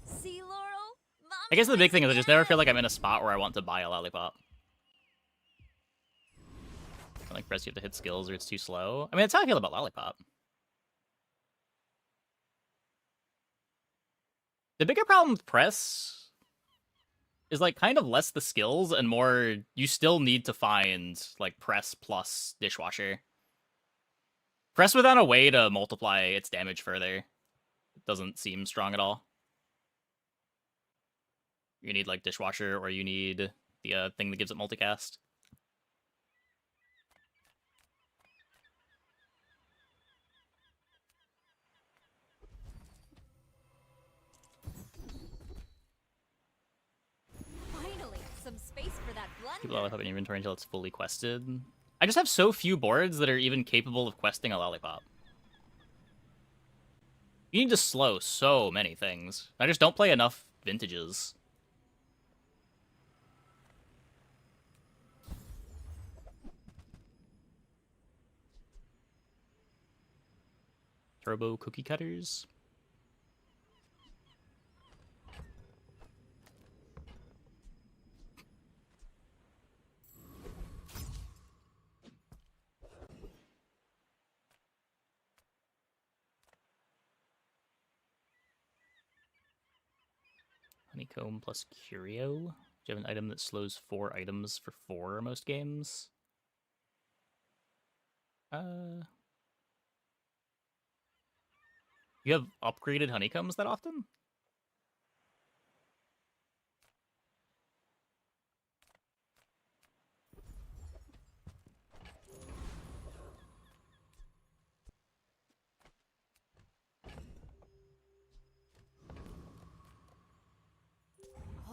See, Laurel? I guess the big thing is I just never feel like I'm in a spot where I want to buy a Lollipop. I like Press, you have to hit skills or it's too slow. I mean, that's how I feel about Lollipop. The bigger problem with Press is, like, kind of less the skills and more you still need to find, like, Press plus Dishwasher. Press without a way to multiply its damage further. It doesn't seem strong at all. You need, like, Dishwasher, or you need the thing that gives it multicast. Finally, some space for that Keep blender. Lollipop in inventory until it's fully quested. I just have so few boards that are even capable of questing a Lollipop. You need to slow so many things. I just don't play enough vintages. Turbo cookie cutters. Honeycomb plus Curio. Do you have an item that slows 4 items for 4 most games? You have upgraded honeycombs that often?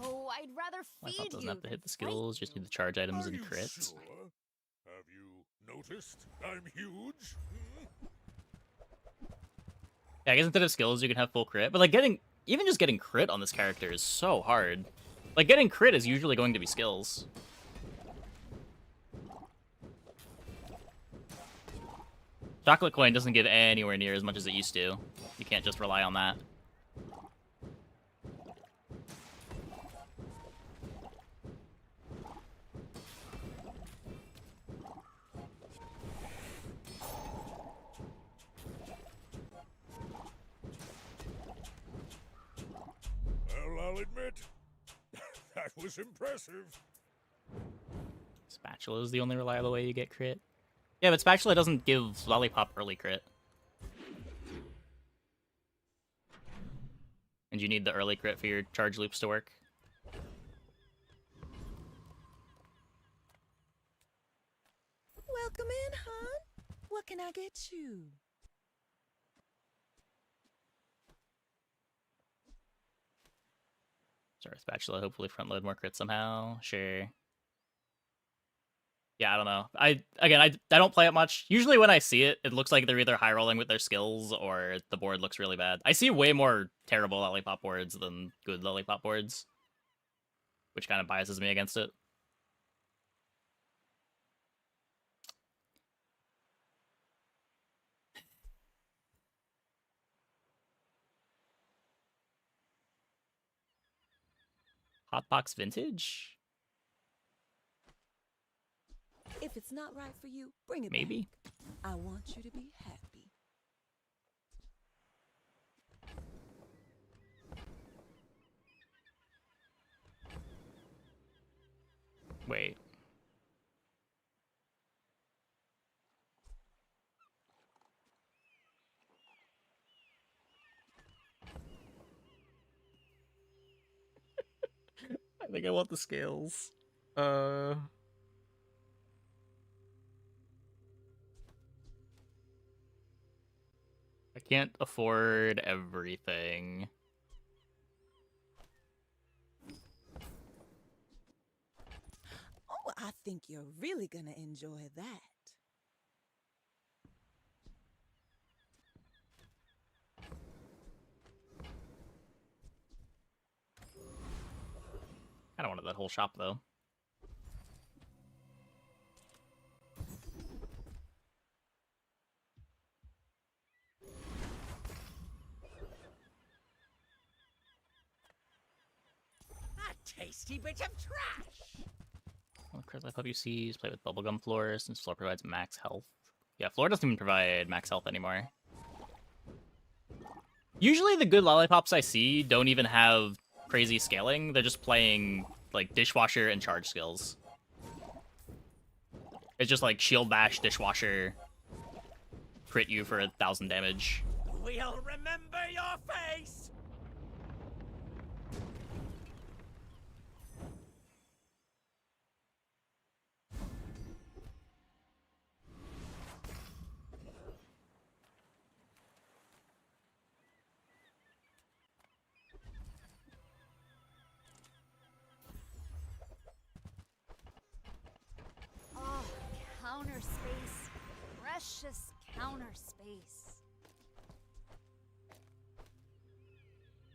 Oh, I'd rather My feed thought doesn't you. have to hit the skills, just need to charge items and crits. Sure? Have you noticed I'm huge? Yeah, I guess instead of skills, you can have full crit. But, like, even just getting crit on this character is so hard. Like, getting crit is usually going to be skills. Chocolate Coin doesn't give anywhere near as much as it used to. You can't just rely on that. Well, I'll admit, that was impressive. Spatula is the only reliable way you get crit. Yeah, but Spatula doesn't give Lollipop early crit. And you need the early crit for your charge loops to work. Welcome in, hon. What can I get you? Sorry, Spatula, hopefully front load more crit somehow. Sure. Yeah, I don't know. I don't play it much. Usually when I see it, it looks like they're either high rolling with their skills or the board looks really bad. I see way more terrible lollipop boards than good lollipop boards, which kind of biases me against it. Hotbox Vintage? If it's not right for you, bring it Maybe. back. I want you to be happy. Wait. I think I want the scales. I can't afford everything. Oh, I think you're really gonna enjoy that. I don't want that whole shop though. A tasty bit of trash! Well, cards I you see play with bubblegum floor since floor provides max health. Yeah, floor doesn't even provide max health anymore. Usually the good lollipops I see don't even have crazy scaling. They're just playing like dishwasher and charge skills. It's just like shield bash, dishwasher, crit you for 1,000 damage. We'll remember your face! Oh, counter space. Precious counter space.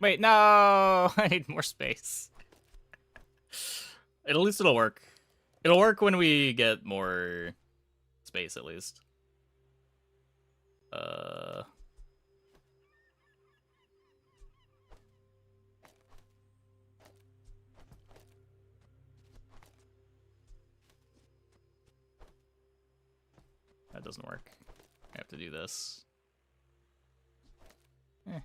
Wait, no! I need more space. At least it'll work. It'll work when we get more space, at least. That doesn't work. I have to do this. Eh.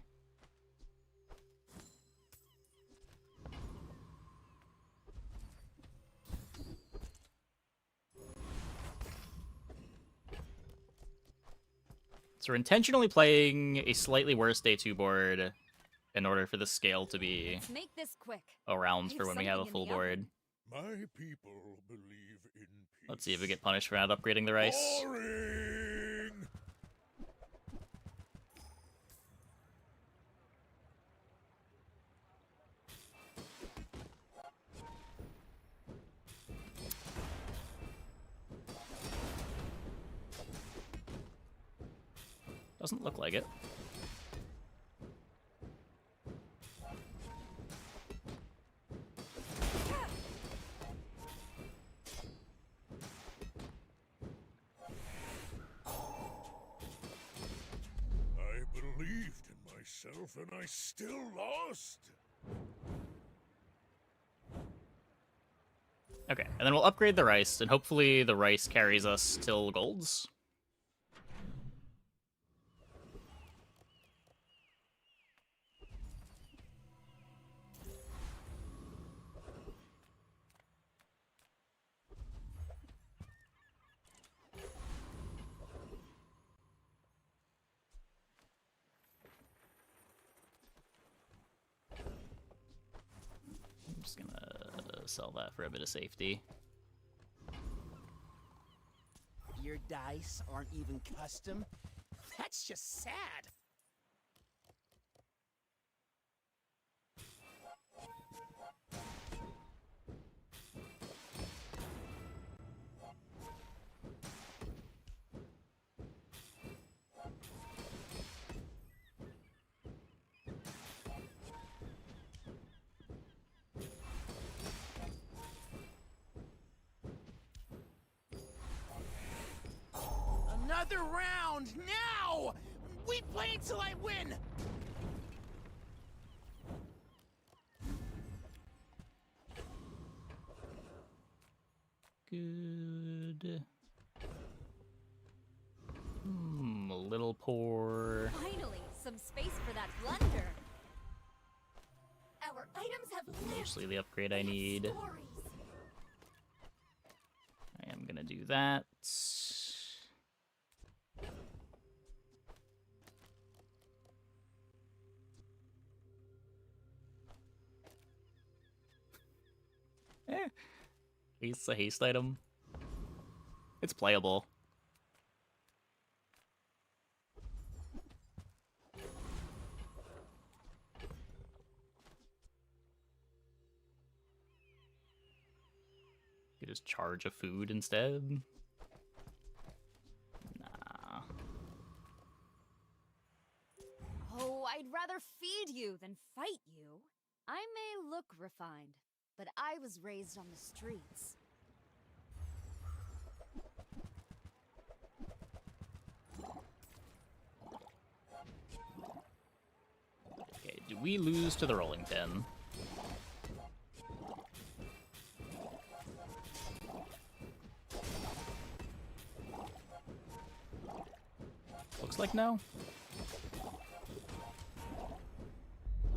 So we're intentionally playing a slightly worse day 2 board in order for the scale to be Let's make this quick. around for Leave when we have a something in full the board. My people believe in peace. Let's see if we get punished for not upgrading the rice. Boring! Doesn't look like it. I believed in myself and I still lost. Okay, and then we'll upgrade the rice, and hopefully the rice carries us till golds. I'm just gonna sell that for a bit of safety. Your dice aren't even custom? That's just sad. Another round, now! We play until I win! Good. A little poor. Finally, some space for that blunder. Our items have lived. Mostly the upgrade I need. Stories. I am gonna do that. It's a haste item. It's playable. You just charge a food instead. Nah. Oh, I'd rather feed you than fight you. I may look refined, but I was raised on the streets. Okay, do we lose to the rolling pin? Looks like no.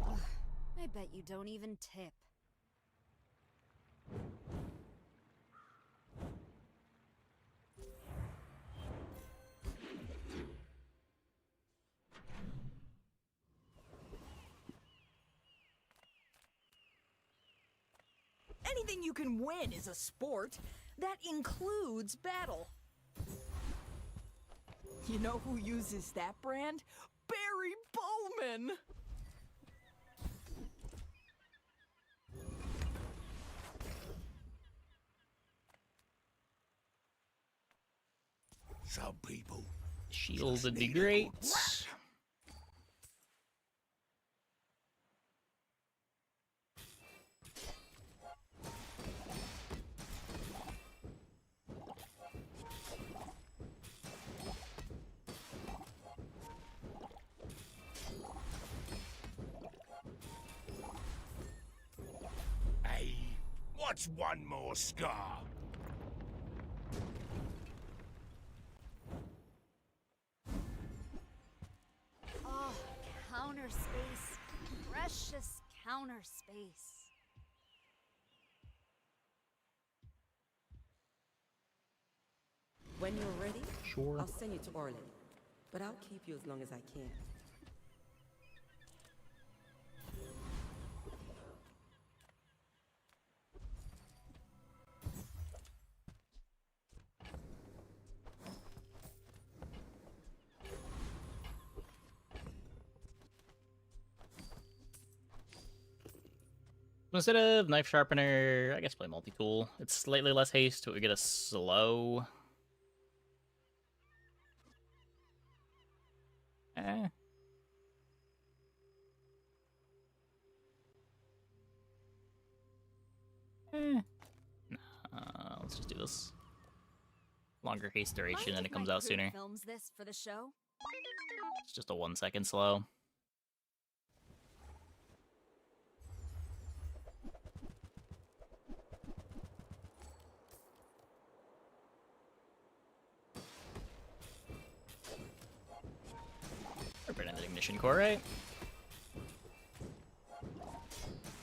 Ugh, I bet you don't even tip. Anything you can win is a sport. That includes battle. You know who uses that brand? Barry Bowman! Some people. Shield would be great. Hey, what's one more scar? Oh, counter space. Precious counter space. When you're ready, sure. I'll send you to Orlin. But I'll keep you as long as I can. Instead of knife sharpener, I guess play multi-tool. It's slightly less haste, but we get a slow. Eh. Let's just do this. Longer haste duration and it comes out sooner. Films this for the show? It's just a 1 second slow. An ignition core, right?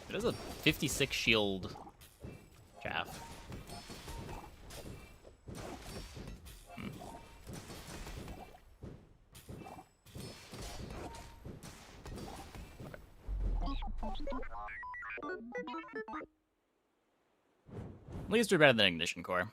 It is a 56 shield chaff. At least we're better than ignition core.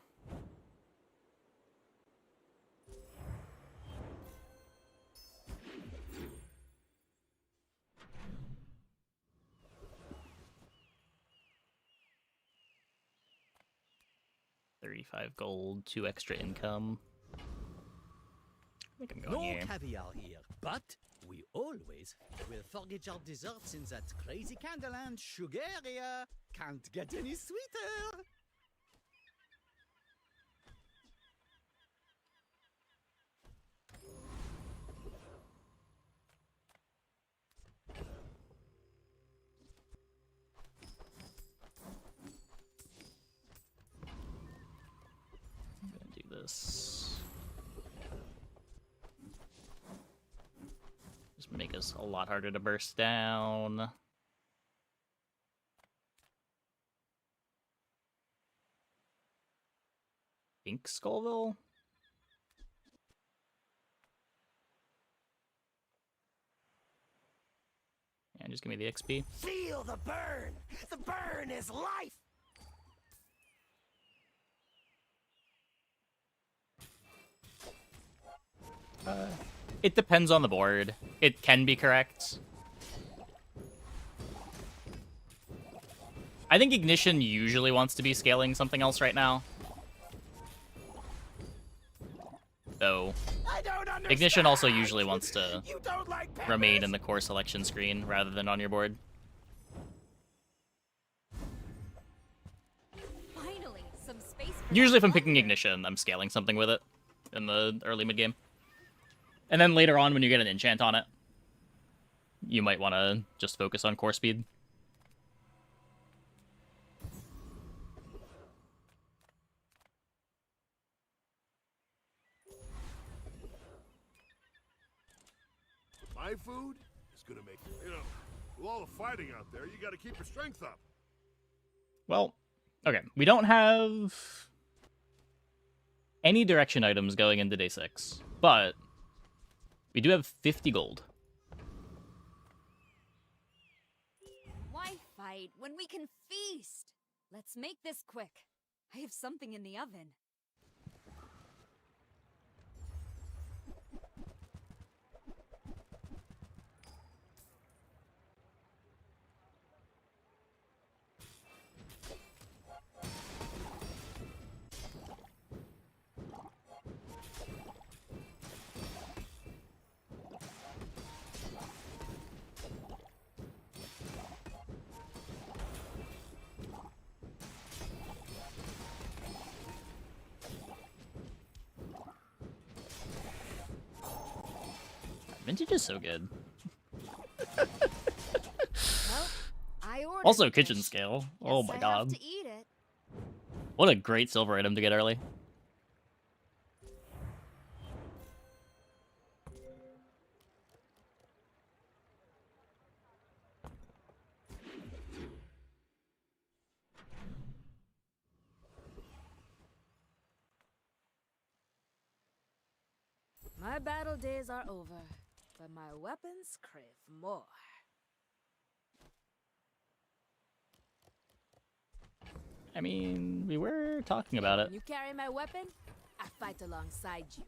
$35 gold, 2 extra income. I think I'm going No here. caviar here, but we always will forage our desserts in that crazy Candleland sugar area. Can't get any sweeter. make us a lot harder to burst down. Think Skullville? And just give me the XP. Feel the burn! The burn is life! It depends on the board. It can be correct. I think Ignition usually wants to be scaling something else right now. Though, Ignition also usually wants to remain in the core selection screen rather than on your board. Finally, some space for Usually if I'm picking Ignition, I'm scaling something with it in the early mid-game. And then later on, when you get an enchant on it, you might want to just focus on core speed. My food is gonna make, you know, with all the fighting out there, you gotta keep your strength up. Well, okay. We don't have any direction items going into day 6, but we do have 50 gold. Why fight when we can feast? Let's make this quick. I have something in the oven. Vintage is so good. Well, I ordered Also, fish. kitchen scale. Oh Guess my I god. have to eat it. What a great silver item to get early. My battle days are over, but my weapons crave more. I mean, we were talking about it. When you carry my weapon, I fight alongside you.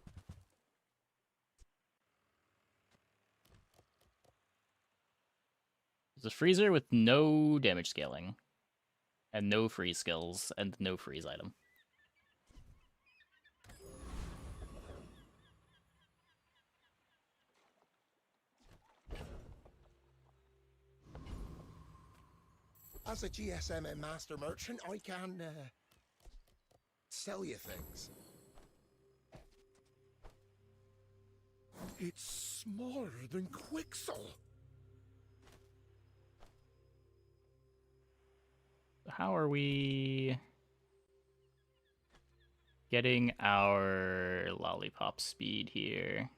It's a freezer with no damage scaling, and no freeze skills, and no freeze item. As a GSM and master merchant, I can sell you things. It's smaller than Quixel. How are we getting our lollipop speed here?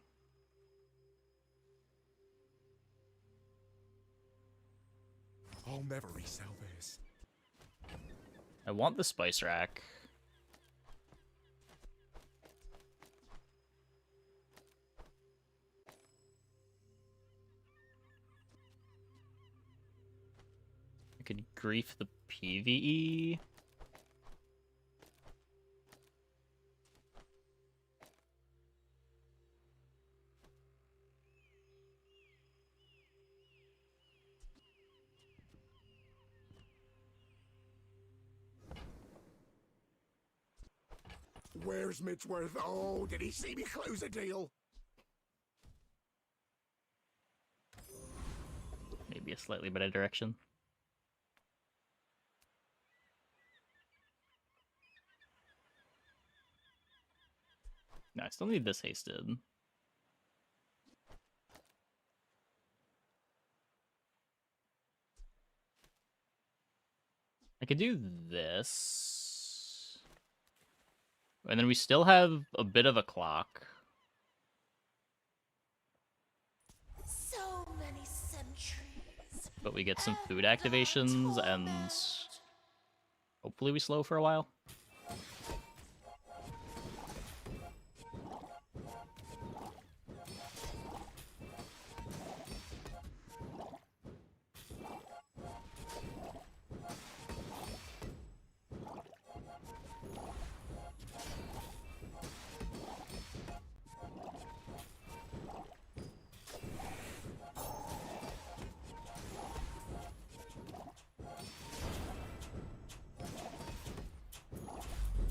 I'll never resell this. I want the spice rack. I could grief the PvE. Where's Mitchworth? Oh, did he see me close a deal? Maybe a slightly better direction. No, I still need this hasted. I could do this. And then we still have a bit of a clock. So but we get some food activations, and hopefully we slow for a while.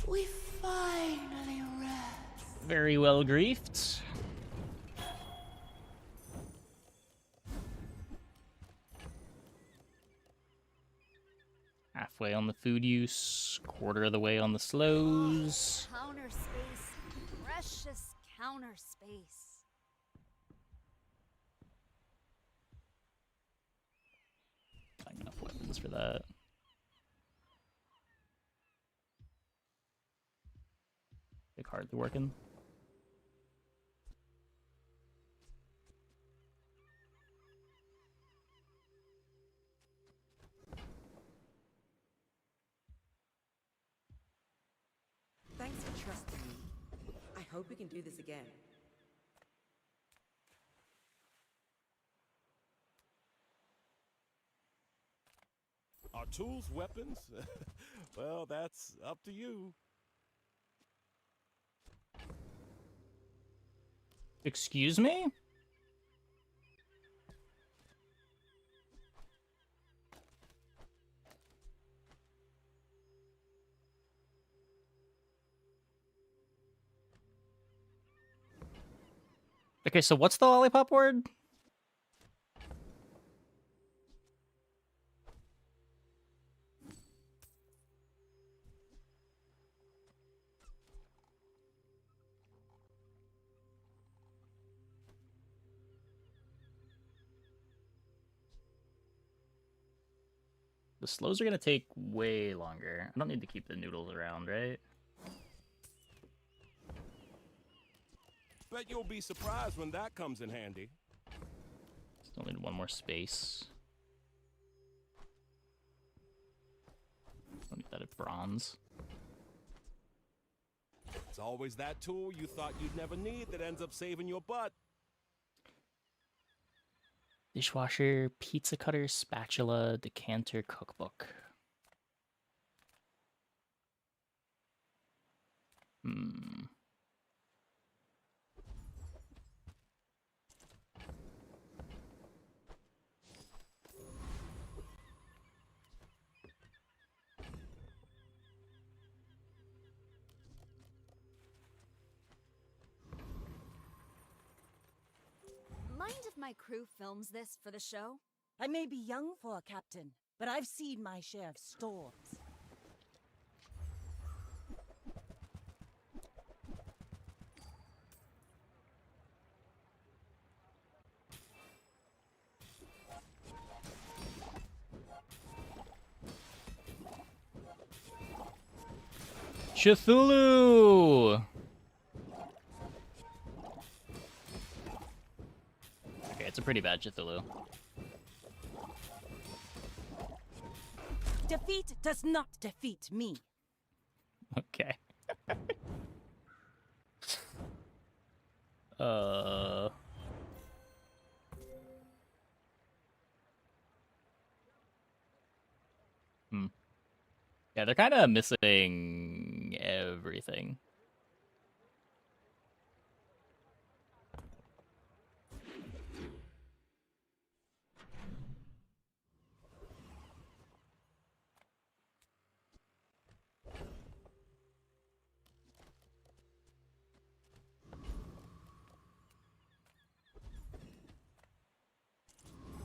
We finally rest. Very well griefed. Halfway on the food use, quarter of the way on the slows. Counter space. Precious counter space. Not enough weapons for that. Big hardly working. Thanks for trusting me. I hope we can do this again. Are tools weapons? Well, that's up to you. Excuse me? Okay, so what's the lollipop word? The slows are gonna take way longer. I don't need to keep the noodles around, right? Bet you'll be surprised when that comes in handy. Still need one more space. Don't need that at bronze. It's always that tool you thought you'd never need that ends up saving your butt. Dishwasher, pizza cutter, spatula, decanter, cookbook. Mind if my crew films this for the show? I may be young for a captain, but I've seen my share of storms. Cthulhu! Okay, it's a pretty bad Cthulhu. Defeat does not defeat me. Okay. Yeah, they're kind of missing everything.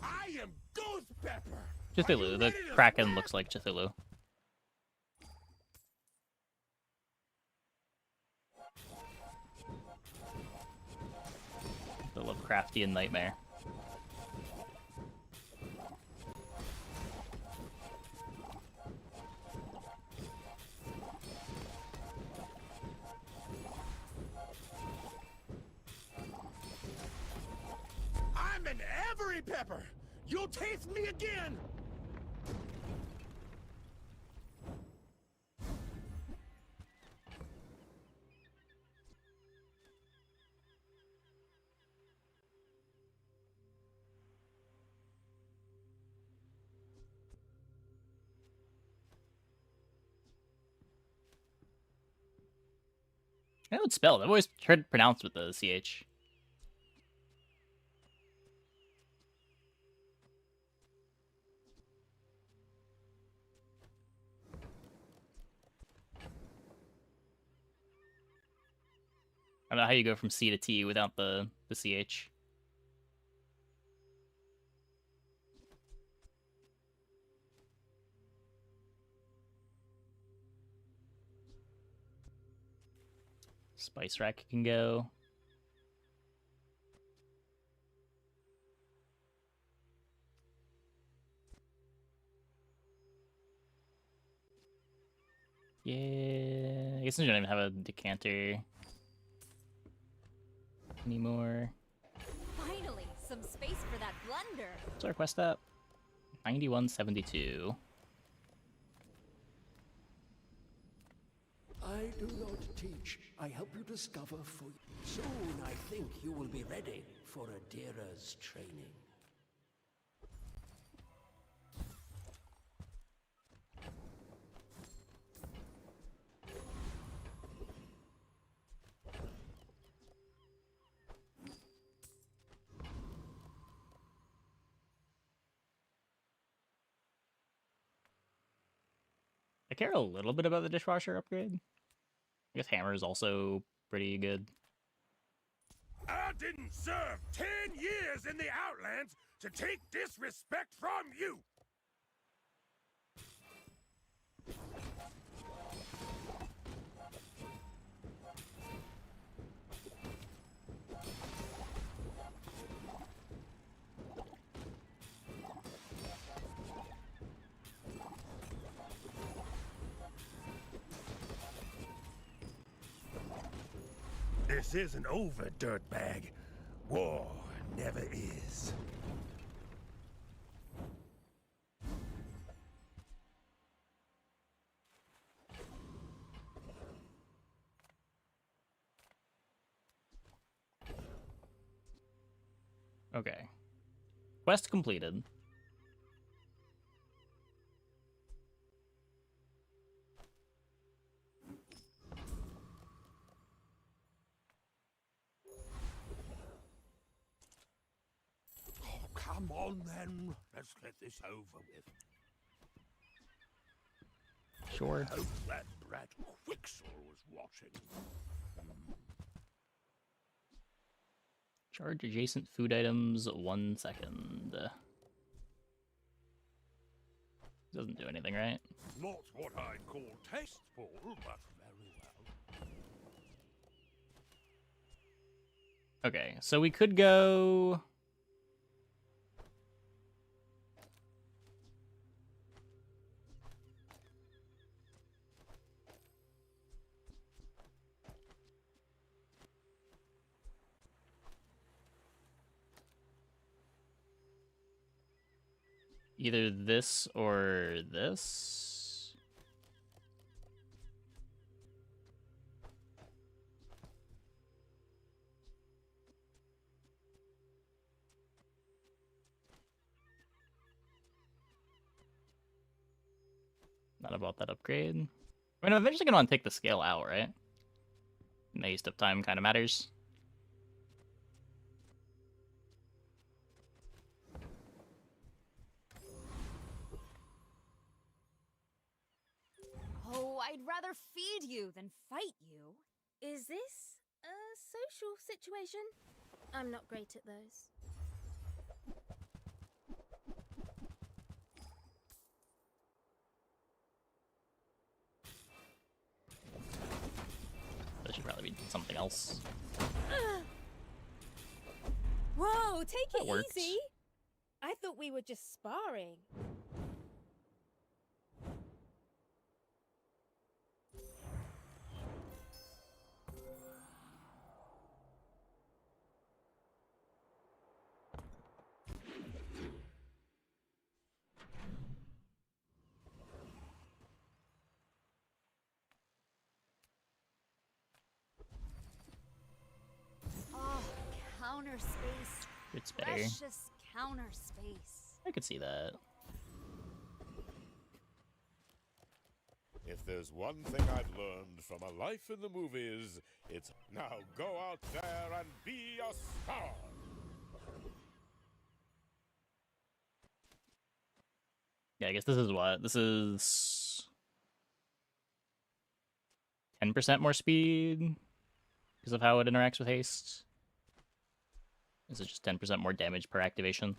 I am Ghost Pepper. Cthulhu. The Kraken looks like Cthulhu. The Lovecraftian nightmare. I'm an every pepper. You'll taste me again! I know it's spelled. I've always heard it pronounced with the CH. I don't know how you go from C to T without the CH. Spice rack can go. Yeah, I guess I don't even have a decanter anymore. Finally, some space for that blender. What's our quest up? 9172. I do not teach. I help you discover for you. Soon I think you will be ready for Adira's training. I care a little bit about the dishwasher upgrade. I guess hammer is also pretty good. I didn't serve 10 years in the Outlands to take disrespect from you! This isn't over, dirtbag. War never is. Okay. Quest completed. Come on, then. Let's get this over with. Sure. Hope that brat Quixel was watching. Charge adjacent food items 1 second. Doesn't do anything, right? Not what I'd call tasteful, but very well. Okay, so we could go... either this or this. Not about that upgrade. I mean, I'm eventually gonna want to take the scale out, right? Waste of time kind of matters. Oh, I'd rather feed you than fight you. Is this a social situation? I'm not great at those. That should probably be something else. Whoa, take That it works. easy. I thought we were just sparring. counter space. It's better. Precious counter space. I could see that. If there's one thing I've learned from a life in the movies, it's now go out there and be a star. Yeah, I guess this is what? This is 10% more speed because of how it interacts with haste. Is it just 10% more damage per activation?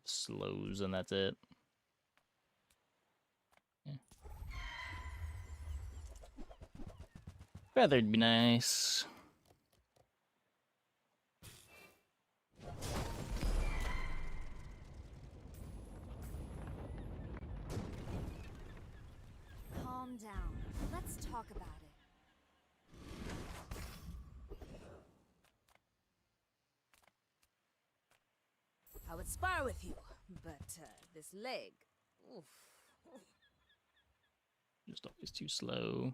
Slows and that's it. Yeah. Feathered be nice. Calm down. Let's talk about it. I would spar with you, but this leg. Oof. Just always too slow.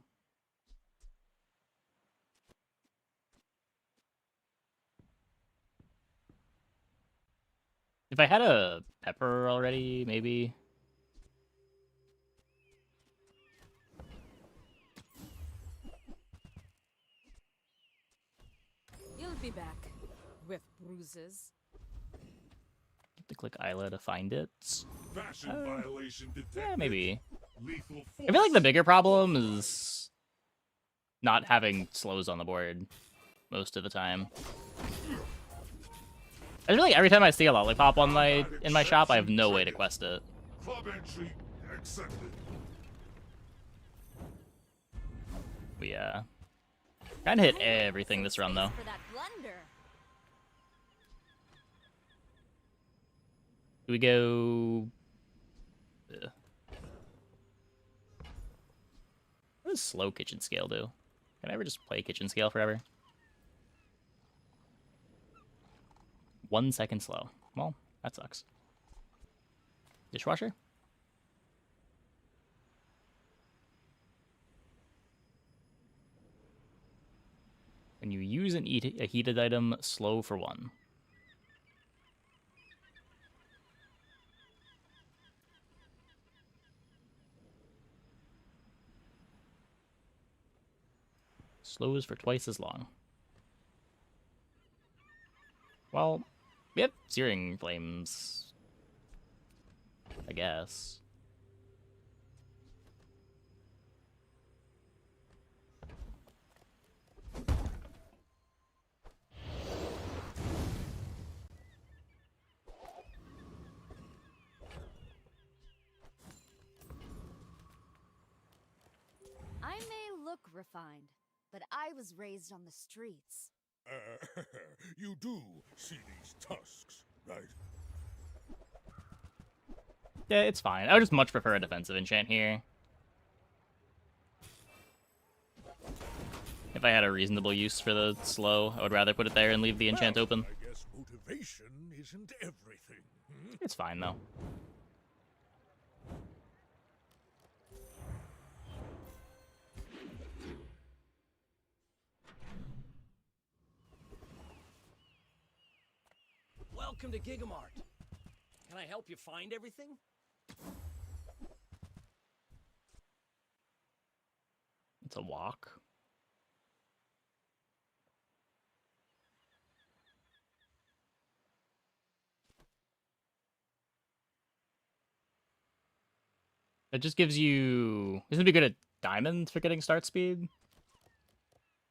If I had a pepper already, maybe. You'll be back with bruises. Have to click Isla to find it. Fashion violation detected. Yeah, maybe. Lethal I feel like the bigger problem is not having slows on the board most of the time. I feel like every time I see a lollipop on in my shop, I have no way to quest it. Club entry accepted. We kind of hit everything this run though. For that blunder. Do we go? What does slow kitchen scale do? Can I ever just play kitchen scale forever? 1 second slow. Well, that sucks. Dishwasher? When you use a heated item, slow for 1. Slows for twice as long. Well, we have Searing Flames, I guess. I may look refined, but I was raised on the streets. You do see these tusks, right? Yeah, it's fine. I would just much prefer a defensive enchant here. If I had a reasonable use for the slow, I would rather put it there and leave the enchant open. I guess motivation isn't everything. It's fine though. Welcome to Gigamart. Can I help you find everything? It's a walk. It just gives you... This would be good at diamonds for getting start speed.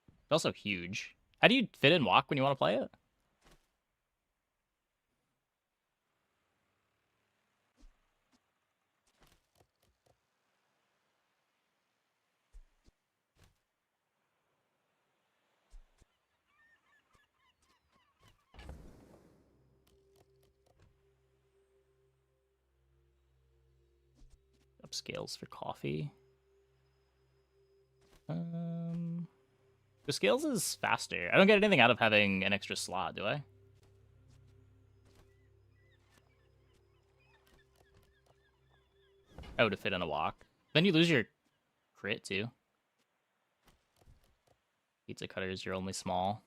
It's also huge. How do you fit in walk when you want to play it? Scales for coffee. The scales is faster. I don't get anything out of having an extra slot, do I? Oh, to fit in a walk. Then you lose your crit too. Pizza cutters, you're only small.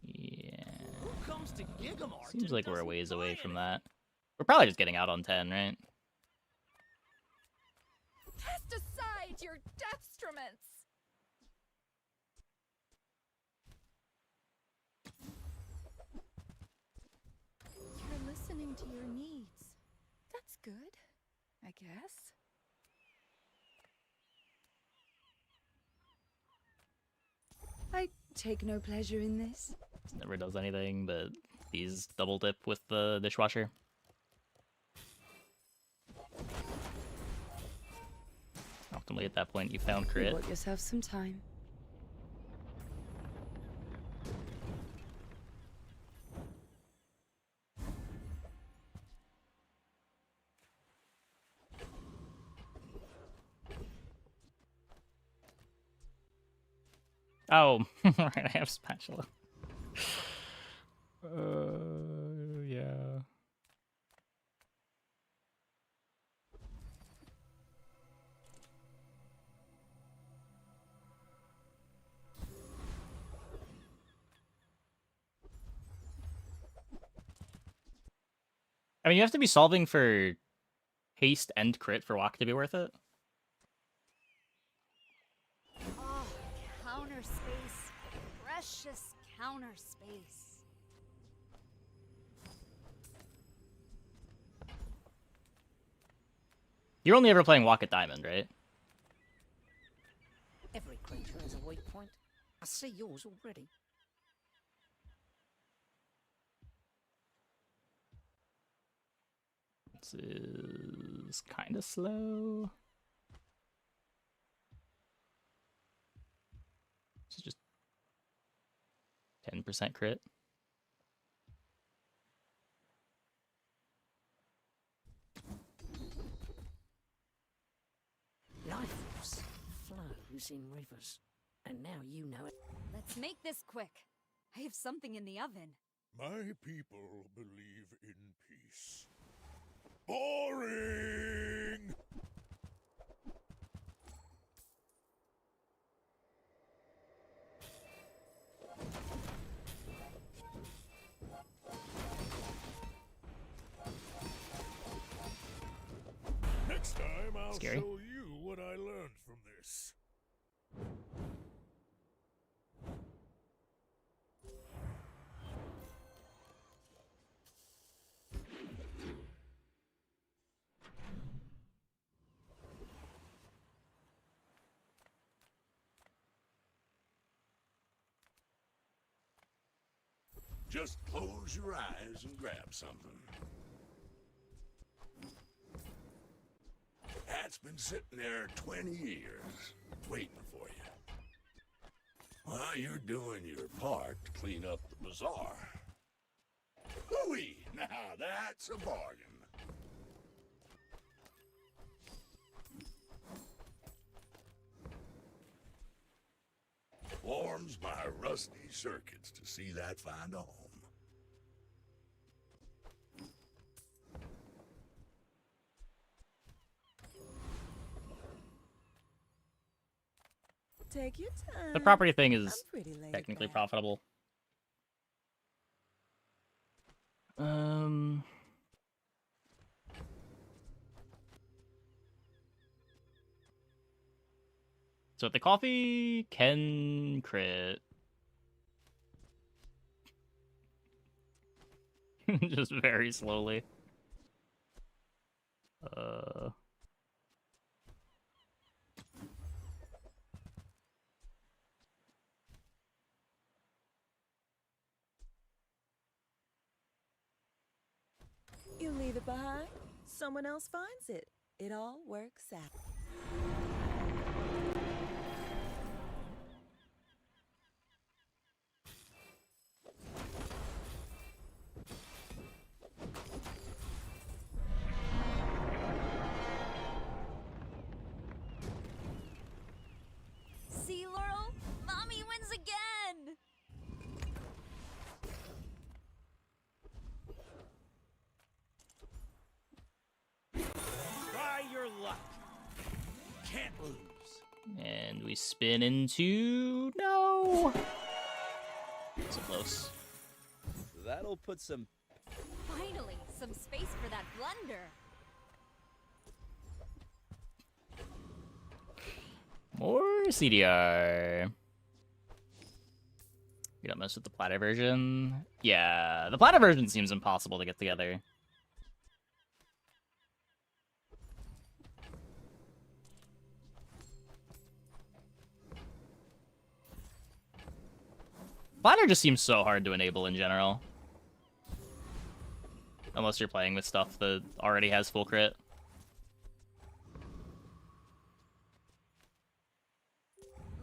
Yeah. Who comes to Gigamart Seems and like we're a doesn't ways buy away from anything? that. We're probably just getting out on 10, right? Cast aside your deathstruments! You're listening to your needs. That's good, I guess. I take no pleasure in this. Never does anything, but these double dip with the dishwasher. Ultimately, at that point, you found You crit. bought yourself some time. Oh, right, I have spatula. Yeah. I mean, you have to be solving for haste and crit for walk to be worth it. Oh, counter space. Precious counter space. You're only ever playing walk at diamond, right? Every creature has a weak point. I see yours already. This is kind of slow. This is just 10% crit. Life force flows in rivers, and now you know it. Let's make this quick. I have something in the oven. My people believe in peace. Boring! Next time I'll Scary. show you what I learned from this. Just close your eyes and grab something. That's been sitting there 20 years, waiting for you. Well, you're doing your part to clean up the bazaar. Hooey! Now that's a bargain. Warms my rusty circuits to see that find a home. Take your time. The property thing I'm is pretty laid technically back. profitable. So the coffee can crit. Just very slowly. You leave it behind, someone else finds it. It all works out. See, Laurel? Mommy wins again! can't lose. And we spin into... No! So close. That'll put some... Finally, some space for that blunder. More CDR. You don't mess with the platter version. Yeah, the platter version seems impossible to get together. Platter just seems so hard to enable in general. Unless you're playing with stuff that already has full crit.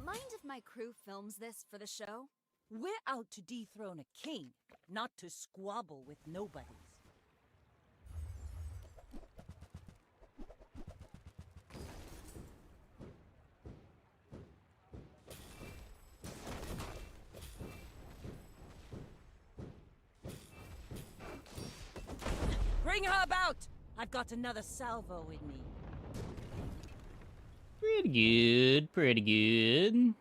Mind if my crew films this for the show? We're out to dethrone a king, not to squabble with nobodies. Bring her about! I've got another salvo in me. Pretty good, pretty good.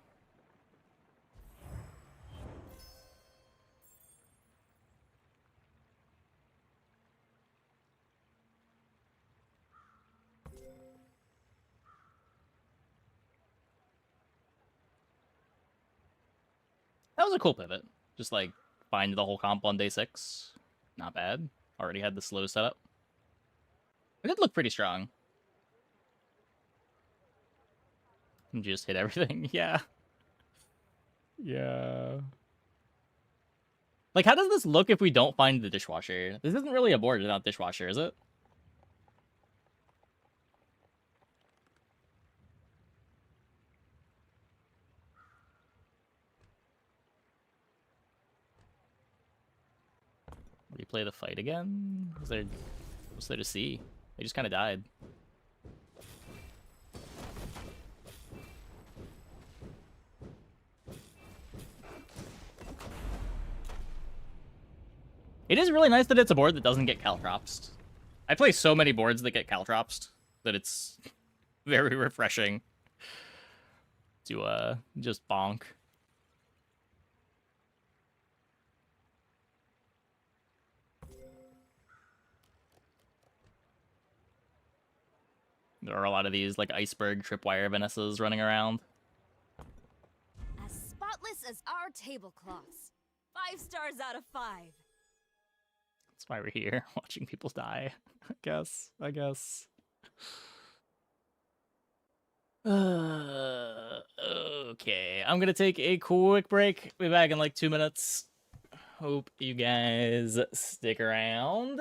That was a cool pivot. Just like find the whole comp on day 6. Not bad. Already had the slow setup. It did look pretty strong. And just hit everything. Yeah. Yeah. Like, how does this look if we don't find the dishwasher? This isn't really a board without dishwasher, is it? Replay the fight again? What's there to see? They just kind of died. It is really nice that it's a board that doesn't get caltropsed. I play so many boards that get caltropsed that it's very refreshing to just bonk. There are a lot of these like iceberg tripwire Vanessas running around. As spotless as our tablecloths. 5 stars out of 5. That's why we're here, watching people die. I guess. Okay, I'm gonna take a quick break. Be back in like 2 minutes. Hope you guys stick around.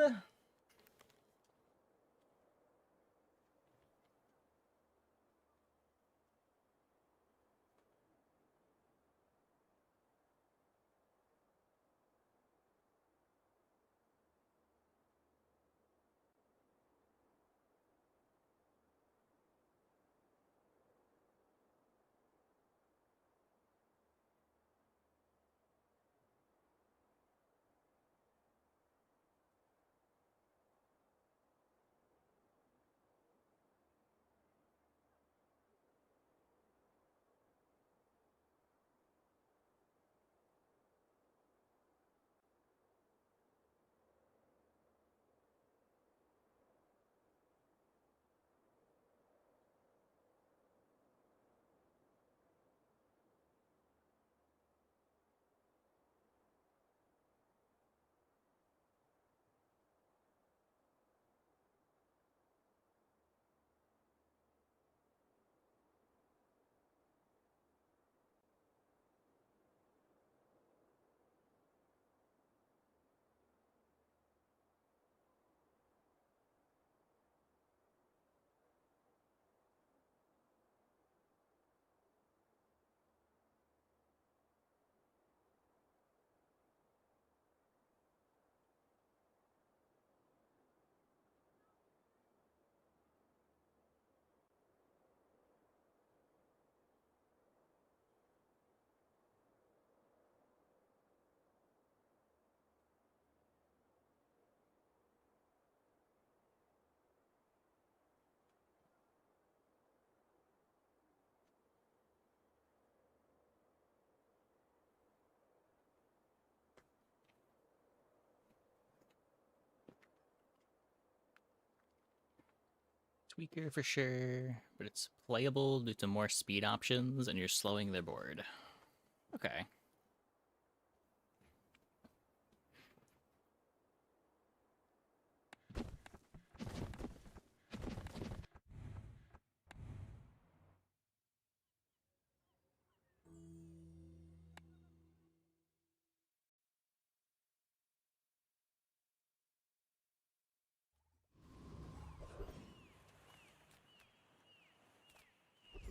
Tweaker for sure, but it's playable due to more speed options and you're slowing their board. Okay.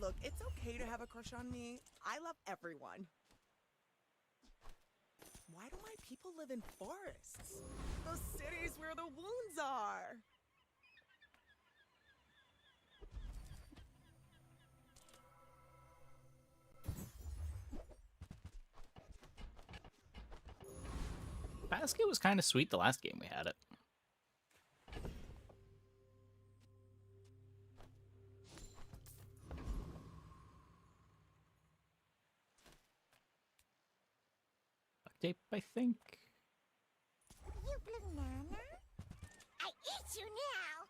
Look, it's okay to have a crush on me. I love everyone. Why do my people live in forests? Those cities where the wounds are. Basket was kind of sweet the last game we had it. Tape, I think. You banana? I eat you now!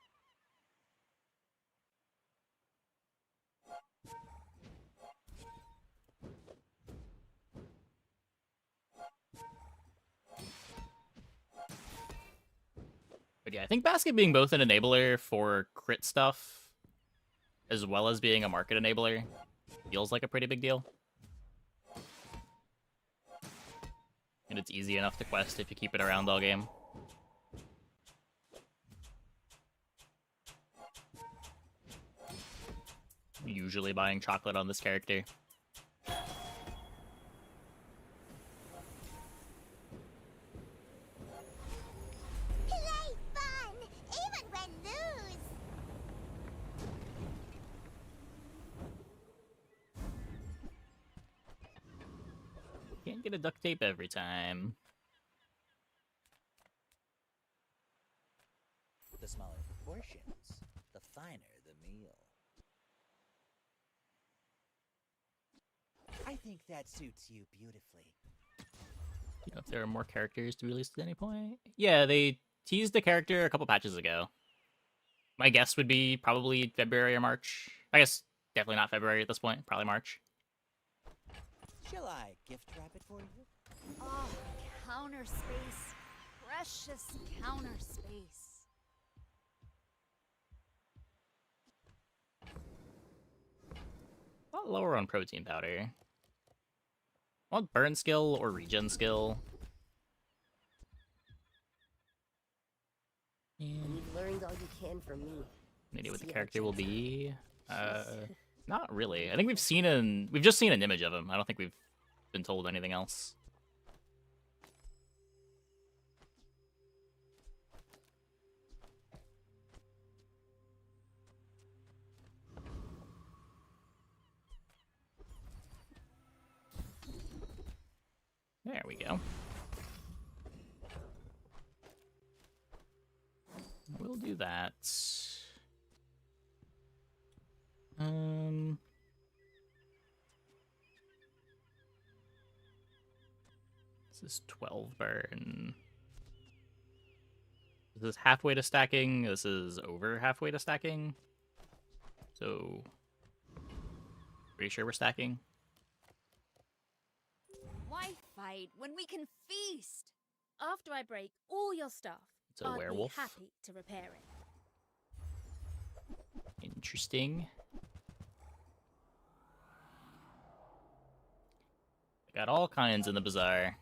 But yeah, I think Basket being both an enabler for crit stuff, as well as being a market enabler, feels like a pretty big deal. And it's easy enough to quest if you keep it around all game. Usually buying chocolate on this character. Play fun, even when lose. Can't get a duct tape every time. The smaller the portions, the finer the meal. I think that suits you beautifully. You know if there are more characters to be released at any point? Yeah, they teased the character a couple patches ago. My guess would be probably February or March. I guess definitely not February at this point, probably March. Shall I gift wrap it for you? Oh, counter space. Precious counter space. A lot lower on protein powder. I want burn skill or regen skill. And you've learned all you can from me. Any idea what the Sea character will urchins. be? Not really. I think we've just seen an image of him. I don't think we've been told anything else. There we go. We'll do that. This is 12 burn. This is halfway to stacking. This is over halfway to stacking. So, pretty sure we're stacking. Why fight when we can feast? After I break all your stuff, It's a I'd werewolf. be happy to repair it. Interesting. Got all kinds in the bazaar.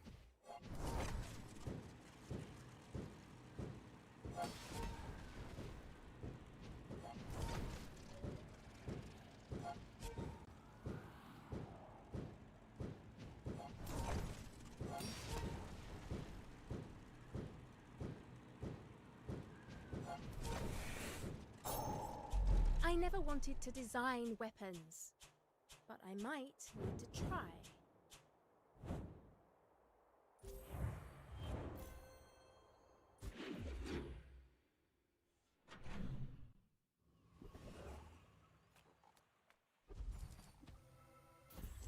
I never wanted to design weapons, but I might need to try.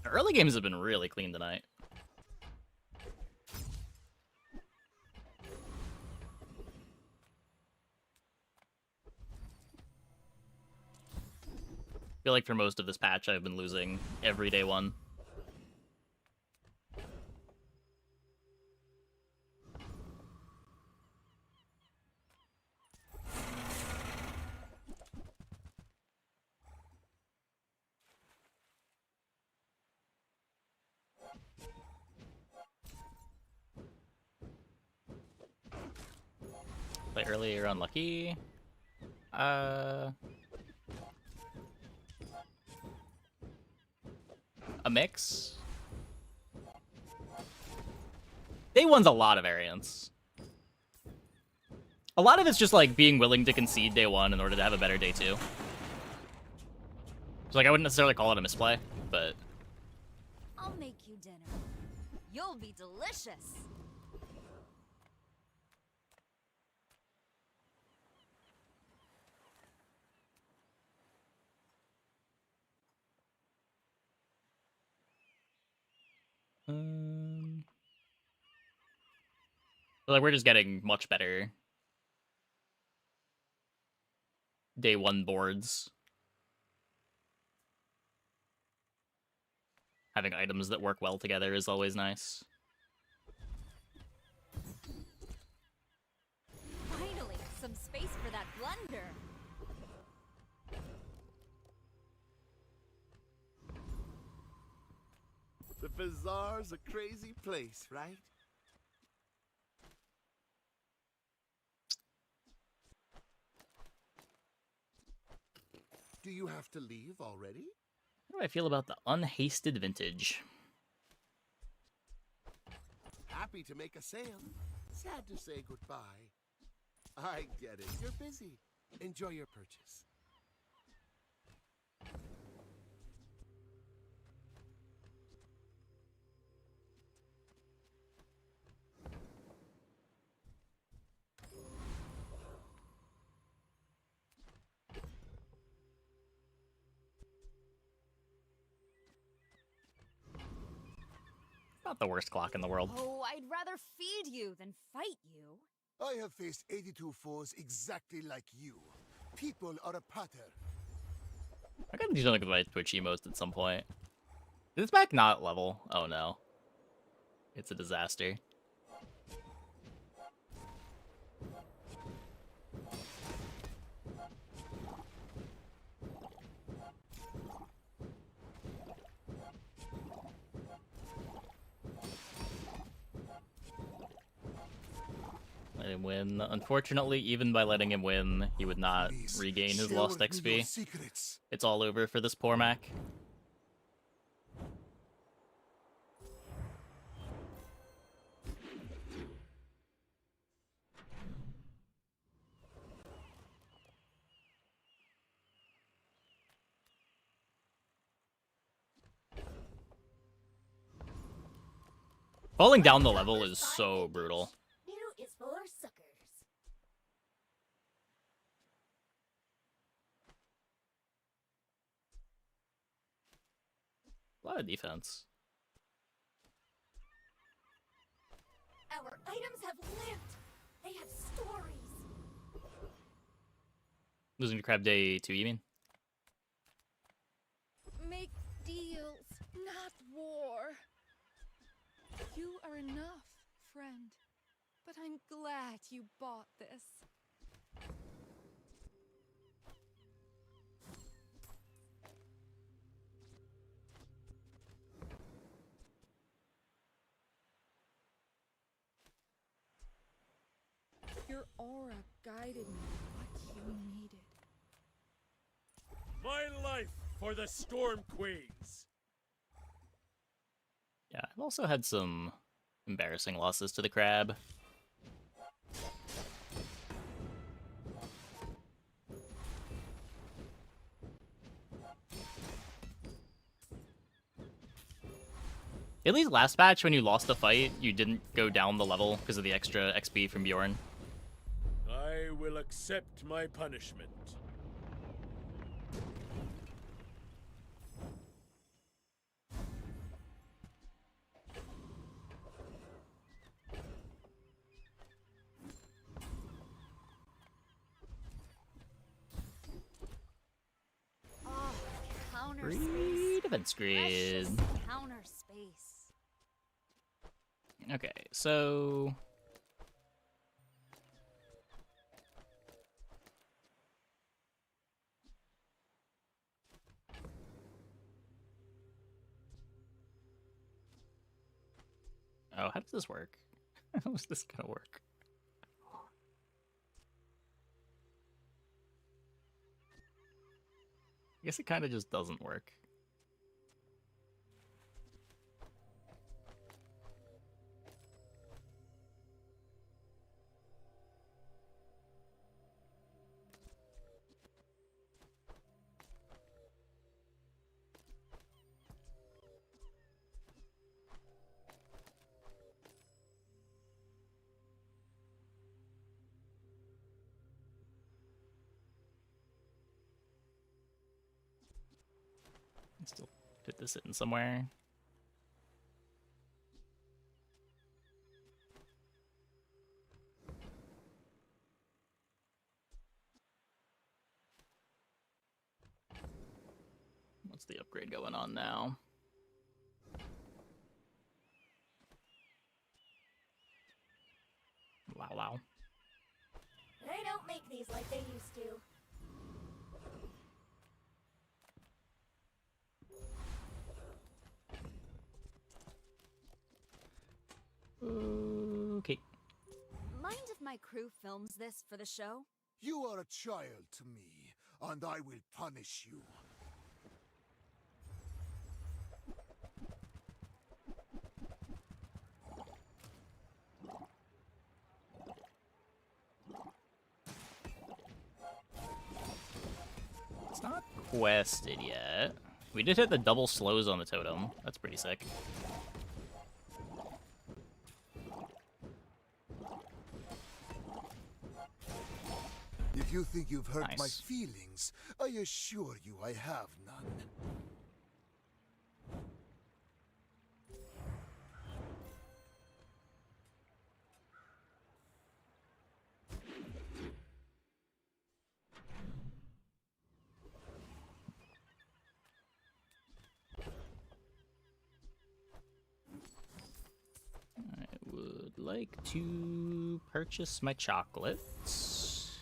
The early games have been really clean tonight. feel like for most of this patch, I've been losing every day one. Play early or unlucky. A mix. Day one's a lot of variance. A lot of it's just like being willing to concede day one in order to have a better day two. So like I wouldn't necessarily call it a misplay, but I'll make you dinner. You'll be delicious. so like we're just getting much better day one boards. Having items that work well together is always nice. Finally, some space for that blunder. The bazaar's a crazy place, right? Do you have to leave already? How do I feel about the unhasted vintage? Happy to make a sale. Sad to say goodbye. I get it. You're busy. Enjoy your purchase. Not the worst clock in the world. Oh, I'd rather feed you than fight you. I have faced 82 foes exactly like you. People are a pattern. I gotta do something with my Twitch emotes at some point. Is this back not level? Oh no. It's a disaster. Let him win. Unfortunately, even by letting him win, he would not regain his lost XP. It's all over for this poor Mac. Falling down the level is so brutal. New is for suckers. A lot of defense. Our items have lived. They have stories. Losing to Crab Day 2, you mean? Make deals, not war. You are enough, friend. But I'm glad you bought this. Your aura guided me what you needed. My life for the Storm Queens. Yeah, I've also had some embarrassing losses to the crab. At least last match, when you lost the fight, you didn't go down the level because of the extra XP from Bjorn. I will accept my punishment. counter Free space. defense grid. Precious counter space. Okay, so oh, how does this work? How is this gonna work? I guess it kind of just doesn't work. Still fit this in somewhere. What's the upgrade going on now? Wow, wow. They don't make these like they used to. Okay. Mind if my crew films this for the show? You are a child to me, and I will punish you. It's not quested yet. We did hit the double slows on the totem. That's pretty sick. If you think you've hurt my Nice. feelings, I assure you I have none. I would like to purchase my chocolates.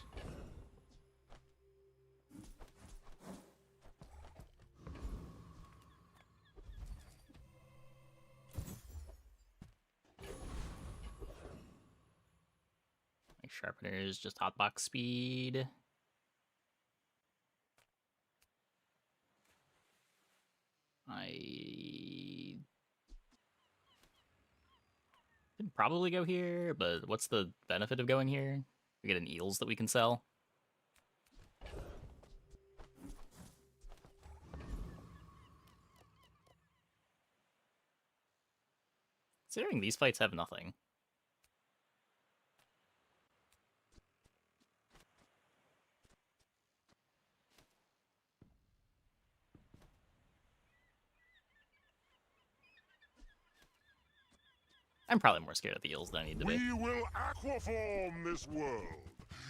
My sharpeners, just hotbox speed. I could probably go here, but what's the benefit of going here? We get an eels that we can sell. Considering these fights have nothing. I'm probably more scared of the eels than I need to be. We will aquaform this world.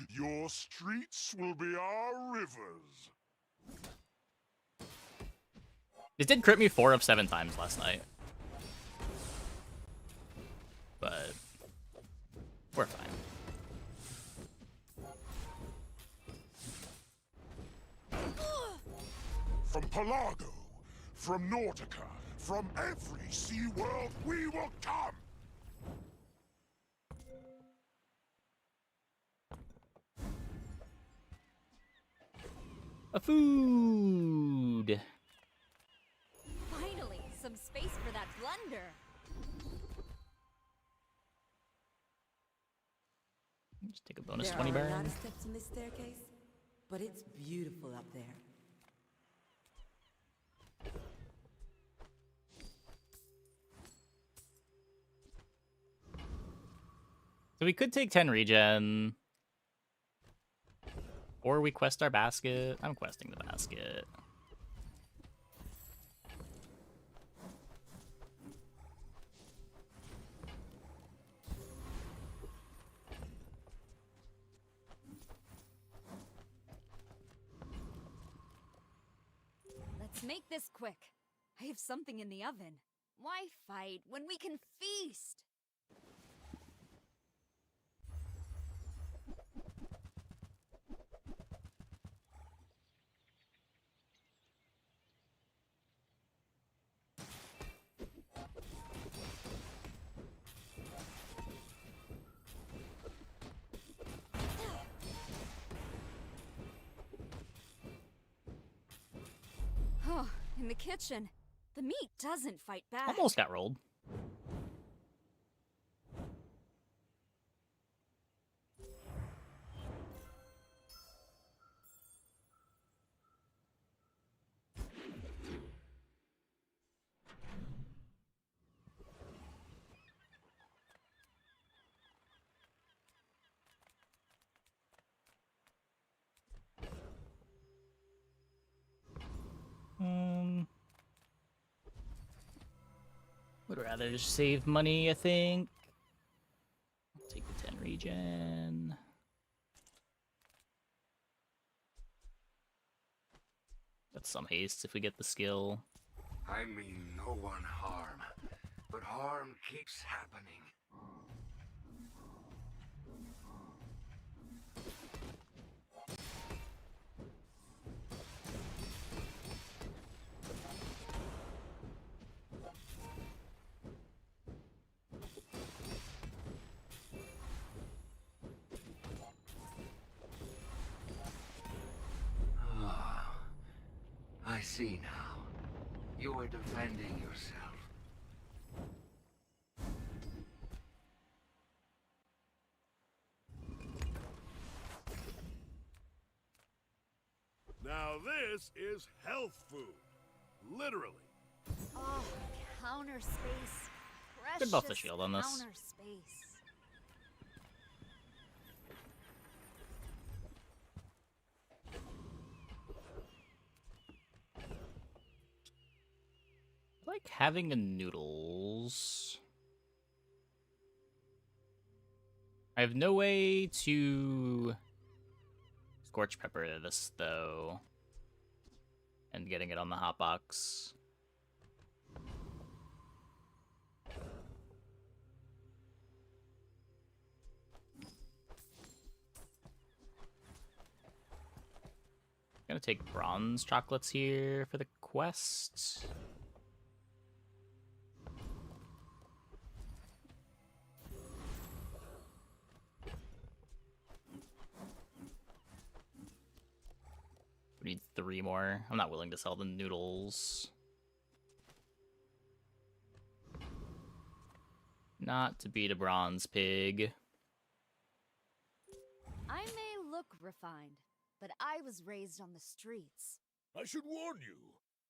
Your streets will be our rivers. It did crit me 4 of 7 times last night. But we're fine. From Pelago, from Nautica, from every sea world, we will come. A food. Finally, some space for that blunder. Just take a bonus There 20 are a lot burn. of steps in this staircase, but it's beautiful up there. So we could take 10 regen. Or we quest our basket. I'm questing the basket. Let's Let's make this quick. I have something in the oven. Why fight when we can feast? Oh, in the kitchen. The meat doesn't fight back. Almost got rolled. Would rather just save money, I think. Take the 10 regen. Got some haste if we get the skill. I mean no one harm, but harm keeps happening. I see now. You were defending yourself. Now this is health food. Literally. Oh, counter space. Good buff the Precious shield on this. Counter space. I like having a noodles. I have no way to scorch pepper this though, and getting it on the hotbox. Gonna take bronze chocolates here for the quest. We need 3 more. I'm not willing to sell the noodles. Not to beat a bronze pig. I may look refined, but I was raised on the streets. I should warn you,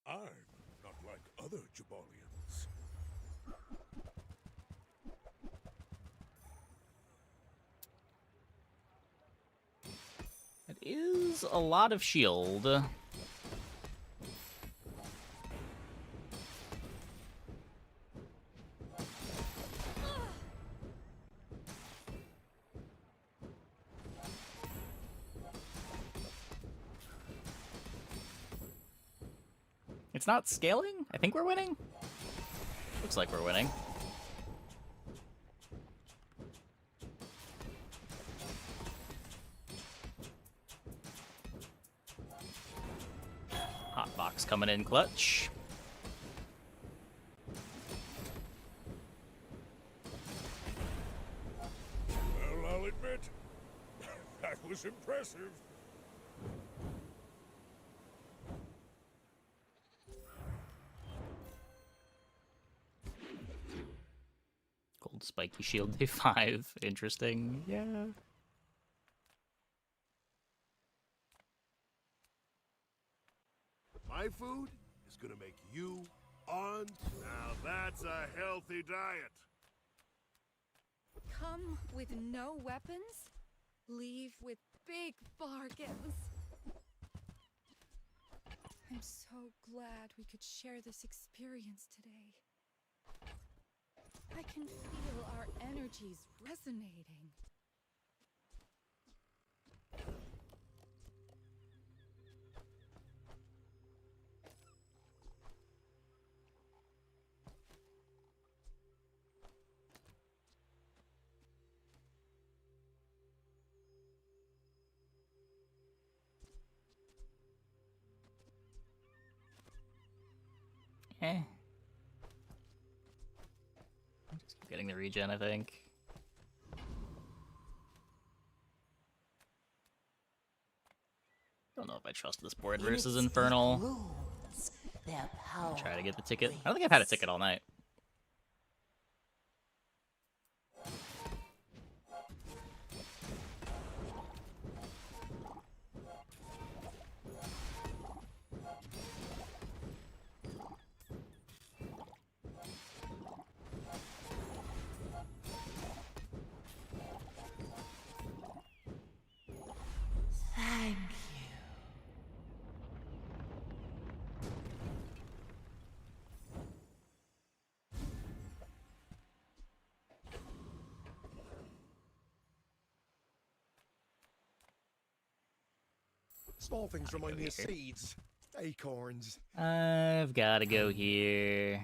I'm not like other Jabalians. It is a lot of shield. It's not scaling? I think we're winning. Looks like we're winning. Hotbox coming in clutch. Well, I'll admit, that was impressive. Gold spiky shield day 5. Interesting. Yeah. My food is gonna make you on. Now that's a healthy diet. Come with no weapons, leave with big bargains. I'm so glad we could share this experience today. I can feel our energies resonating. Eh. Just keep getting the regen, I think. Don't know if I trust this board versus Infernal. Try to get the ticket. I don't think I've had a ticket all night. Thank you. Small things remind me of seeds. Acorns. I've got to go here.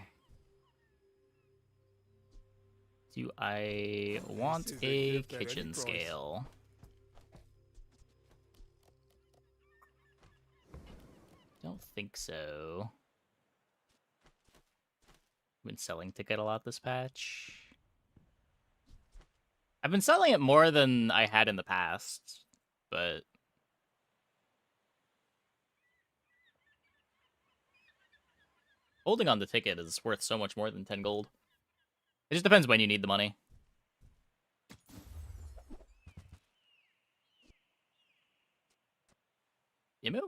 Do I want a kitchen scale? Don't think so. Been selling ticket a lot this patch. I've been selling it more than I had in the past, but holding on the ticket is worth so much more than 10 gold. It just depends when you need the money. Emu?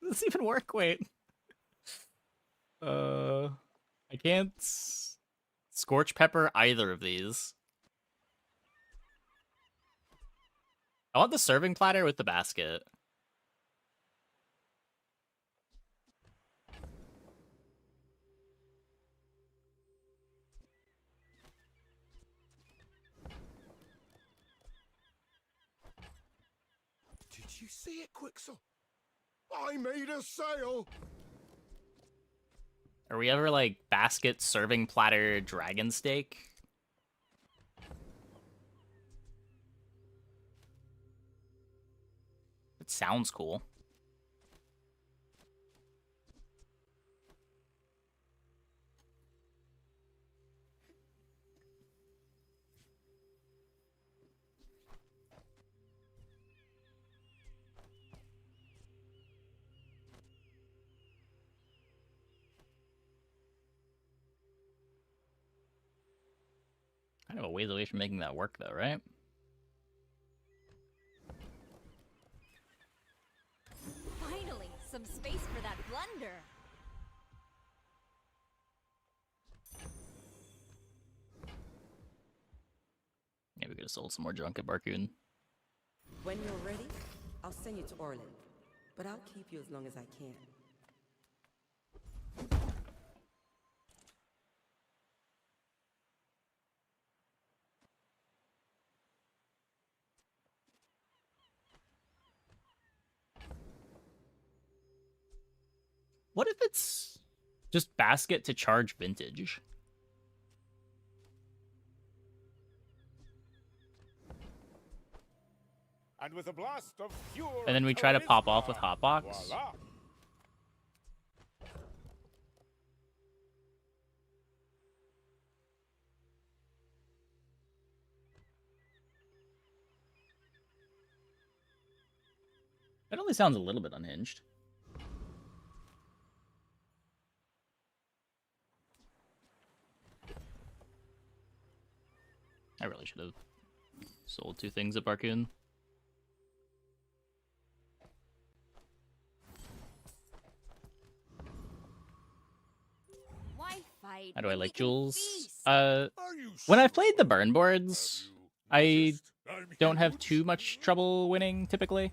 Does this even work? Wait. I can't Scorch Pepper either of these. I want the serving platter with the basket. Did you see it, Quixel? I made a sale! Are we ever like basket serving platter dragon steak? It sounds cool. Kind of a ways away from making that work though, right? Finally, some space for that blunder. Yeah, we could have sold some more junk at Barcoon. When you're ready, I'll send you to Orland, but I'll keep you as long as I can. What if it's just basket to charge vintage? And with a blast of pure And then we try to pop off with Hotbox? voila. That only sounds a little bit unhinged. I really should have sold 2 things at Barcoon. Why fight? How do I when we like can Jules? feast? When I've played the burn boards, I don't have too much trouble winning, typically.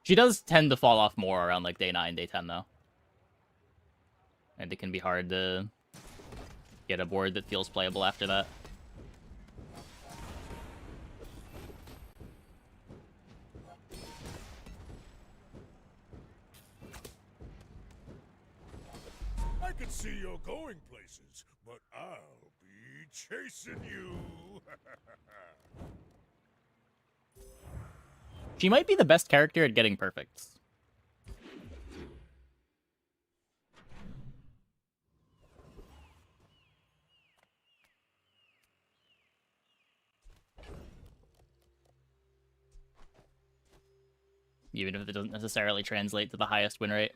She does tend to fall off more around like day 9, day 10, though. And it can be hard to get a board that feels playable after that. I could see you're going places, but I'll be chasing you. She might be the best character at getting perfects. Even if it doesn't necessarily translate to the highest win rate.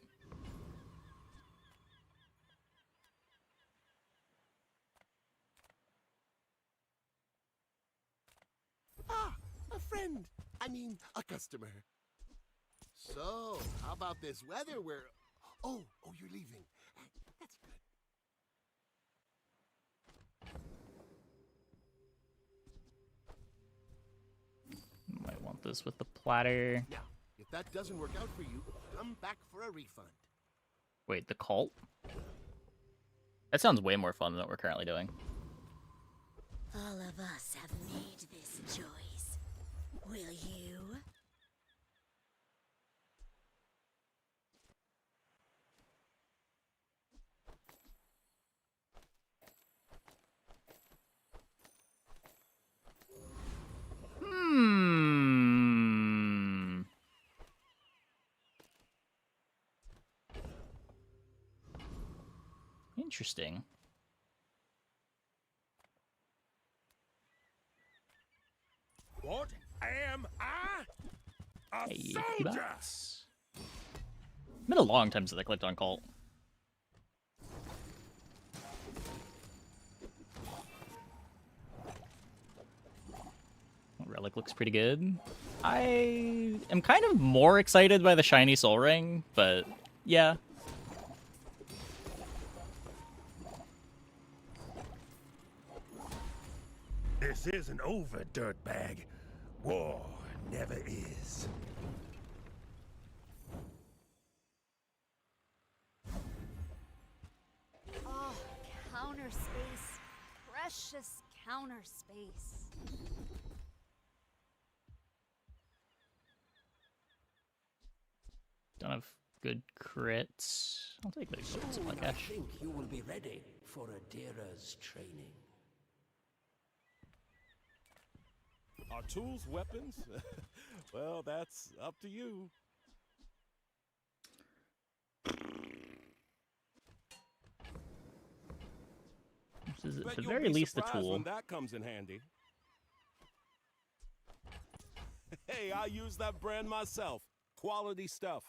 Ah, a friend. I mean, a customer. So, how about this weather where... Oh, you're leaving. That's good. Might want this with the platter. Now, if that doesn't work out for you, come back for a refund. Wait, the cult? That sounds way more fun than what we're currently doing. All of us have made this choice. Will you? Interesting. What am I? A Hey, soldier! box. Been a long time since I clicked on cult. Relic looks pretty good. I am kind of more excited by the shiny soul ring, but yeah. This isn't over, dirtbag. War never is. Oh, counter space. Precious counter space. Don't have good crits. I'll take those supply I cash. think you will be ready for Adira's training. Are tools weapons? Well, that's up to you. This is at Bet the you'll very be least a surprised tool. when that comes in handy. Hey, I use that brand myself. Quality stuff.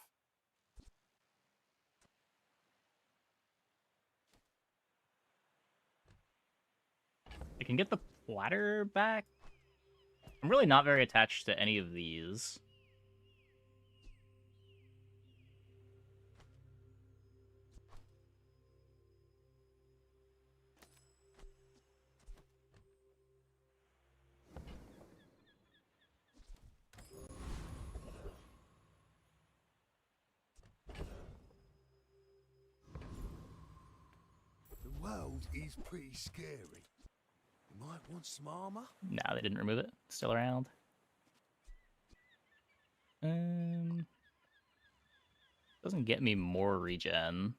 I can get the platter back. I'm really not very attached to any of these. The world is pretty scary. You might want some armor. No, they didn't remove it. It's still around. Doesn't get me more regen.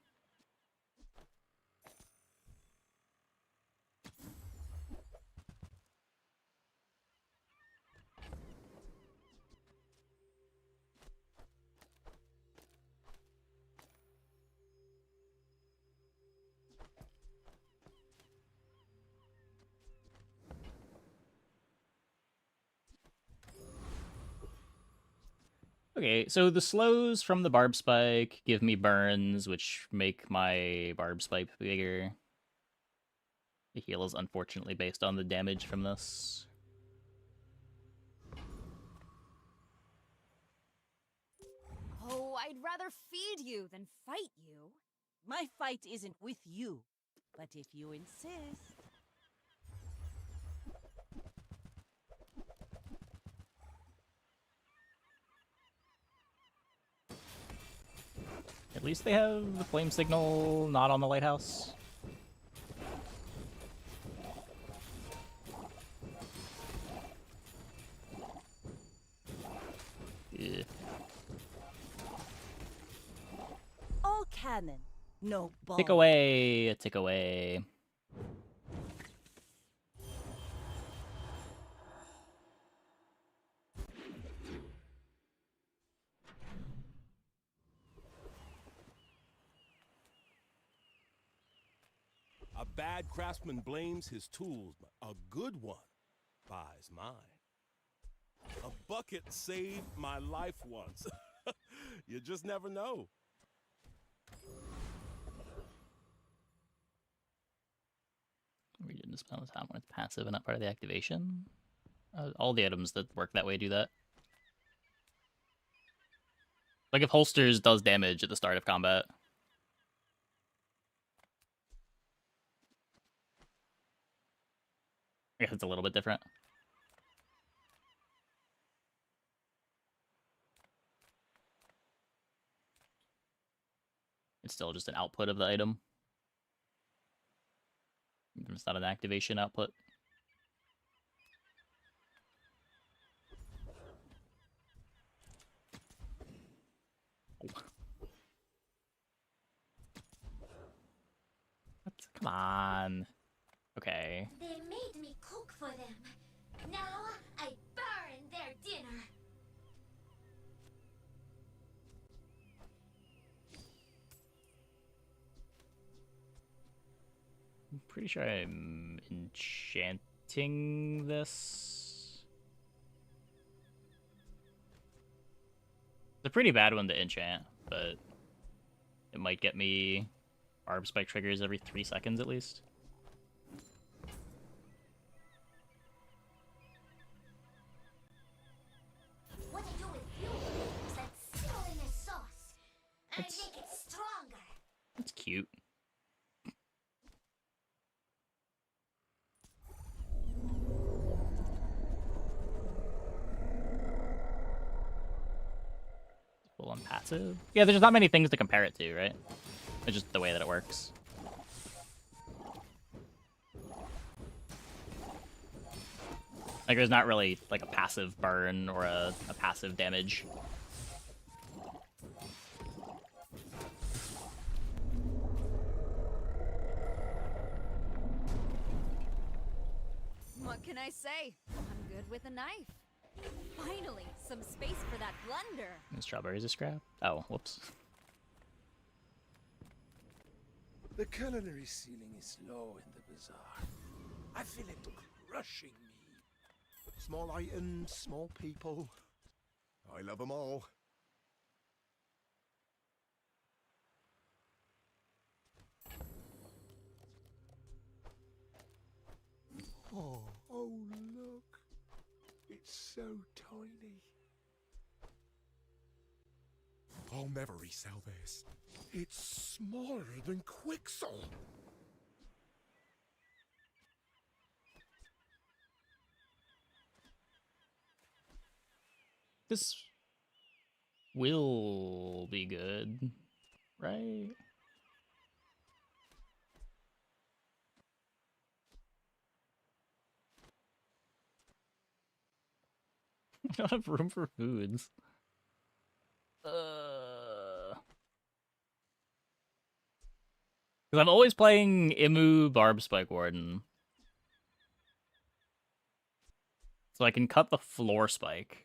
Okay, so the slows from the barb spike give me burns, which make my barb spike bigger. The heal is unfortunately based on the damage from this. Oh, I'd rather feed you than fight you. My fight isn't with you, but if you insist. At least they have the flame signal not on the lighthouse. Yeah. All cannon. No ball. Tick away, tick away. A bad craftsman blames his tools, but a good one buys mine. A bucket saved my life once. You just never know. We didn't spend the time when it's passive and not part of the activation. All the items that work that way do that. Like if holsters does damage at the start of combat. I guess it's a little bit different. It's still just an output of the item. It's not an activation output. What? Come on. Okay. They made me cook for them. Now I burn their dinner. I'm pretty sure I'm enchanting this. It's a pretty bad one to enchant, but it might get me Barb Spike triggers every 3 seconds at least. What I do with you is like sealing a sauce. I make it stronger. That's cute. Full on passive. Yeah, there's just not many things to compare it to, right? It's just the way that it works. Like, there's not really, like, a passive burn or a passive damage. What can I say? I'm good with a knife. Finally, some space for that blunder. And strawberries are scrap? Oh, whoops. The culinary ceiling is low in the bazaar. I feel it crushing me. Small items, small people. I love them all. Oh, look. It's so tiny. I'll never resell this. It's smaller than Quixel. This will be good, right? I don't have room for foods. Because I'm always playing Imu Barb Spike Warden. So I can cut the floor spike.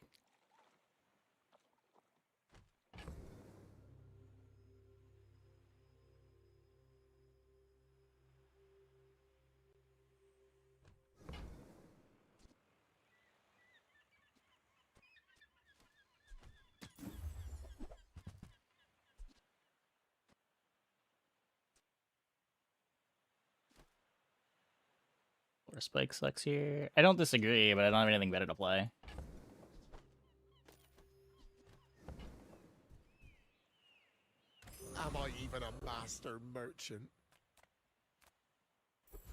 Floor spike sucks here. I don't disagree, but I don't have anything better to play. Am I even a master merchant?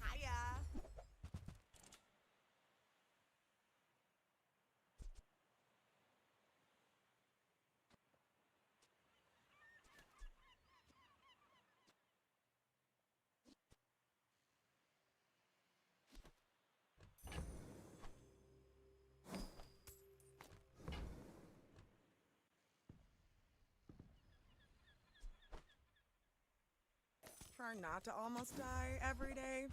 Hiya. Try not to almost die every day.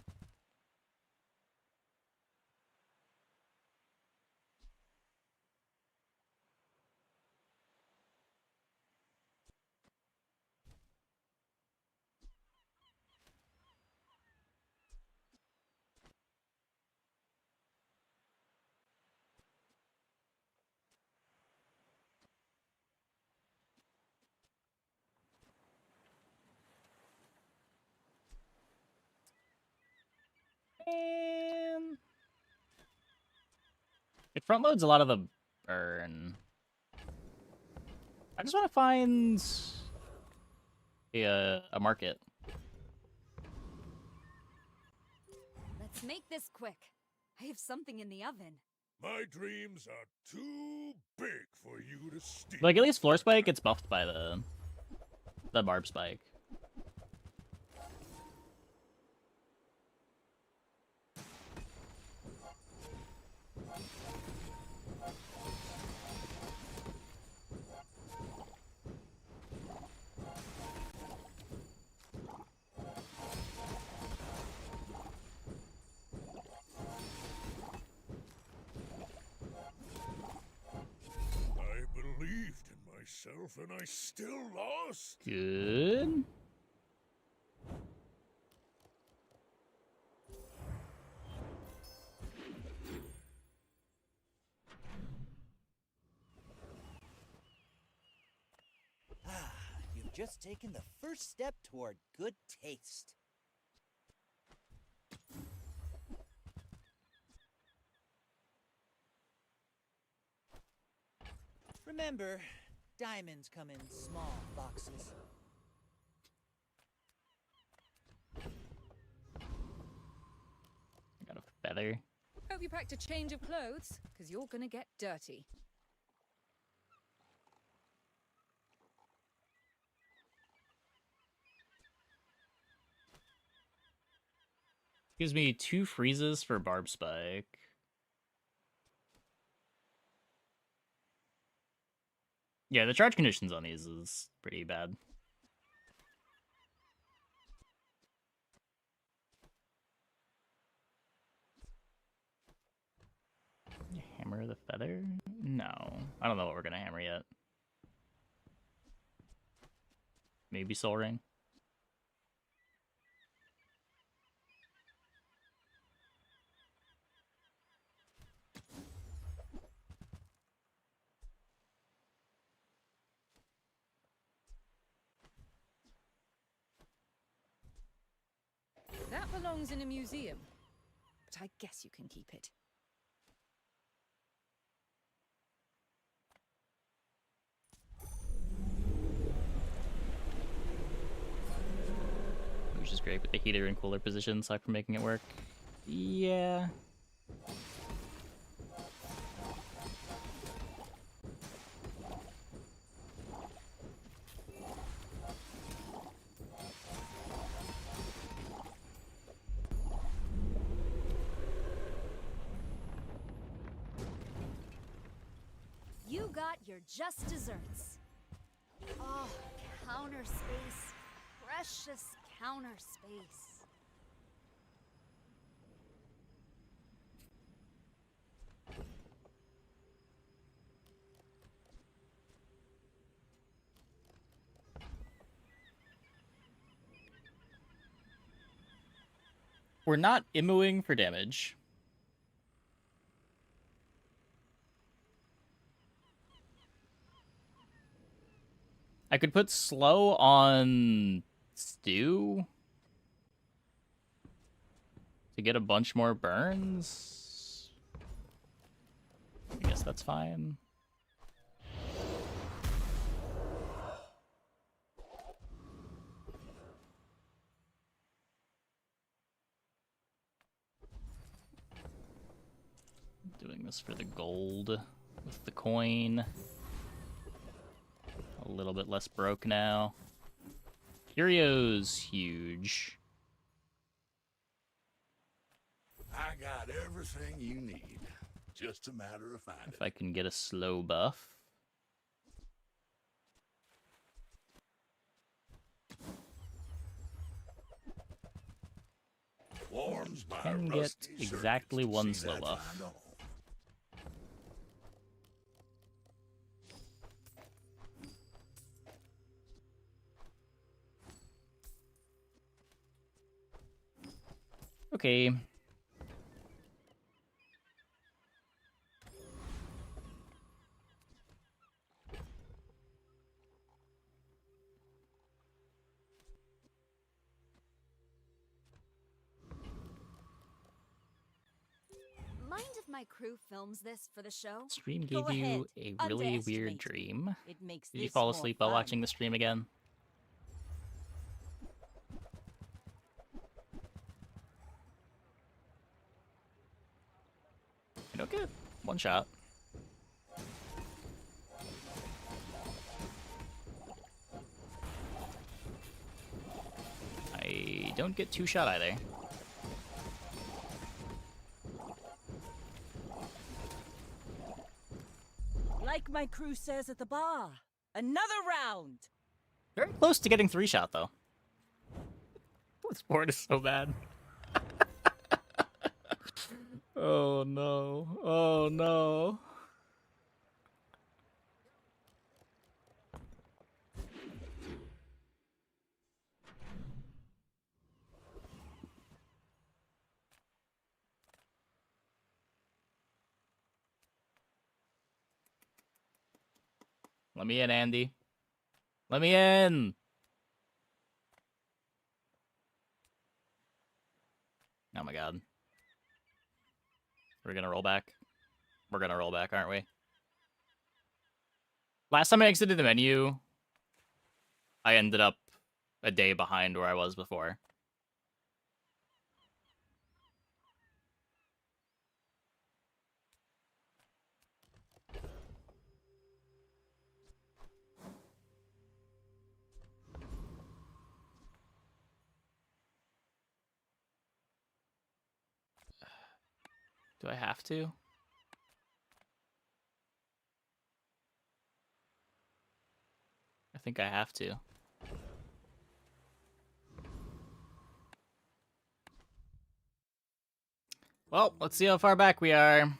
And it front loads a lot of the burn. I just want to find a market. Let's make this quick. I have something in the oven. My dreams are too big for you to steal. Like, at least Floor Spike gets buffed by the Barb Spike. And I still lost. Good. You've just taken the first step toward good taste. Remember, diamonds come in small boxes. I got a feather. Hope you packed a change of clothes, because you're gonna get dirty. Gives me 2 freezes for Barb Spike. Yeah, the charge conditions on these is pretty bad. Hammer the feather? No. I don't know what we're gonna hammer yet. Maybe Soul Ring? That belongs in a museum, but I guess you can keep it. Which is great with the heater and cooler position, aside from making it work. Yeah. You got your just desserts. Oh, counter space. Precious counter space. We're not immoing for damage. I could put slow on Stew to get a bunch more burns. I guess that's fine. Doing this for the gold with the coin. A little bit less broke now. Curio's huge. I got everything you need. Just a matter of finding If I can get a slow buff. Warms my Can get rusty exactly circuits. one See slow that buff. I know. Okay. Mind if my crew films this for the show? Stream Go gave you ahead. a really weird Underestimate. dream. It makes Did you this fall more asleep while fun. watching the stream again? I don't get one shot. I don't get two shot either. Like my crew says at the bar, another round. Very close to getting three shot though. This board is so bad. Oh no. Oh no. Let me in, Andy. Let me in. Oh my god. We're gonna roll back. We're gonna roll back, aren't we? Last time I exited the menu, I ended up a day behind where I was before. Do I have to? I think I have to. Well, let's see how far back we are.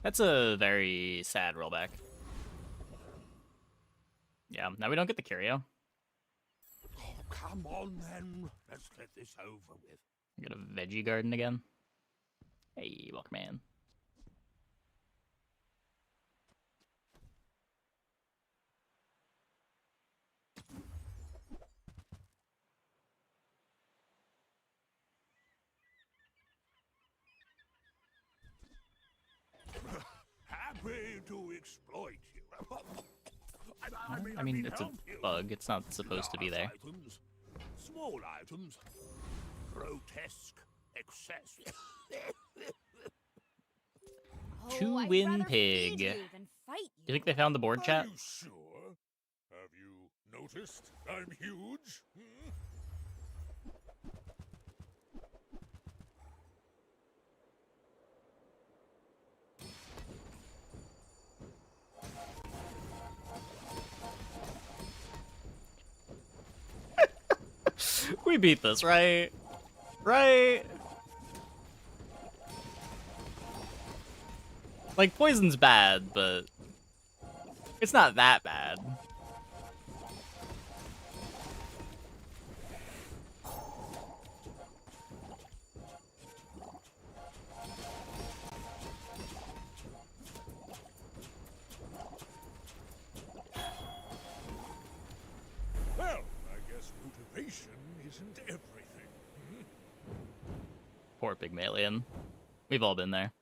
That's a very sad rollback. Yeah, now we don't get the curio. Oh, come on then. Let's get this over with. Get a veggie garden again. Hey, welcome in. Happy to exploit you. I mean, it's a bug. It's not supposed to be there. Items, small items, grotesque excess. Two-win pig. you than fight You think they found the board, chat? Are you sure? Have you noticed I'm huge? Hmm? We beat this, right? Right? Like, poison's bad, but it's not that bad. Well, I guess motivation isn't everything. Hmm? Poor Pygmalion. We've all been there.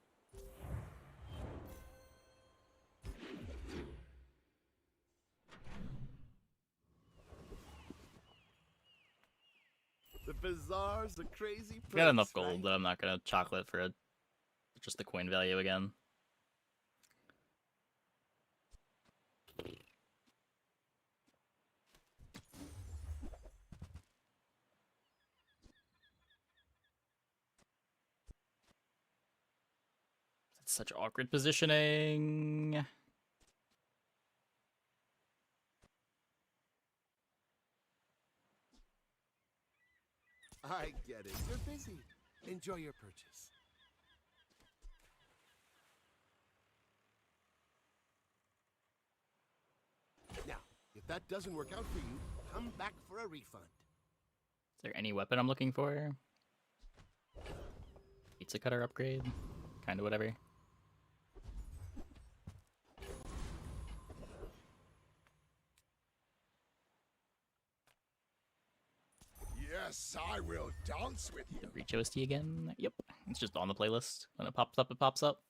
The bazaar's a crazy place. I got enough gold right? that I'm not gonna chocolate for just the coin value again. Such awkward positioning. I get it. You're busy. Enjoy your purchase. Now, if that doesn't work out for you, come back for a refund. Is there any weapon I'm looking for? Pizza cutter upgrade? Kinda whatever. Yes, I will dance with you. Reach OST again? Yep. It's just on the playlist. When it pops up, it pops up.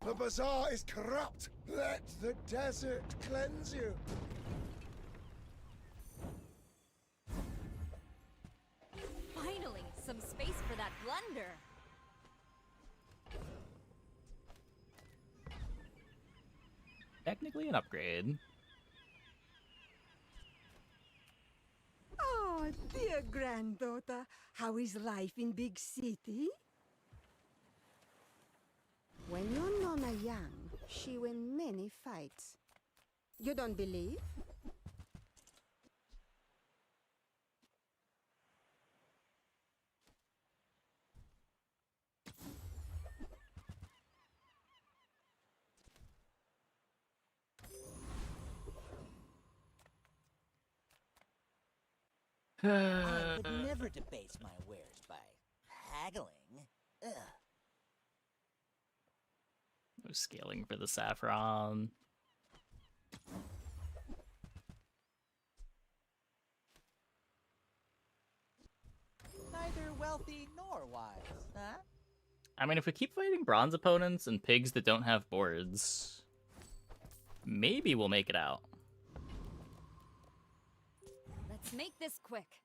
The bazaar is corrupt. Let the desert cleanse you. Finally, some space for that blunder. Technically an upgrade. Oh, dear granddaughter, how is life in big city? When your nonna young, she win many fights. You don't believe? I would never debase my wares by haggling. Ugh. No scaling for the saffron. Neither wealthy nor wise, huh? I mean, if we keep fighting bronze opponents and pigs that don't have boards, maybe we'll make it out. Let's make this quick.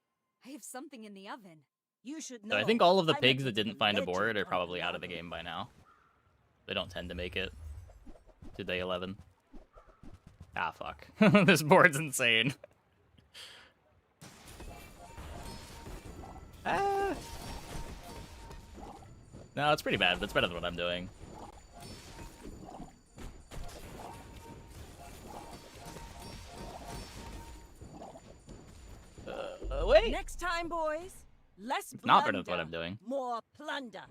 I have something in the oven. You should So I think all of the pigs that didn't find a board are probably out of the game by now. They don't tend to make it to day 11. Ah, fuck. This board's insane. Ah. No, it's pretty bad. That's better than what I'm doing. Wait. Next time, boys, less It's not better blunder, than what I'm doing. more plunder.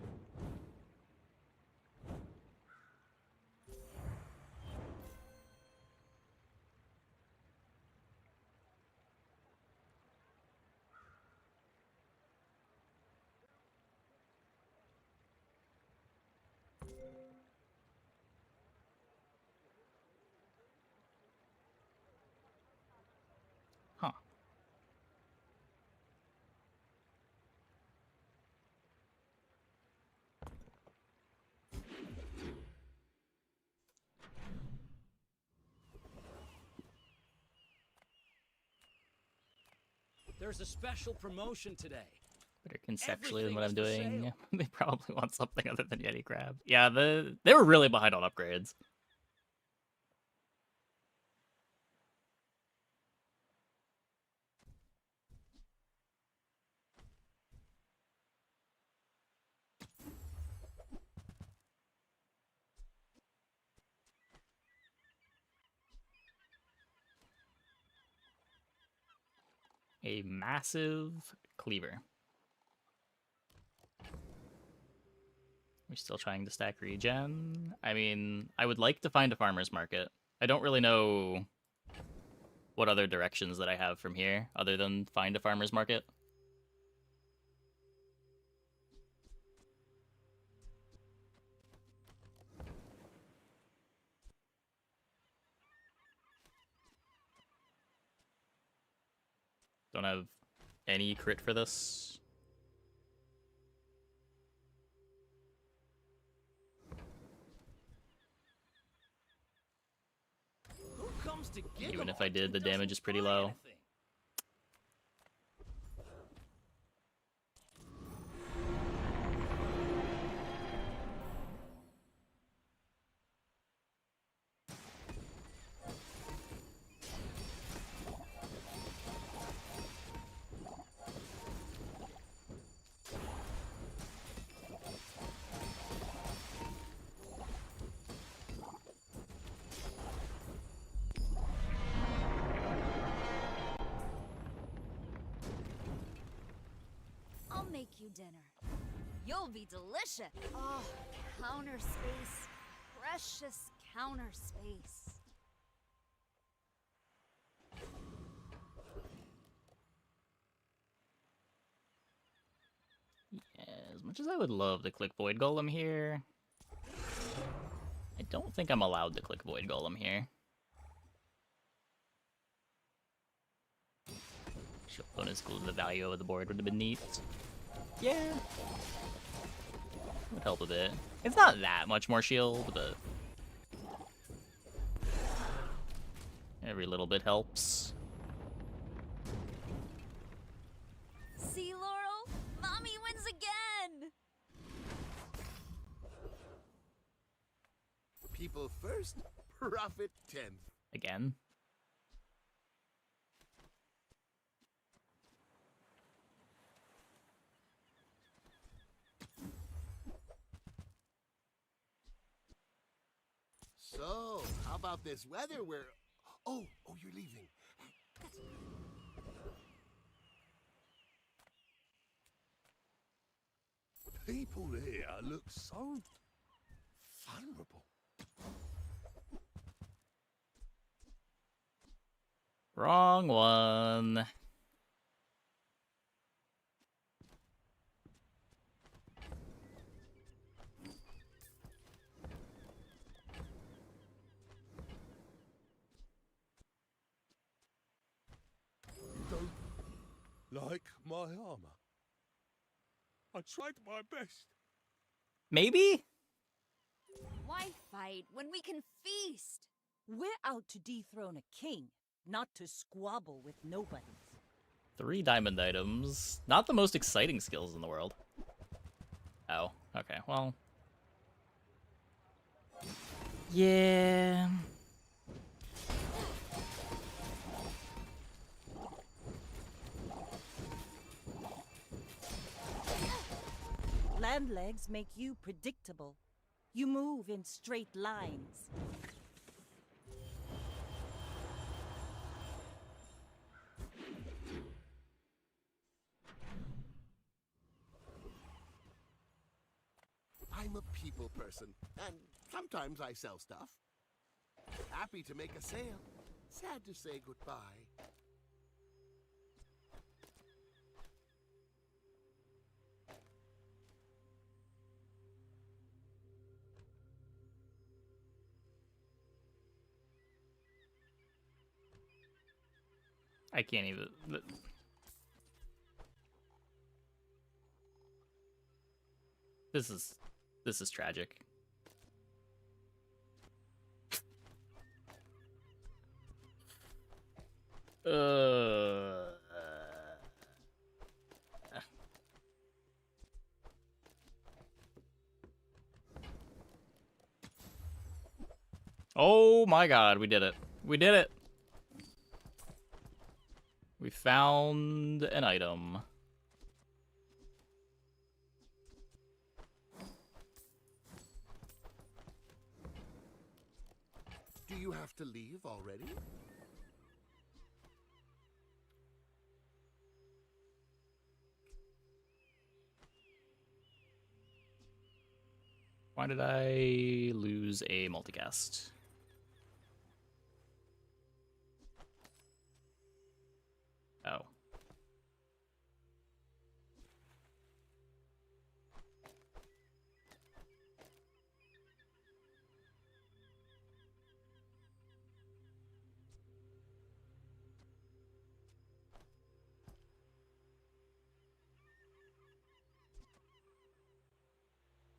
Huh. There's a special promotion today. Better conceptually Everything than what I'm is for doing. sale. They probably want something other than Yeti Crab. Yeah, they were really behind on upgrades. A massive cleaver. We're still trying to stack regen. I mean, I would like to find a farmer's market. I don't really know what other directions that I have from here other than find a farmer's market. Don't have any crit for this. Who comes to Gigamoth Even if I did, the and damage doesn't is pretty buy low. anything? I'll make you dinner. You'll be delicious. Oh, counter space. Precious counter space. Yeah, as much as I would love to click Void Golem here, I don't think I'm allowed to click Void Golem here. Shield bonus equal to the value of the board would have been neat. Yeah. Would help a bit. It's not that much more shield, but every little bit helps. See, Laurel? Mommy wins again! People first, profit 10th. Again. So, how about this weather where... Oh, you're leaving. People here look so vulnerable. Wrong one. Like my armor. I tried my best. Maybe? Why fight when we can feast? We're out to dethrone a king, not to squabble with nobodies. 3 diamond items. Not the most exciting skills in the world. Oh, okay, well. Yeah. Land legs make you predictable. You move in straight lines. I'm a people person, and sometimes I sell stuff. Happy to make a sale. Sad to say goodbye. I can't even... This is tragic. Oh my god, we did it. We did it. We found an item. Do you have to leave already? Why did I lose a multicast? Oh.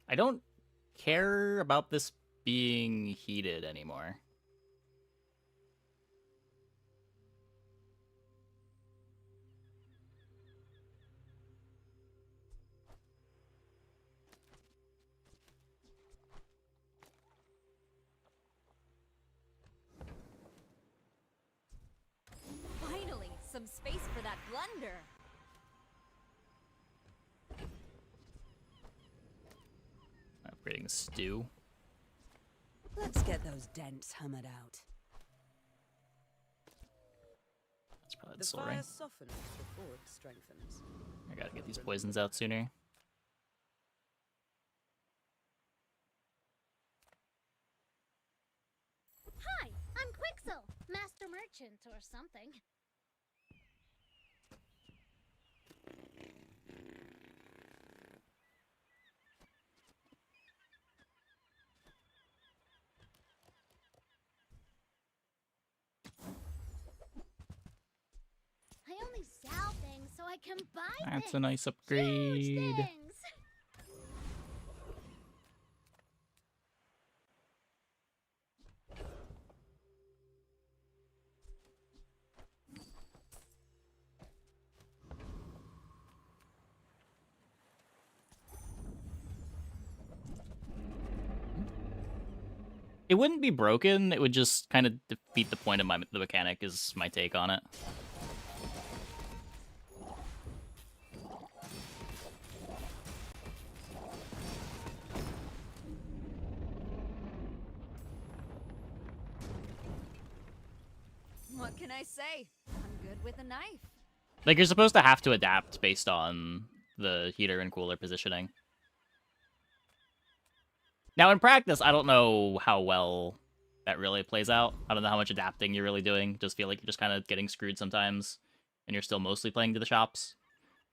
I don't care about this being heated anymore. Finally, some space for that blunder. Upgrading the stew. Let's get those dents hammered out. That's The Soul fire Ring. softens before it strengthens. I gotta get these poisons out sooner. Hi, I'm Quixel, Master Merchant or something. I only sell things so I can buy That's things. a nice upgrade. Huge things. It wouldn't be broken. It would just kind of defeat the point of the mechanic. Is my take on it. What can I say? I'm good with a knife. Like, you're supposed to have to adapt based on the heater and cooler positioning. Now, in practice, I don't know how well that really plays out. I don't know how much adapting you're really doing. Just feel like you're just kind of getting screwed sometimes, and you're still mostly playing to the shops.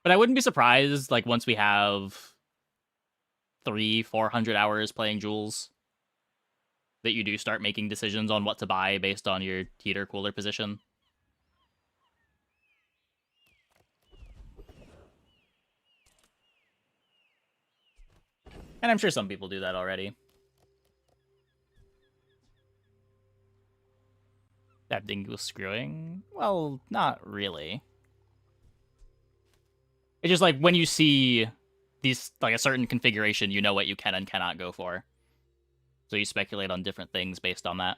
But I wouldn't be surprised, like, once we have 300-400 hours playing Jules, that you do start making decisions on what to buy based on your heater cooler position. And I'm sure some people do that already. That thing was screwing? Well, not really. It's just like when you see these, like a certain configuration, you know what you can and cannot go for. So you speculate on different things based on that.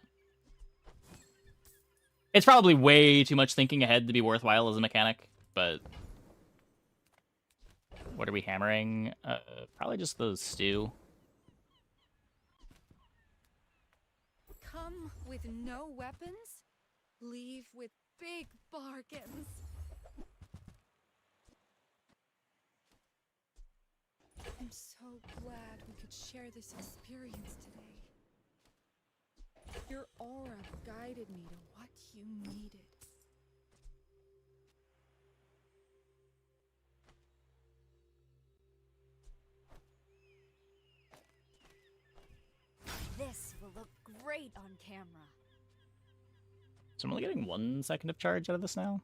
It's probably way too much thinking ahead to be worthwhile as a mechanic, but... What are we hammering? Probably just the stew. Come with no weapons, leave with big bargains. I'm so glad we could share this experience today. Your aura guided me to what you needed. This will look great on camera. So I'm only getting 1 second of charge out of this now.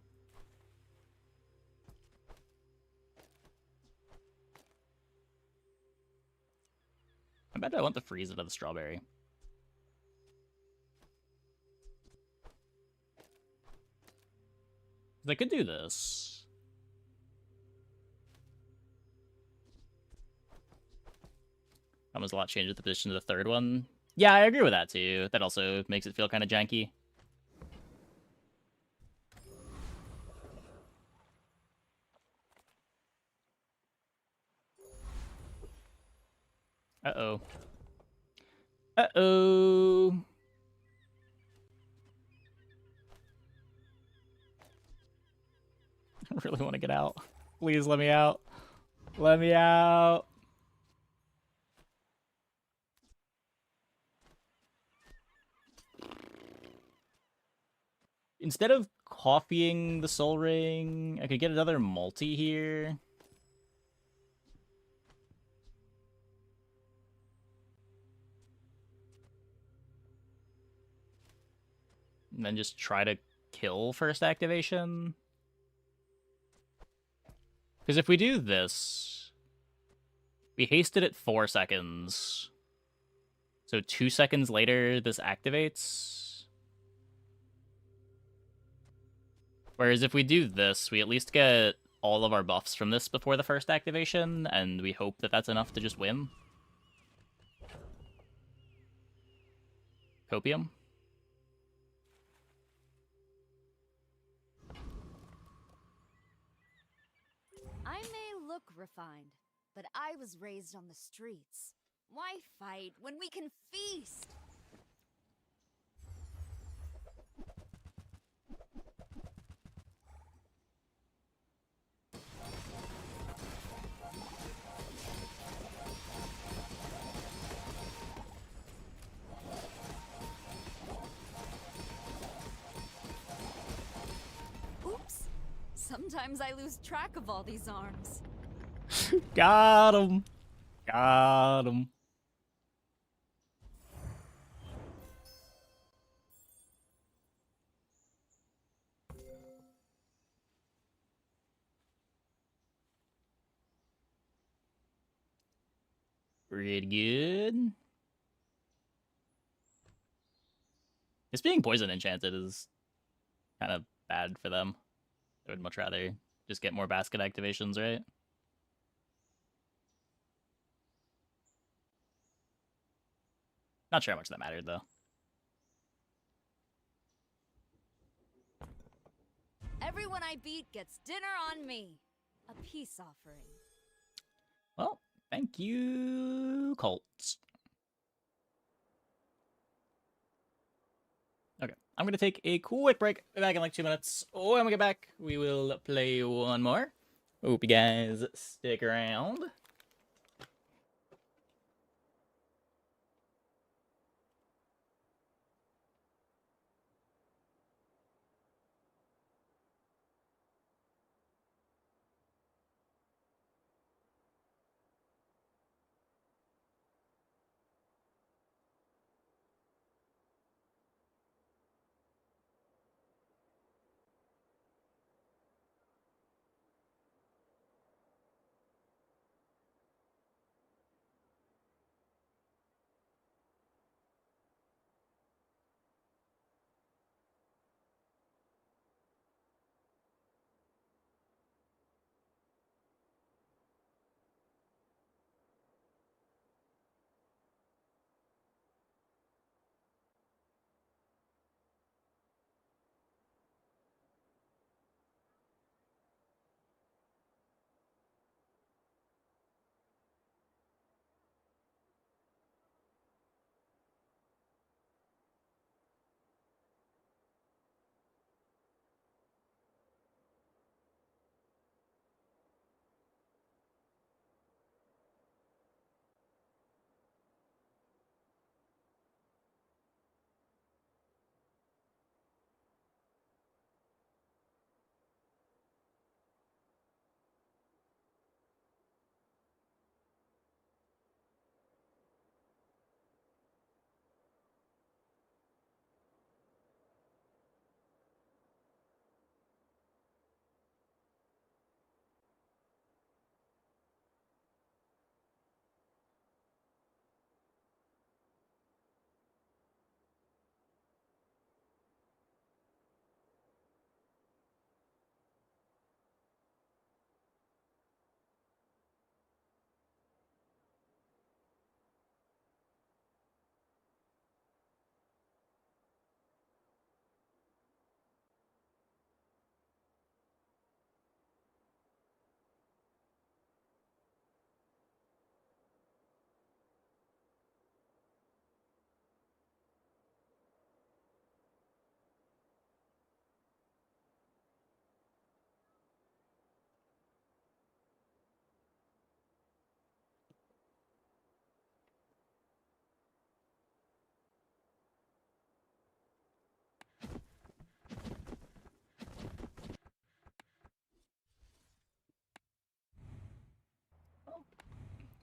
I bet I want to freeze it of the strawberry. I could do this. Almost a lot changes the position of the third one. Yeah, I agree with that too. That also makes it feel kind of janky. Uh-oh. Uh-oh. I really want to get out. Please let me out. Let me out. Instead of coffeeing the Soul Ring, I could get another multi here. And then just try to kill first activation. Because if we do this, we hasted it 4 seconds. So 2 seconds later, this activates. Whereas if we do this, we at least get all of our buffs from this before the first activation, and we hope that that's enough to just win. Copium. I may look refined, but I was raised on the streets. Why fight when we can feast? Sometimes I lose track of all these arms. Got him. Got him. Pretty good. This being poison enchanted is kind of bad for them. I would much rather just get more basket activations, right? Not sure how much that mattered, though. Everyone I beat gets dinner on me. A peace offering. Well, thank you, Colts. Okay, I'm gonna take a quick break. Be back in like 2 minutes. When we get back, we will play one more. Hope you guys stick around.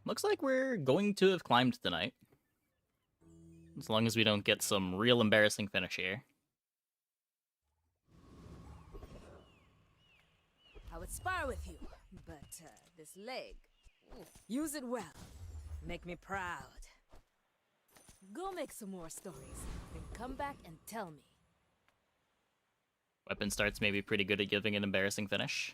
Looks like we're going to have climbed tonight. As long as we don't get some real embarrassing finish here. I would spar with you, but this leg, use it well. Make me proud. Go make some more stories, then come back and tell me. Weapon starts may be pretty good at giving an embarrassing finish.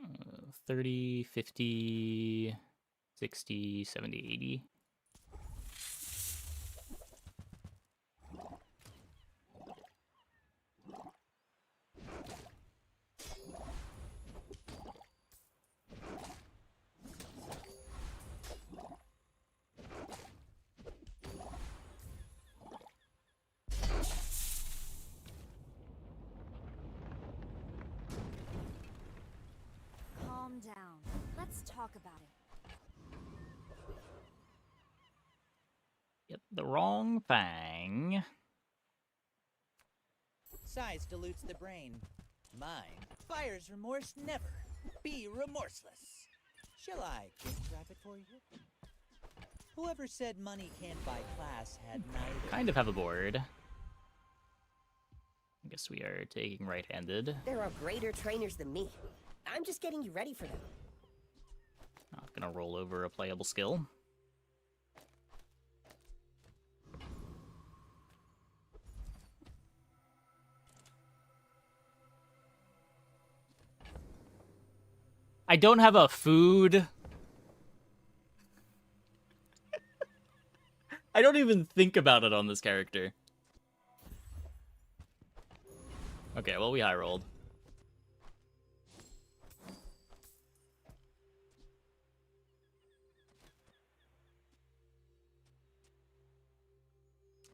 Uh, 30, 50, 60, 70, 80. Calm down. Let's talk about it. Get the wrong thing. Size dilutes the brain. Mine fires remorse never. Be remorseless. Shall I gift wrap it for you? Whoever said money can't buy class had neither. Kind of have a board. I guess we are taking right-handed. There are greater trainers than me. I'm just getting you ready for them. Not gonna roll over a playable skill. I don't have a food. I don't even think about it on this character. Okay, well, we high rolled.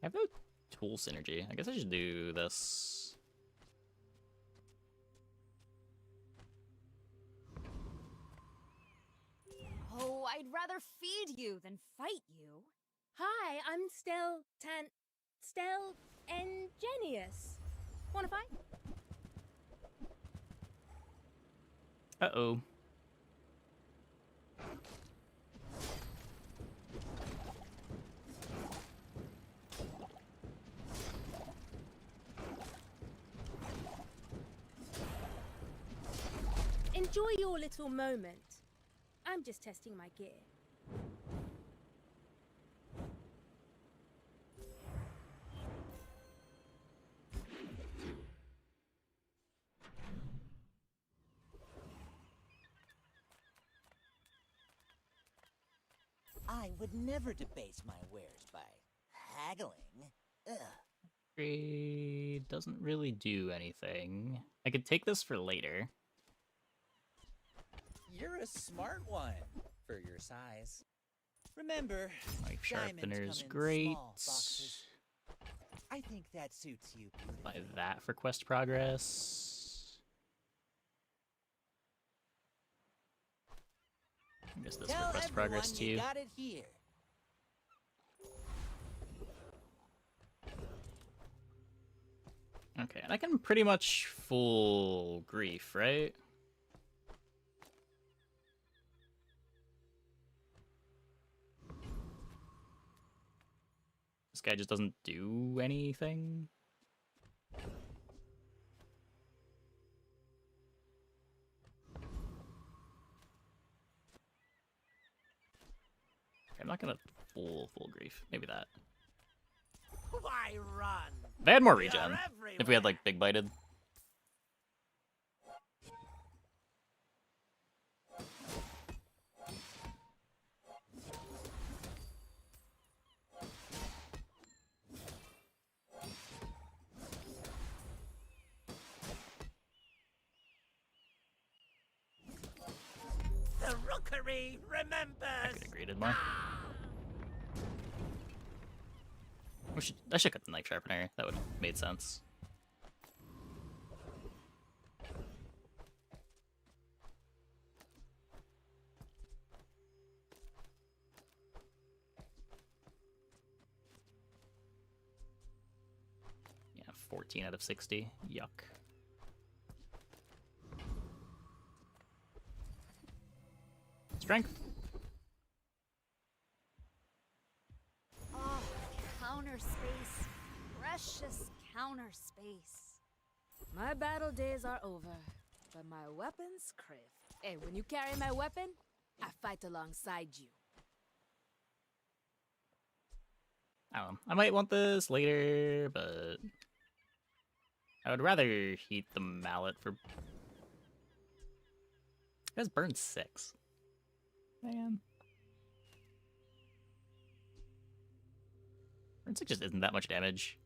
I have no tool synergy. I guess I should do this. Oh, I'd rather feed you than fight you. Hi, I'm Stel Ingenious. Wanna fight? Uh-oh. Enjoy your little moment. I'm just testing my gear. I would never debase my wares by haggling. Ugh. Upgrade doesn't really do anything. I could take this for later. You're a smart one for your size. Remember, Knife diamonds sharpener's come in great. small boxes. I think that suits you beautifully. Buy that for quest progress. I guess this Tell for quest progress everyone too. you got it here. Okay, and I can pretty much full grief, right? This guy just doesn't do anything. I'm not gonna full grief. Maybe that. Why run? They had more You're regen. If we had like big bited. The rookery remembers. I could have greeted more. I should cut the knife sharpener. That would have made sense. Yeah, 14 out of 60. Yuck. Strength. Oh, counter space. Precious counter space. My battle days are over, but my weapons crave. Hey, when you carry my weapon, I fight alongside you. I don't know. I might want this later, but I would rather heat the mallet for. It has burn 6. Man. Burn 6 just isn't that much damage.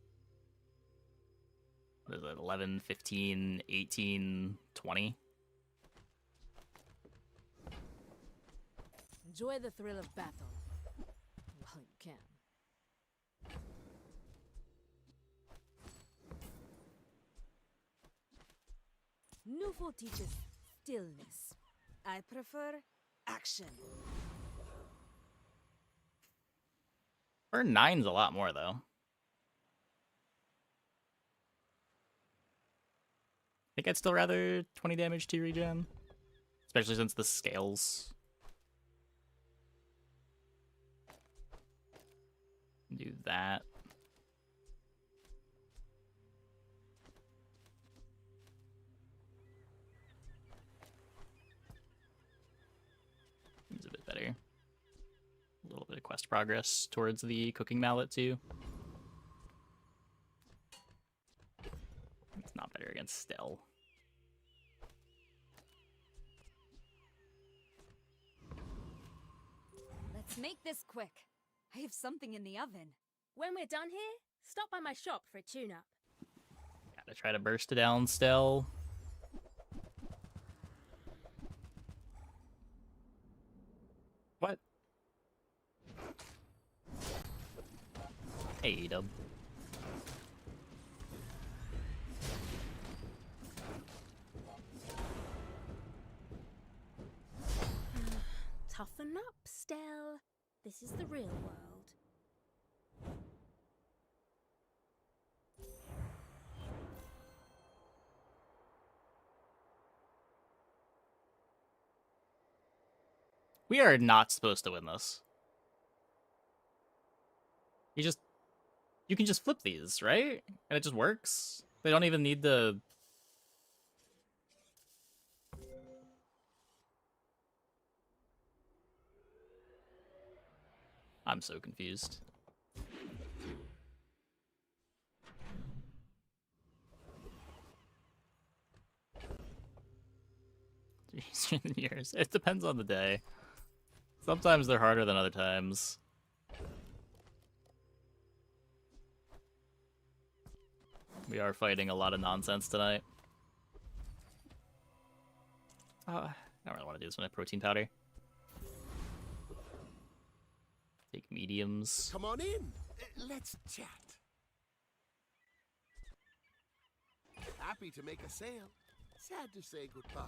What is it? 11, 15, 18, 20? Enjoy the thrill of battle. Well, you can. Nufo teaches stillness. I prefer action. Burn 9's a lot more, though. I think I'd still rather 20 damage to regen. Especially since the scales. Do that. Seems a bit better. A little bit of quest progress towards the cooking mallet, too. It's not better against Stell. Let's make this quick. I have something in the oven. When we're done here, stop by my shop for a tune-up. Gotta try to burst it down, Stell. What? Hey, Dub. Toughen up, Stell. This is the real world. We are not supposed to win this. You can just flip these, right? And it just works? They don't even need the... I'm so confused. Easier than yours. It depends on the day. Sometimes they're harder than other times. We are fighting a lot of nonsense tonight. I don't really want to do this with my protein powder. Take mediums. Come on in. Let's chat. Happy to make a sale. Sad to say goodbye.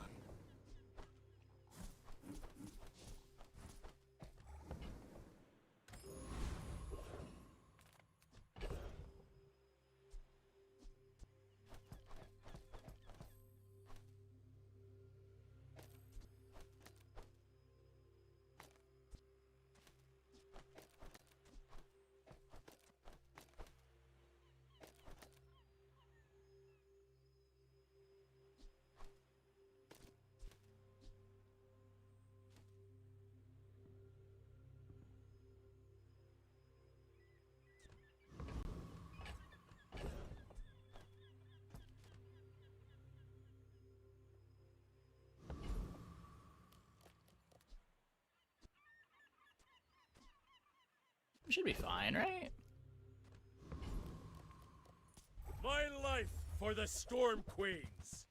We should be fine, right? My life for the Storm Queens.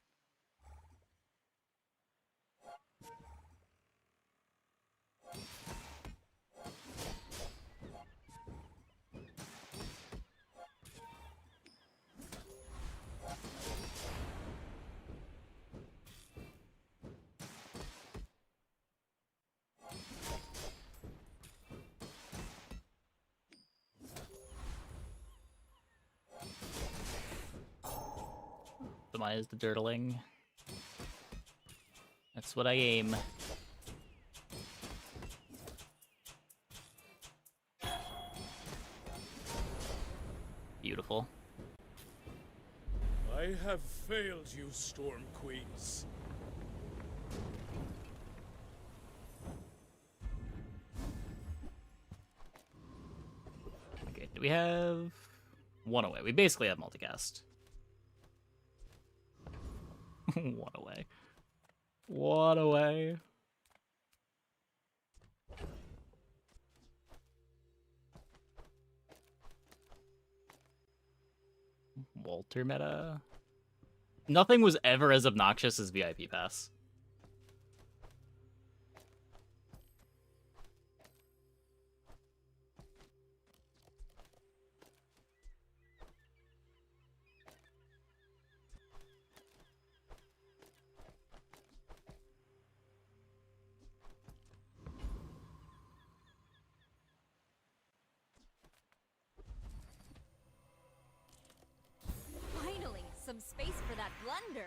Optimize the dirtling. That's what I aim. Beautiful. I have failed you, Storm Queens. Okay, do we have one away? We basically have multicast. One away. One away. Walter meta. Nothing was ever as obnoxious as VIP Pass. wonder.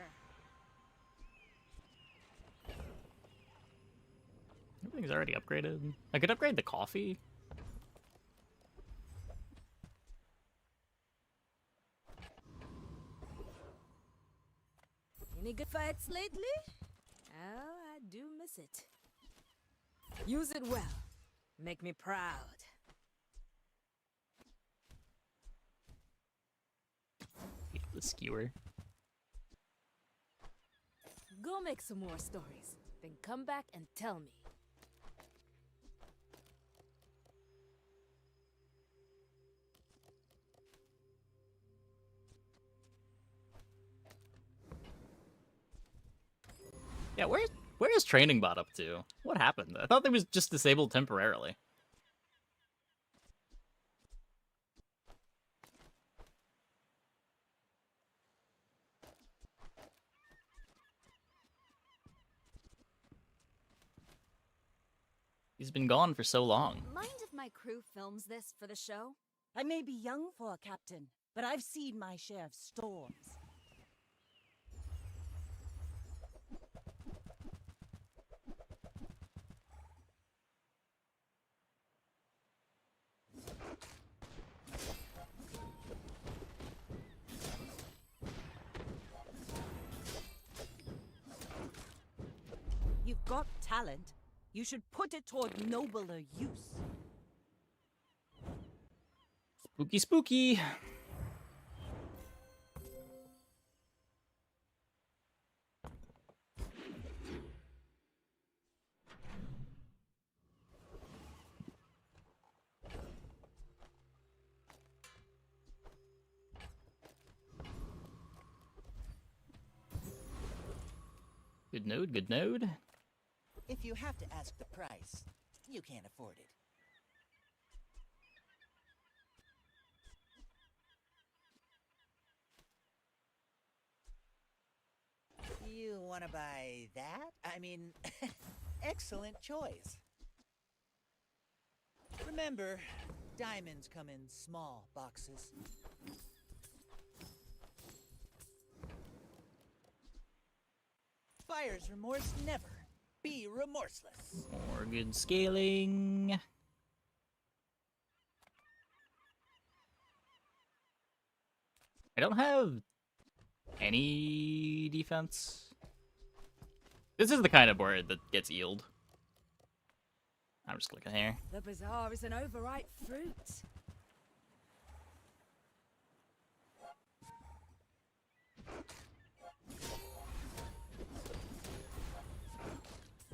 Everything's already upgraded. I could upgrade the coffee. Any good fights lately? Oh, I do miss it. Use it well. Make me proud. The skewer. Go make some more stories, then come back and tell me. Yeah, where is Training Bot up to? What happened? I thought they was just disabled temporarily. He's been gone for so long. Mind if my crew films this for the show? I may be young for a captain, but I've seen my share of storms. You've got talent. You should put it toward nobler use. Spooky, spooky. Good node, good node. If you have to ask the price, you can't afford it. You want to buy that? I mean, excellent choice. Remember, diamonds come in small boxes. Buyer's remorse never. Be remorseless. More good scaling. I don't have any defense. This is the kind of board that gets healed. I'm just clicking here. The bazaar is an overripe fruit.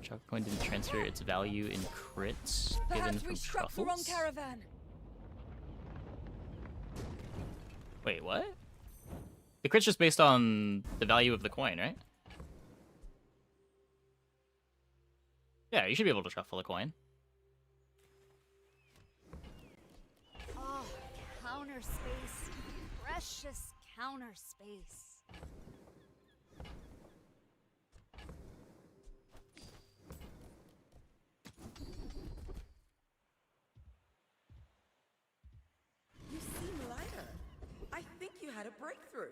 Chalk coin didn't transfer its value in crits given Perhaps from we struck the wrong truffles. caravan. Wait, what? The crit's just based on the value of the coin, right? Yeah, you should be able to shuffle a coin. Oh, counter space. Precious counter space. You seem lighter. I think you had a breakthrough.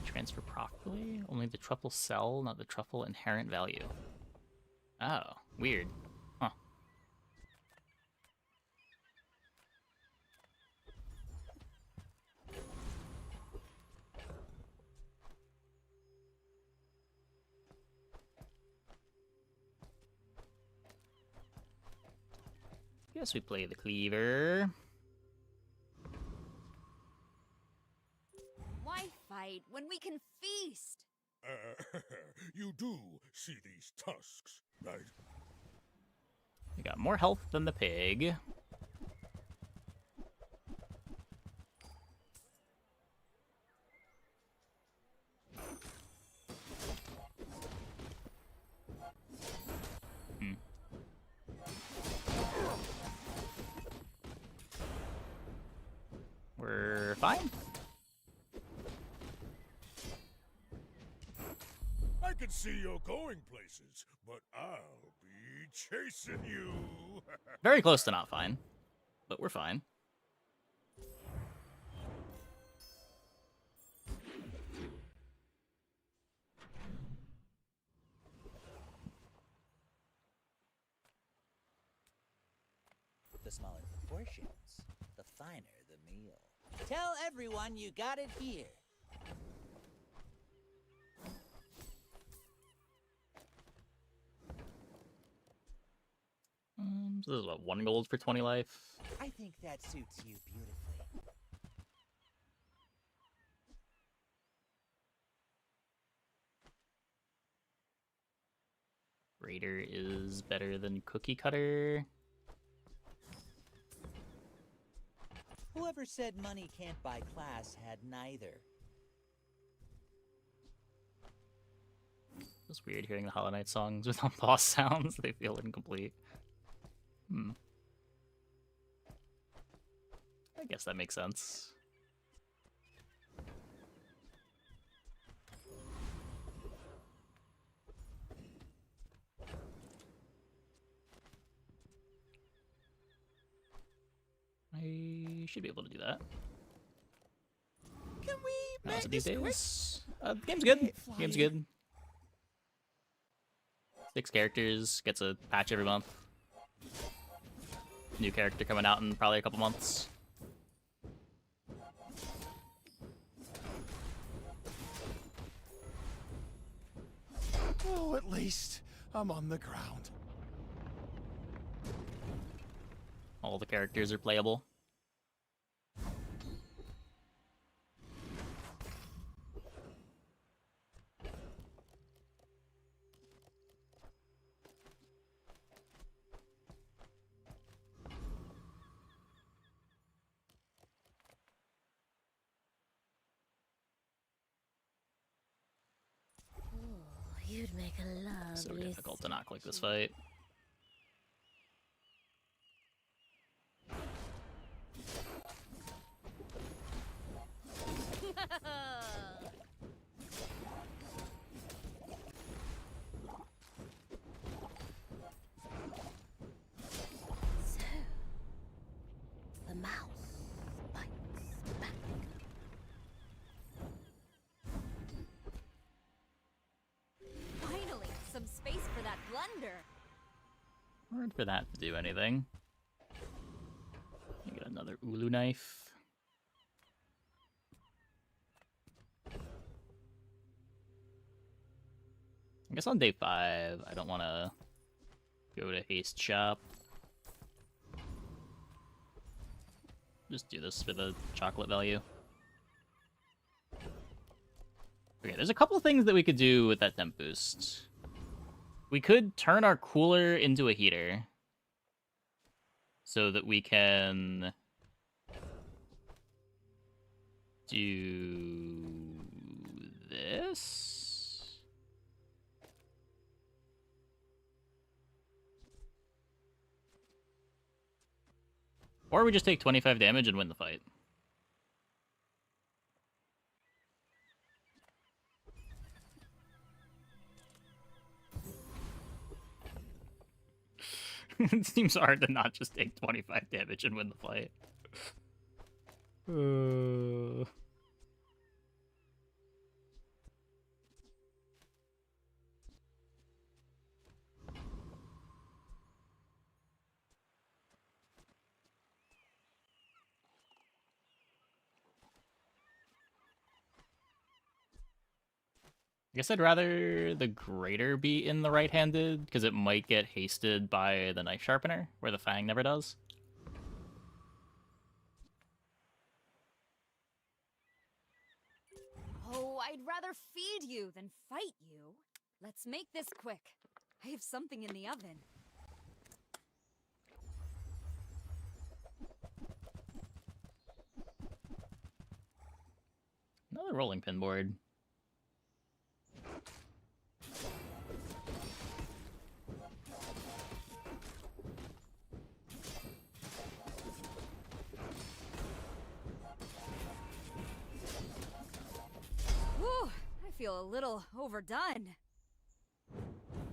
Transfer properly? Only the truffle sell, not the truffle inherent value. Oh, weird. Huh. Guess we play the cleaver. Why fight when we can feast? You do see these tusks, right? We got more health than the pig. Hmm. We're fine. I can see you're going places, but I'll be chasing you. Very close to not fine, but we're fine. The smaller the portions, the finer the meal. Tell everyone you got it here. So this is what, 1 gold for 20 life? I think that suits you beautifully. Raider is better than Cookie Cutter. Whoever said money can't buy class had neither. It's weird hearing the Hollow Knight songs without boss sounds. They feel incomplete. I guess that makes sense. I should be able to do that. Can we Now, make is it these this quick? days? Game's good. Game's good. 6 characters, gets a patch every month. New character coming out in probably a couple months. Oh, at least I'm on the ground. All the characters are playable. You'd make a lovely. So difficult to not click this fight. So, the mouse bites back. Finally, some space for that blunder. Hard for that to do anything. Get another Ulu knife. I guess on day 5, I don't want to go to haste shop. Just do this for the chocolate value. Okay, there's a couple of things that we could do with that temp boost. We could turn our cooler into a heater so that we can do this. Or we just take 25 damage and win the fight. It seems hard to not just take 25 damage and win the fight. I guess I'd rather the Greater be in the right-handed, because it might get hasted by the Knife Sharpener, where the Fang never does. Oh, I'd rather feed you than fight you. Let's make this quick. I have something in the oven. Another rolling pin board. Whew, I feel a little overdone.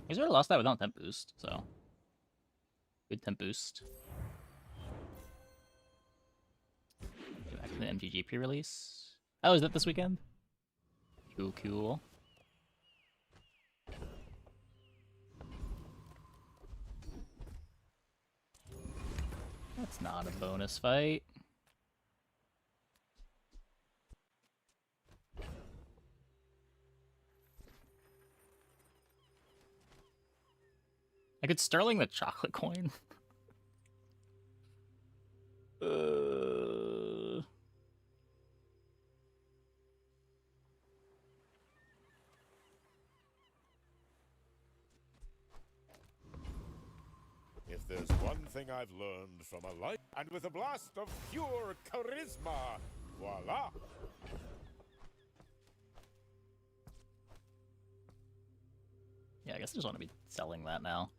I sort of lost that without temp boost, so Good temp boost. Go back to the MTG pre-release. Oh, is that this weekend? Cool, cool. That's not a bonus fight. I could Sterling the chocolate coin. If there's one thing I've learned from a life, and with a blast of pure charisma, voila! Yeah, I guess I just want to be selling that now.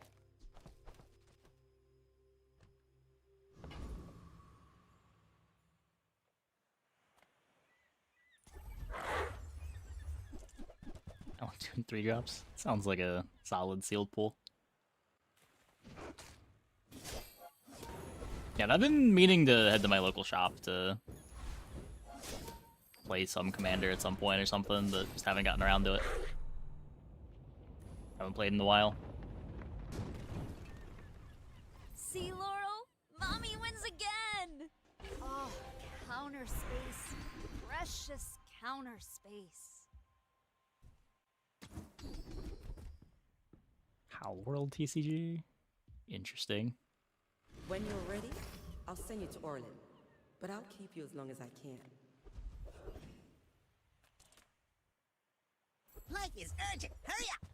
I want 2 and 3 drops. Sounds like a solid sealed pool. Yeah, and I've been meaning to head to my local shop to play some commander at some point or something, but just haven't gotten around to it. Haven't played in a while. See, Laurel? Mommy wins again! Oh, counter space. Precious counter space. How World TCG? Interesting. When you're ready, I'll send you to Orlin. But I'll keep you as long as I can. Life is urgent. Hurry up!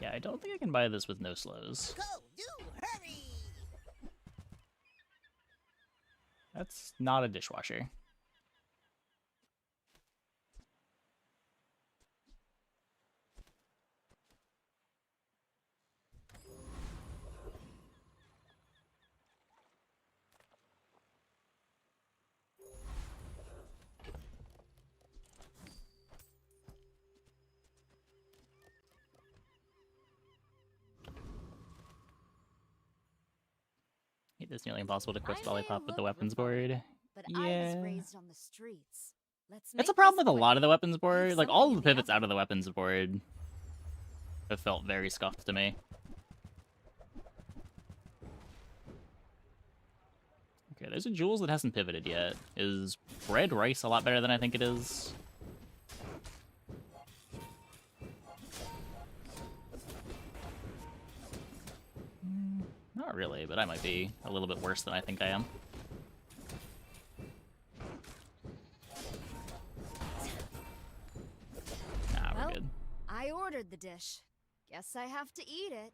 Yeah, I don't think I can buy this with no slows. Go, do, hurry! That's not a dishwasher. It's nearly impossible to quest Lollipop with the weapons board. But Yeah. I was raised on the streets. Let's That's a make problem this with a quick. lot of the weapons board. Like, all somebody of the pivots out of the weapons board have felt very scuffed to me. Okay, there's a Jules that hasn't pivoted yet. Is Bread Rice a lot better than I think it is? Not really, but I might be a little bit worse than I think I am. Nah, we're Well, good. I ordered the dish. Guess I have to eat it.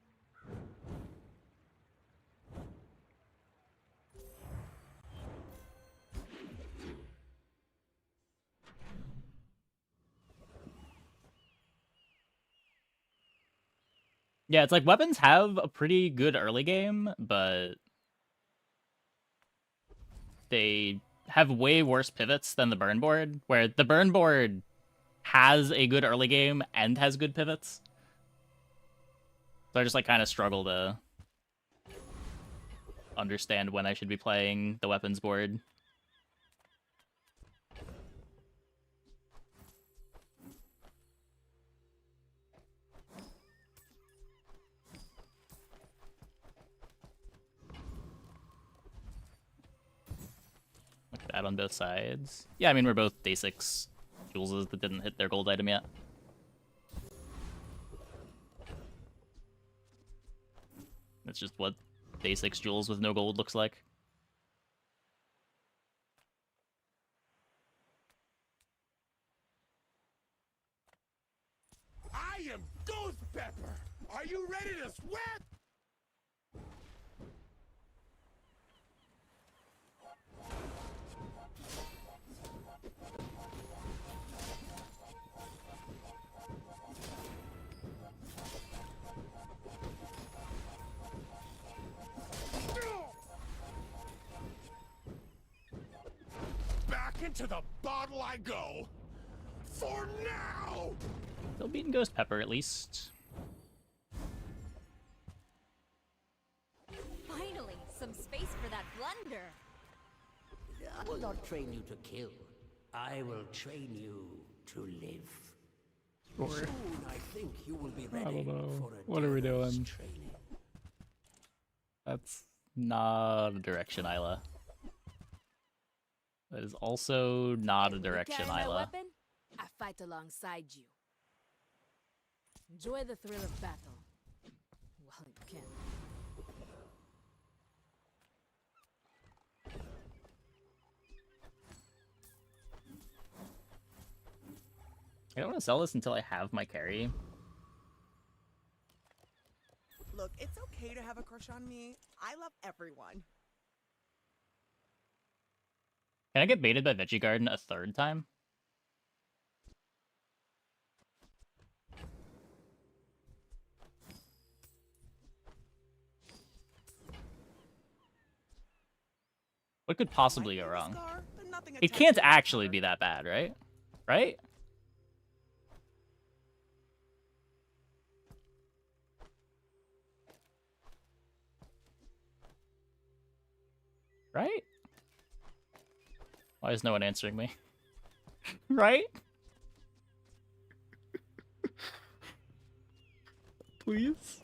Yeah, it's like weapons have a pretty good early game, but they have way worse pivots than the burn board, where the burn board has a good early game and has good pivots. So I just like kind of struggle to understand when I should be playing the weapons board. Like that on both sides. Yeah, I mean, we're both day 6 Juleses that didn't hit their gold item yet. That's just what day 6 Jules with no gold looks like. I am Ghost Pepper! Are you ready to sweat? Back into the bottle I go! For now! Still beating Ghost Pepper, at least. Finally, some space for that blunder. I will not train you to kill. I will train you to live. Sure. Soon, I think you will be I ready don't know. for a What are we Daedalus doing? training. That's not a direction, Isla. That is also not a direction, Carry my Isla. weapon? I fight alongside you. Enjoy the thrill of battle. While you can. I don't want to sell this until I have my carry. Look, it's okay to have a crush on me. I love everyone. Can I get baited by Veggie Garden a third time? What could possibly go wrong? It can't actually be that bad, right? Right? Right? Why is no one answering me? Right? Please?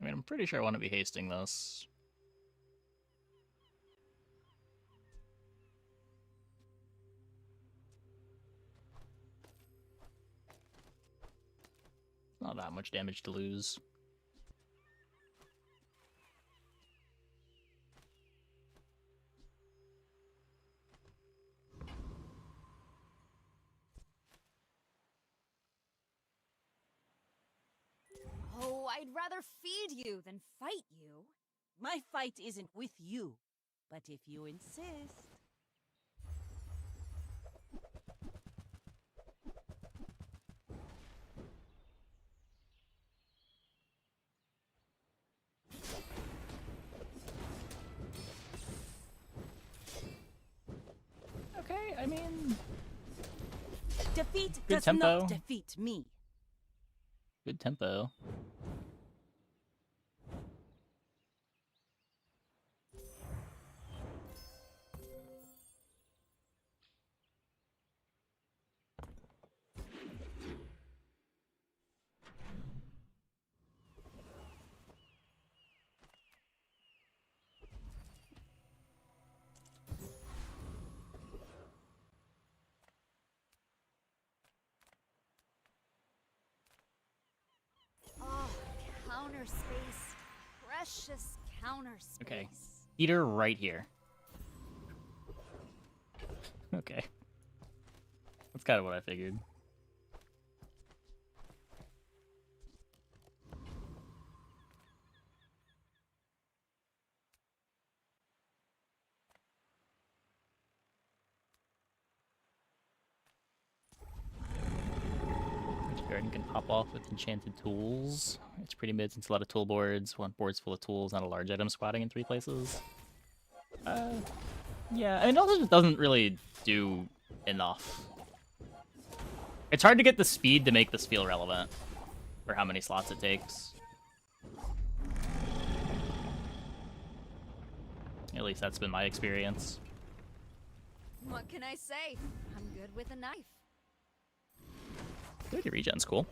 I mean, I'm pretty sure I want to be hasting this. Not that much damage to lose. Oh, I'd rather feed you than fight you. My fight isn't with you, but if you insist. Okay, I mean... Defeat Good does tempo. not defeat me. Good tempo. Oh, counter space. Precious counter space. Okay. Heater right here. Okay. That's kind of what I figured. Garden can pop off with enchanted tools. It's pretty mid since a lot of tool boards. One board's full of tools, not a large item squatting in 3 places. Yeah, I mean, it also just doesn't really do enough. It's hard to get the speed to make this feel relevant for how many slots it takes. At least that's been my experience. What can I say? I'm good with a knife. 30 regen's cool.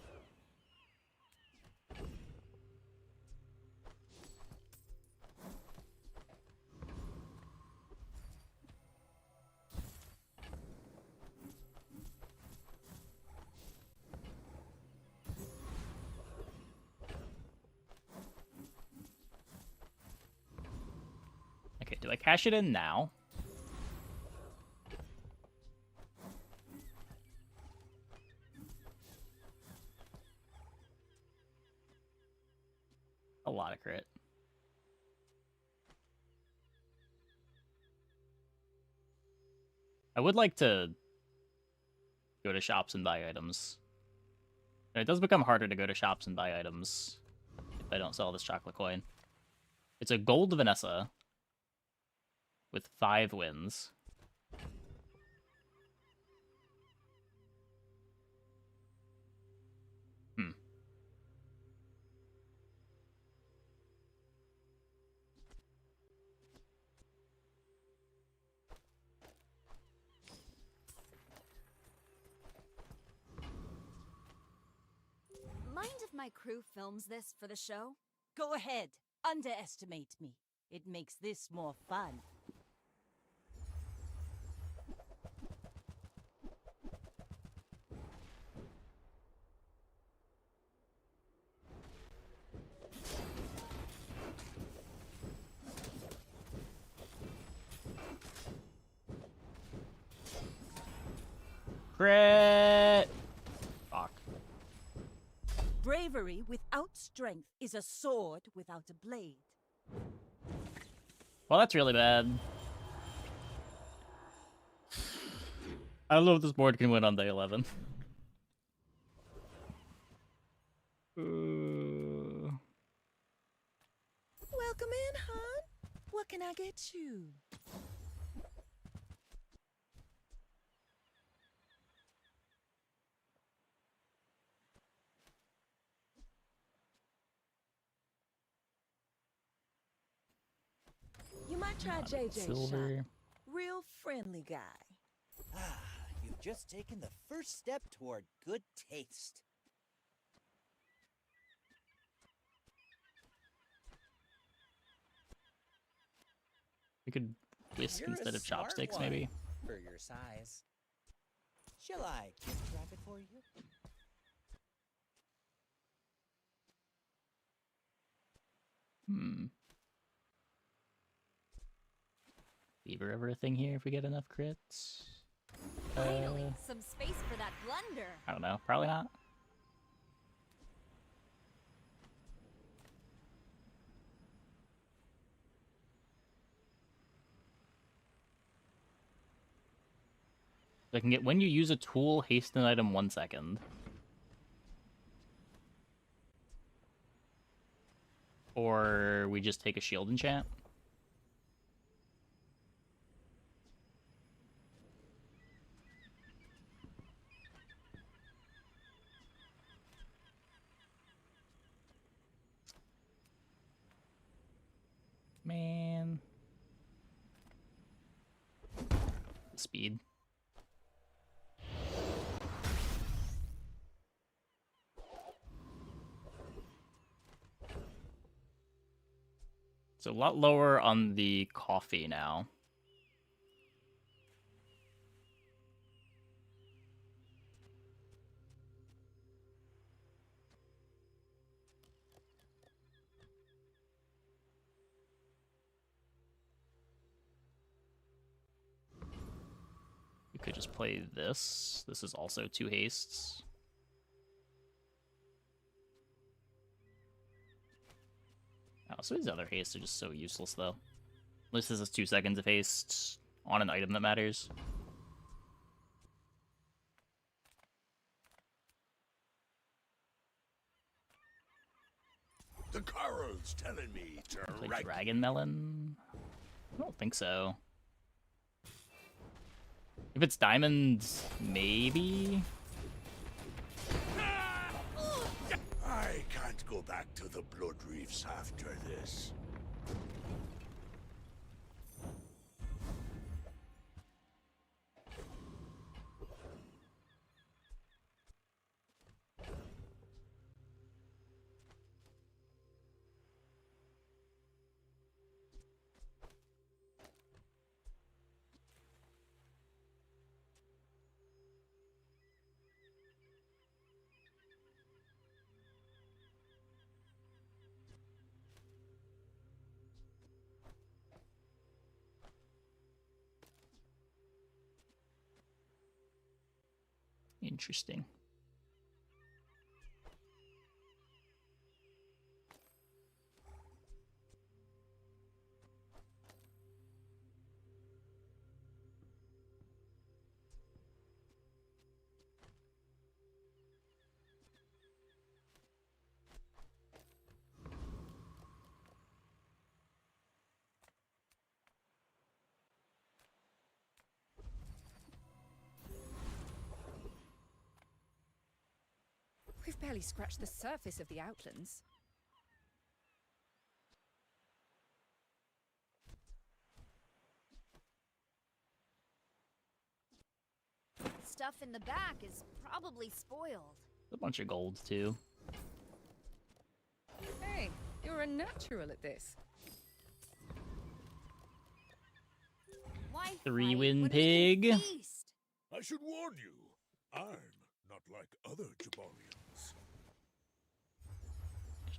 I cash it in now? A lot of crit. I would like to go to shops and buy items. And it does become harder to go to shops and buy items if I don't sell this chocolate coin. It's a gold Vanessa with 5 wins. Mind if my crew films this for the show? Go ahead. Underestimate me. It makes this more fun. Crit! Fuck. Bravery without strength is a sword without a blade. Well, that's really bad. I don't know if this board can win on day 11. Welcome in, hon. What can I get you? You might try JJ's silver. shop. Real friendly guy. Ah, you've just taken the first step toward good taste. We could whisk You're a instead of smart chopsticks, one maybe. for your size. Shall I gift wrap it for you? Lever ever a thing here if we get enough crits? Finally, some space for that blunder. I don't know. Probably not. I can get when you use a tool, haste an item 1 second. Or we just take a shield enchant. Man. Speed. It's a lot lower on the coffee now. We could just play this. This is also 2 hastes. Oh, so these other hastes are just so useless, though. At least this is 2 seconds of haste on an item that matters. The Carl's telling me to Play right. Dragon Melon? I don't think so. If it's diamonds, maybe? I can't go back to the Blood Reefs after this. Interesting. We've barely scratched the surface of the Outlands. Stuff in the back is probably spoiled. A bunch of gold too. Hey, you're a natural at this. Why Three-win pig. I should warn you, I'm not like other Jabarians.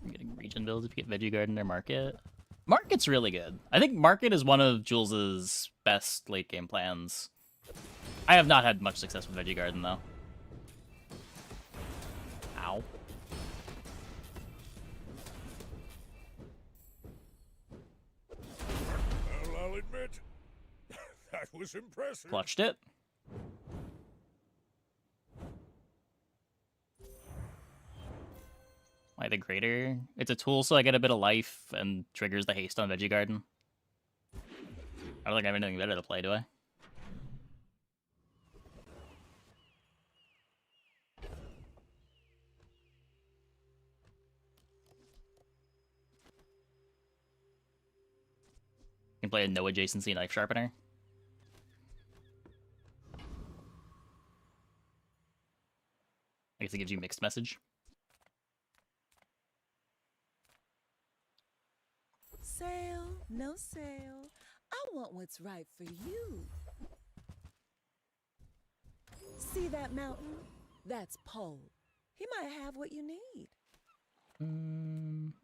I'm getting region builds if you get Veggie Garden or Market. Market's really good. I think Market is one of Jules's best late game plans. I have not had much success with Veggie Garden though. Ow. Well, I'll admit, that was impressive. Clutched it. Why the Greater? It's a tool so I get a bit of life and triggers the haste on Veggie Garden. I don't think I have anything better to play, do I? Can play a no adjacency knife sharpener. I guess it gives you mixed message. Sale, no sale. I want what's right for you. See that mountain? That's Poe. He might have what you need. Come,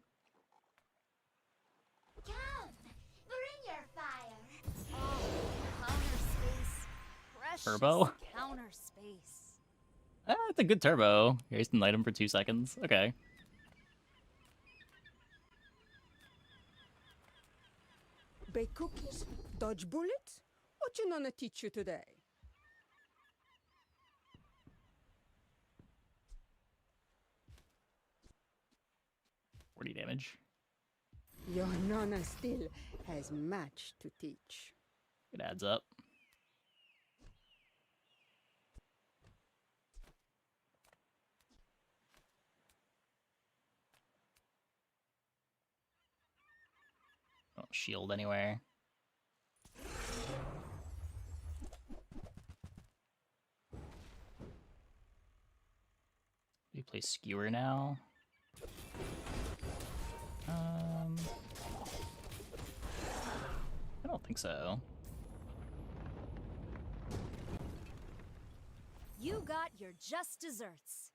bring your fire. Oh, counter space. Precious Turbo? counter space. It's a good turbo. You waste an item for 2 seconds. Okay. Bake cookies? Dodge bullets? What you gonna teach you today? Damage. Your nonna still has much to teach. It adds up. Don't shield anywhere. We play Skewer now. I don't think so. You got your just desserts.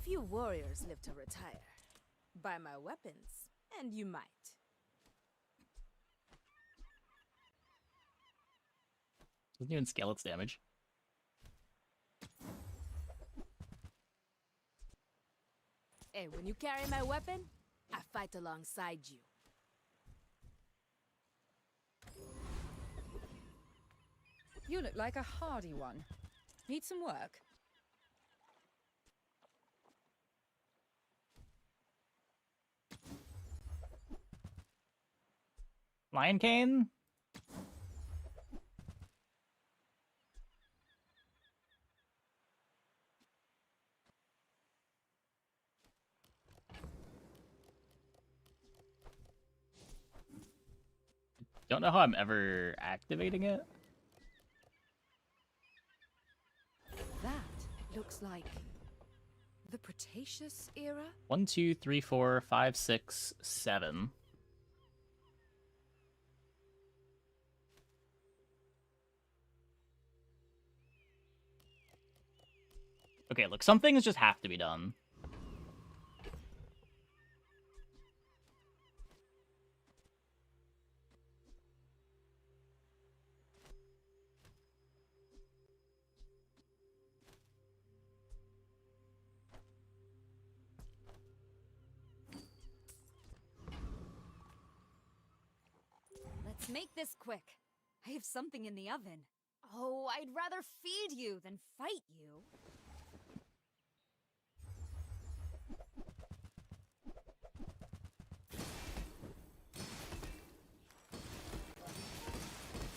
Few warriors live to retire. Buy my weapons, and you might. Doesn't even scale its damage. Hey, when you carry my weapon, I fight alongside you. You look like a hardy one. Need some work? Lion Cane? Don't know how I'm ever activating it. That looks like the Cretaceous era? 1, 2, 3, 4, 5, 6, 7. Okay, look, some things just have to be done. Let's make this quick. I have something in the oven. Oh, I'd rather feed you than fight you.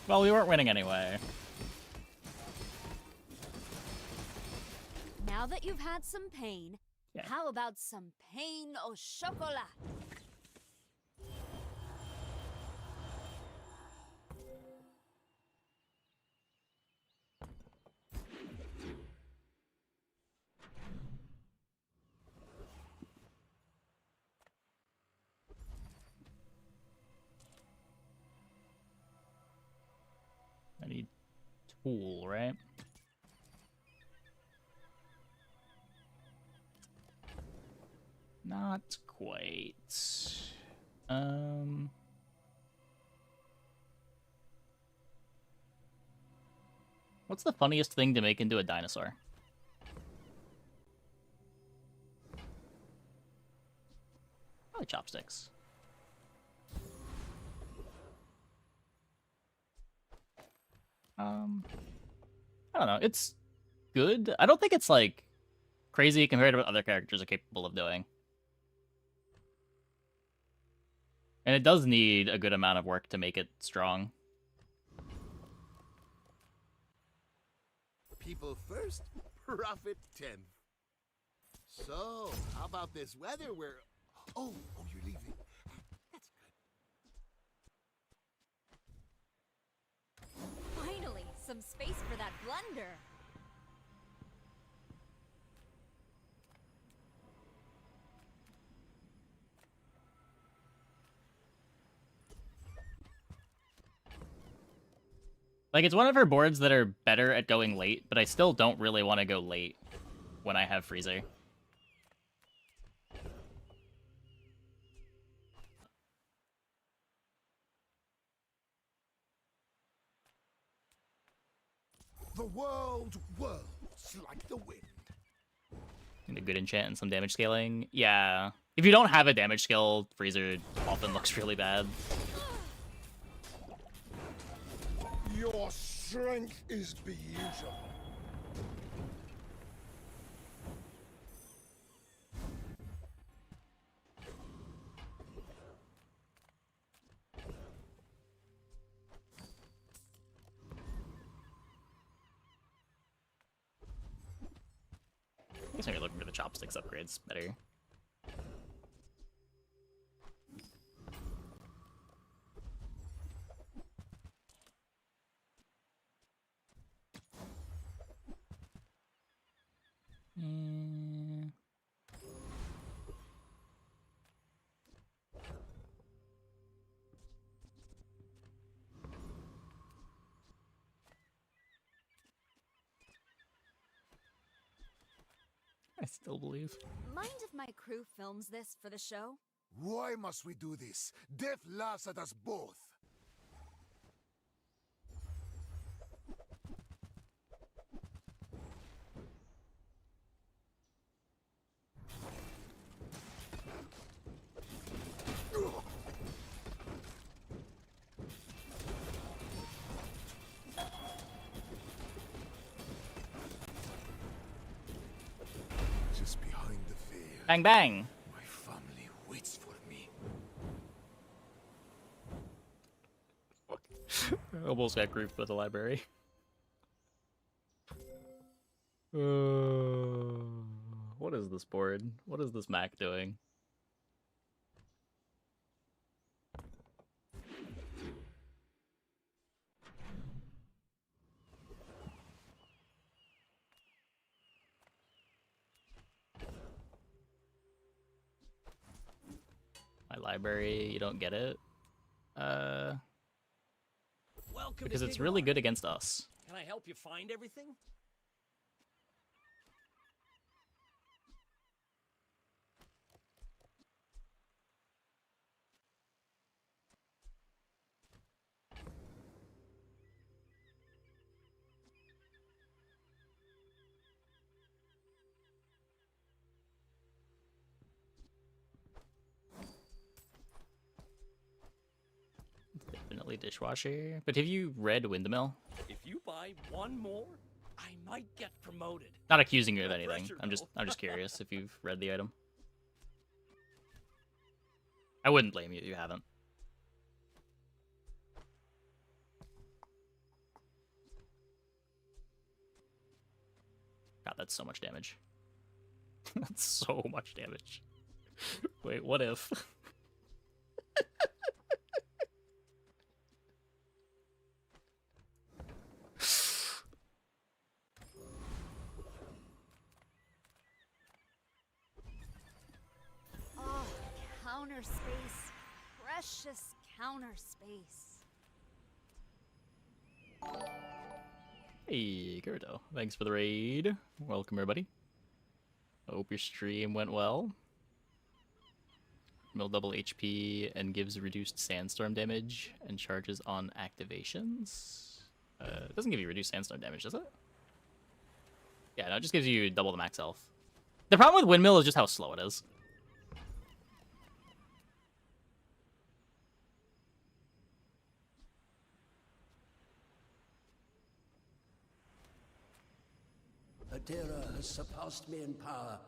Well, we weren't winning anyway. Now that you've had some pain, Yeah. how about some pain au chocolat? I need tool, right? Not quite. What's the funniest thing to make into a dinosaur? Probably chopsticks. I don't know. It's good. I don't think it's like crazy compared to what other characters are capable of doing. And it does need a good amount of work to make it strong. People first, profit 10th. So, how about this weather where... Oh, you're leaving. That's good. Finally, some space for that blunder. Like, it's one of her boards that are better at going late, but I still don't really want to go late when I have Freezer. The world whirls like the wind. Need a good enchant and some damage scaling. Yeah. If you don't have a damage skill, Freezer often looks really bad. Your strength is beautiful. I guess maybe looking for the chopsticks upgrades better. I still believe. Mind if my crew films this for the show? Why must we do this? Death laughs at us both. Just behind the veil, Bang bang! my family waits for me. Almost got grouped with the library. What is this board? What is this Mac doing? My library, you don't get it? Welcome Because to it's really Pigmar. good against us. Can I help you find everything? Lovely dishwasher. But have you read Windmill? If you buy one more, I might get promoted. Not accusing you of No anything. pressure, I'm just though. curious if you've read the item. I wouldn't blame you if you haven't. God, that's so much damage. That's so much damage. Wait, what if? Oh, counter space. Precious counter space. Hey, Kirito. Thanks for the raid. Welcome, everybody. Hope your stream went well. Mill double HP and gives reduced sandstorm damage and charges on activations. It doesn't give you reduced sandstorm damage, does it? Yeah, no, it just gives you double the max health. The problem with Windmill is just how slow it is. Adira has surpassed me in power,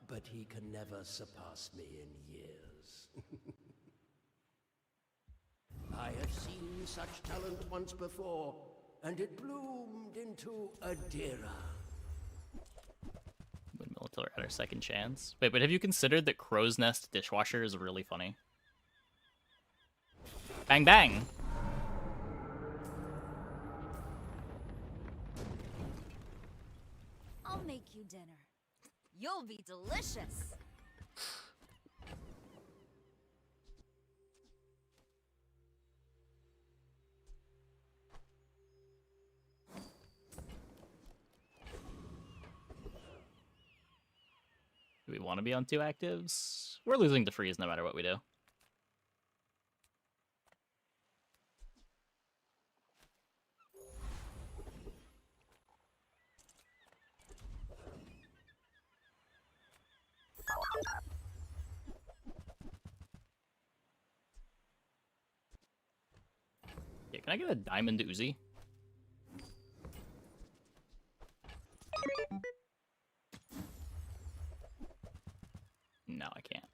but he can never surpass me in years. I have seen such talent once before, and it bloomed into Adira. Windmill until we're at our second chance. Wait, but have you considered that Crow's Nest Dishwasher is really funny? Bang bang! I'll make you dinner. You'll be delicious. Do we want to be on 2 actives? We're losing to freeze no matter what we do. Yeah, can I get a diamond Uzi? No, I can't.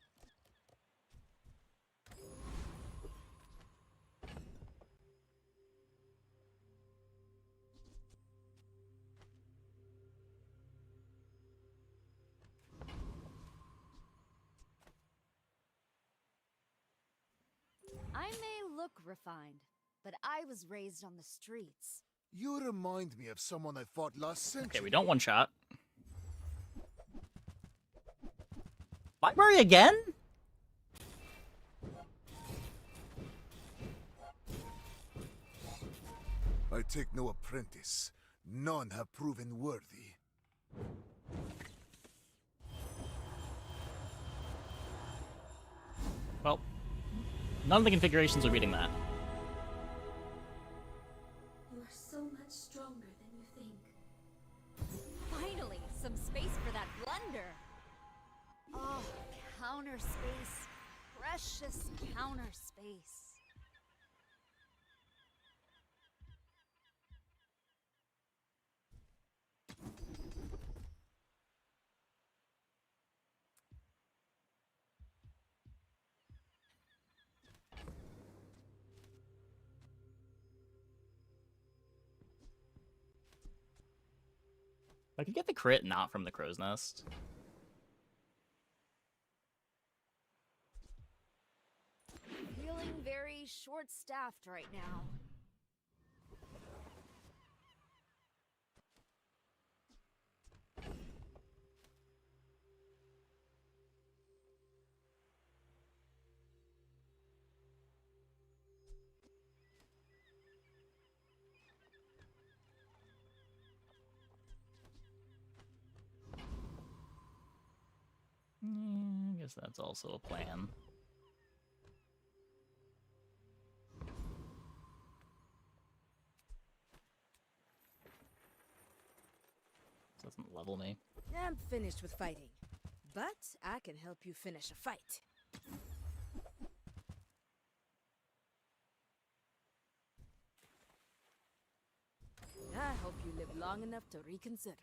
I may look refined, but I was raised on the streets. You remind me of someone I fought last century. Okay, we don't one shot. Library again? I take no apprentice. None have proven worthy. Well, none of the configurations are beating that. You are so much stronger than you think. Finally, some space for that blunder. Oh, counter space. Precious counter space. I could get the crit not from the Crow's Nest. Feeling very short-staffed right now. I guess that's also a plan. Doesn't level me. I'm finished with fighting, but I can help you finish a fight. I hope you live long enough to reconsider.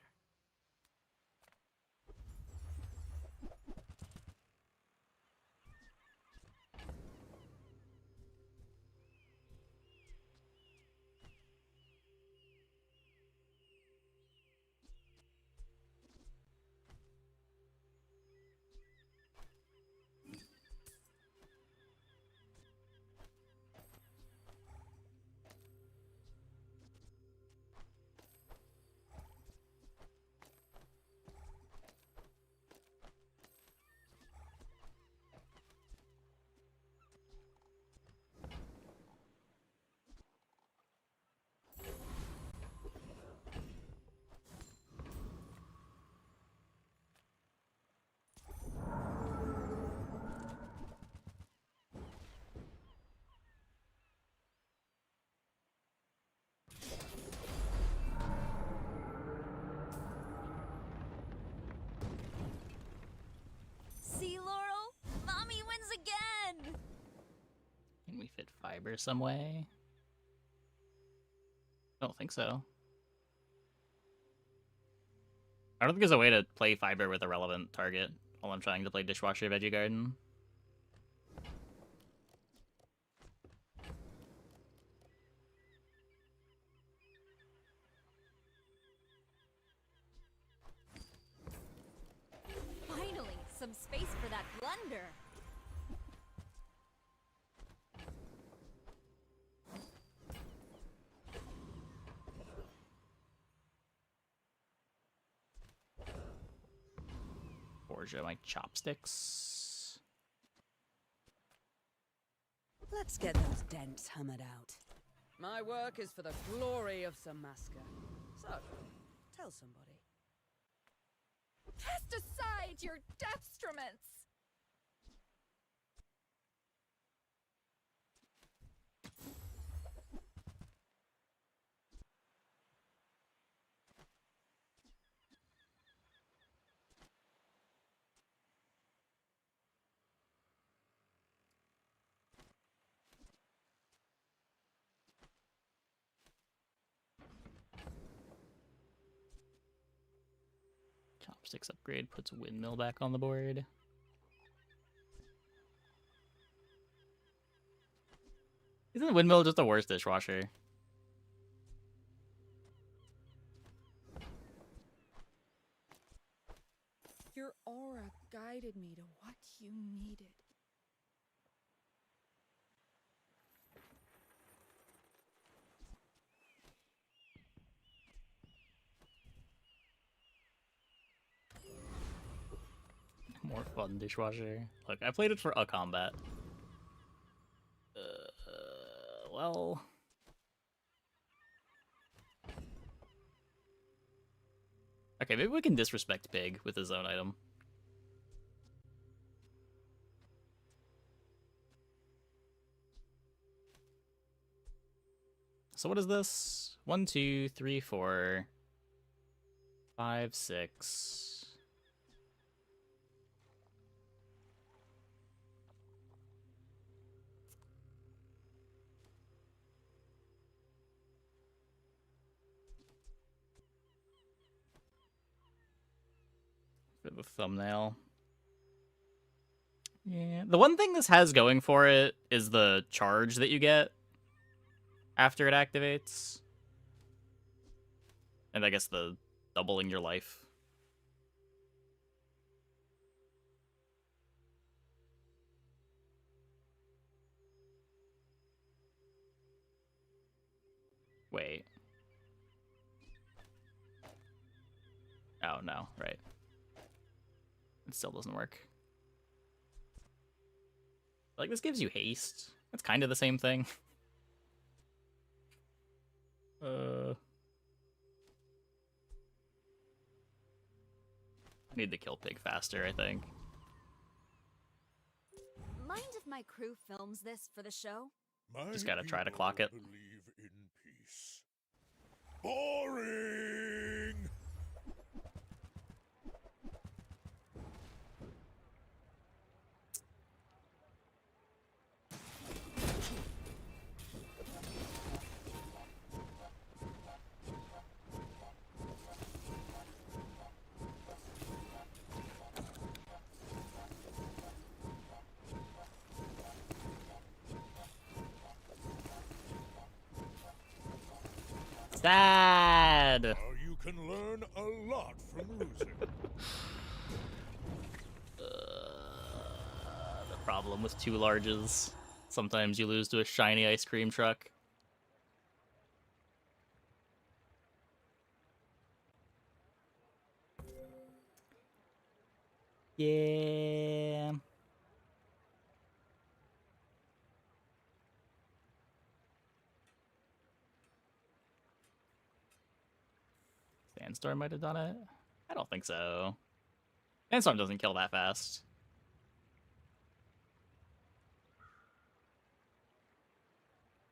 See, Laurel? Mommy wins again! Can we fit fiber some way? I don't think so. I don't think there's a way to play fiber with a relevant target while I'm trying to play Dishwasher Veggie Garden. Finally, some space for that blunder. Borgia, my chopsticks. Let's get those dents hammered out. My work is for the glory of Samaska. So, tell somebody. Cast aside your destruments! Chopsticks upgrade puts windmill back on the board. Isn't the windmill just the worst dishwasher? Your aura guided me to what you needed. More fun dishwasher. Look, I played it for a combat. Well... Okay, maybe we can disrespect Pig with his own item. So what is this? 1, 2, 3, 4, 5, 6... For the thumbnail. Yeah, the one thing this has going for it is the charge that you get after it activates. And I guess the doubling your life. Wait. Oh, no, right. It still doesn't work. Like, this gives you haste. That's kind of the same thing. I need to kill Pig faster, I think. Mind if my crew films this for the show? Just gotta try to clock it. Believe in peace. Boring! Sad. Now you can learn a lot from losing. The problem with 2 larges. Sometimes you lose to a shiny ice cream truck. Yeah. Sandstorm might have done it. I don't think so. Sandstorm doesn't kill that fast.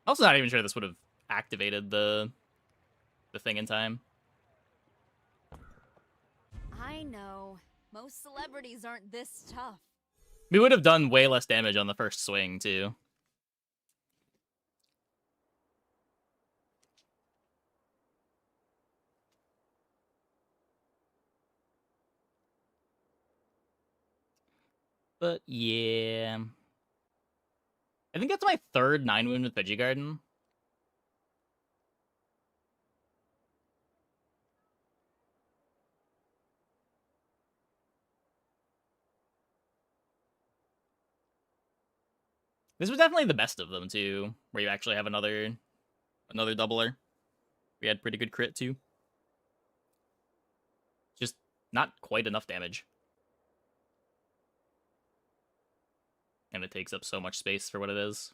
Also not even sure this would have activated the thing in time. I know. Most celebrities aren't this tough. We would have done way less damage on the first swing, too. But yeah. I think that's my 3rd 9-wound with Veggie Garden. This was definitely the best of them, too, where you actually have another doubler. We had pretty good crit, too. Just not quite enough damage. And it takes up so much space for what it is.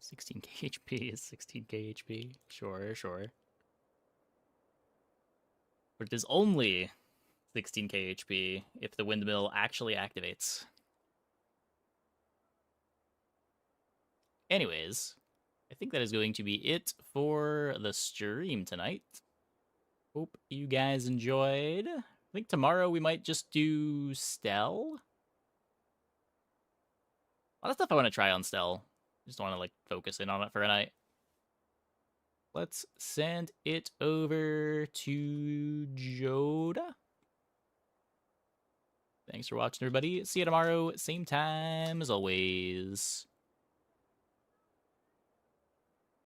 $16k HP is $16k HP. Sure, sure. But it is only 16k HP if the windmill actually activates. Anyways, I think that is going to be it for the stream tonight. Hope you guys enjoyed. I think tomorrow we might just do Stell. A lot of stuff I want to try on Stell. Just want to like focus in on it for a night. Let's send it over to Joda. Thanks for watching, everybody. See you tomorrow, same time as always.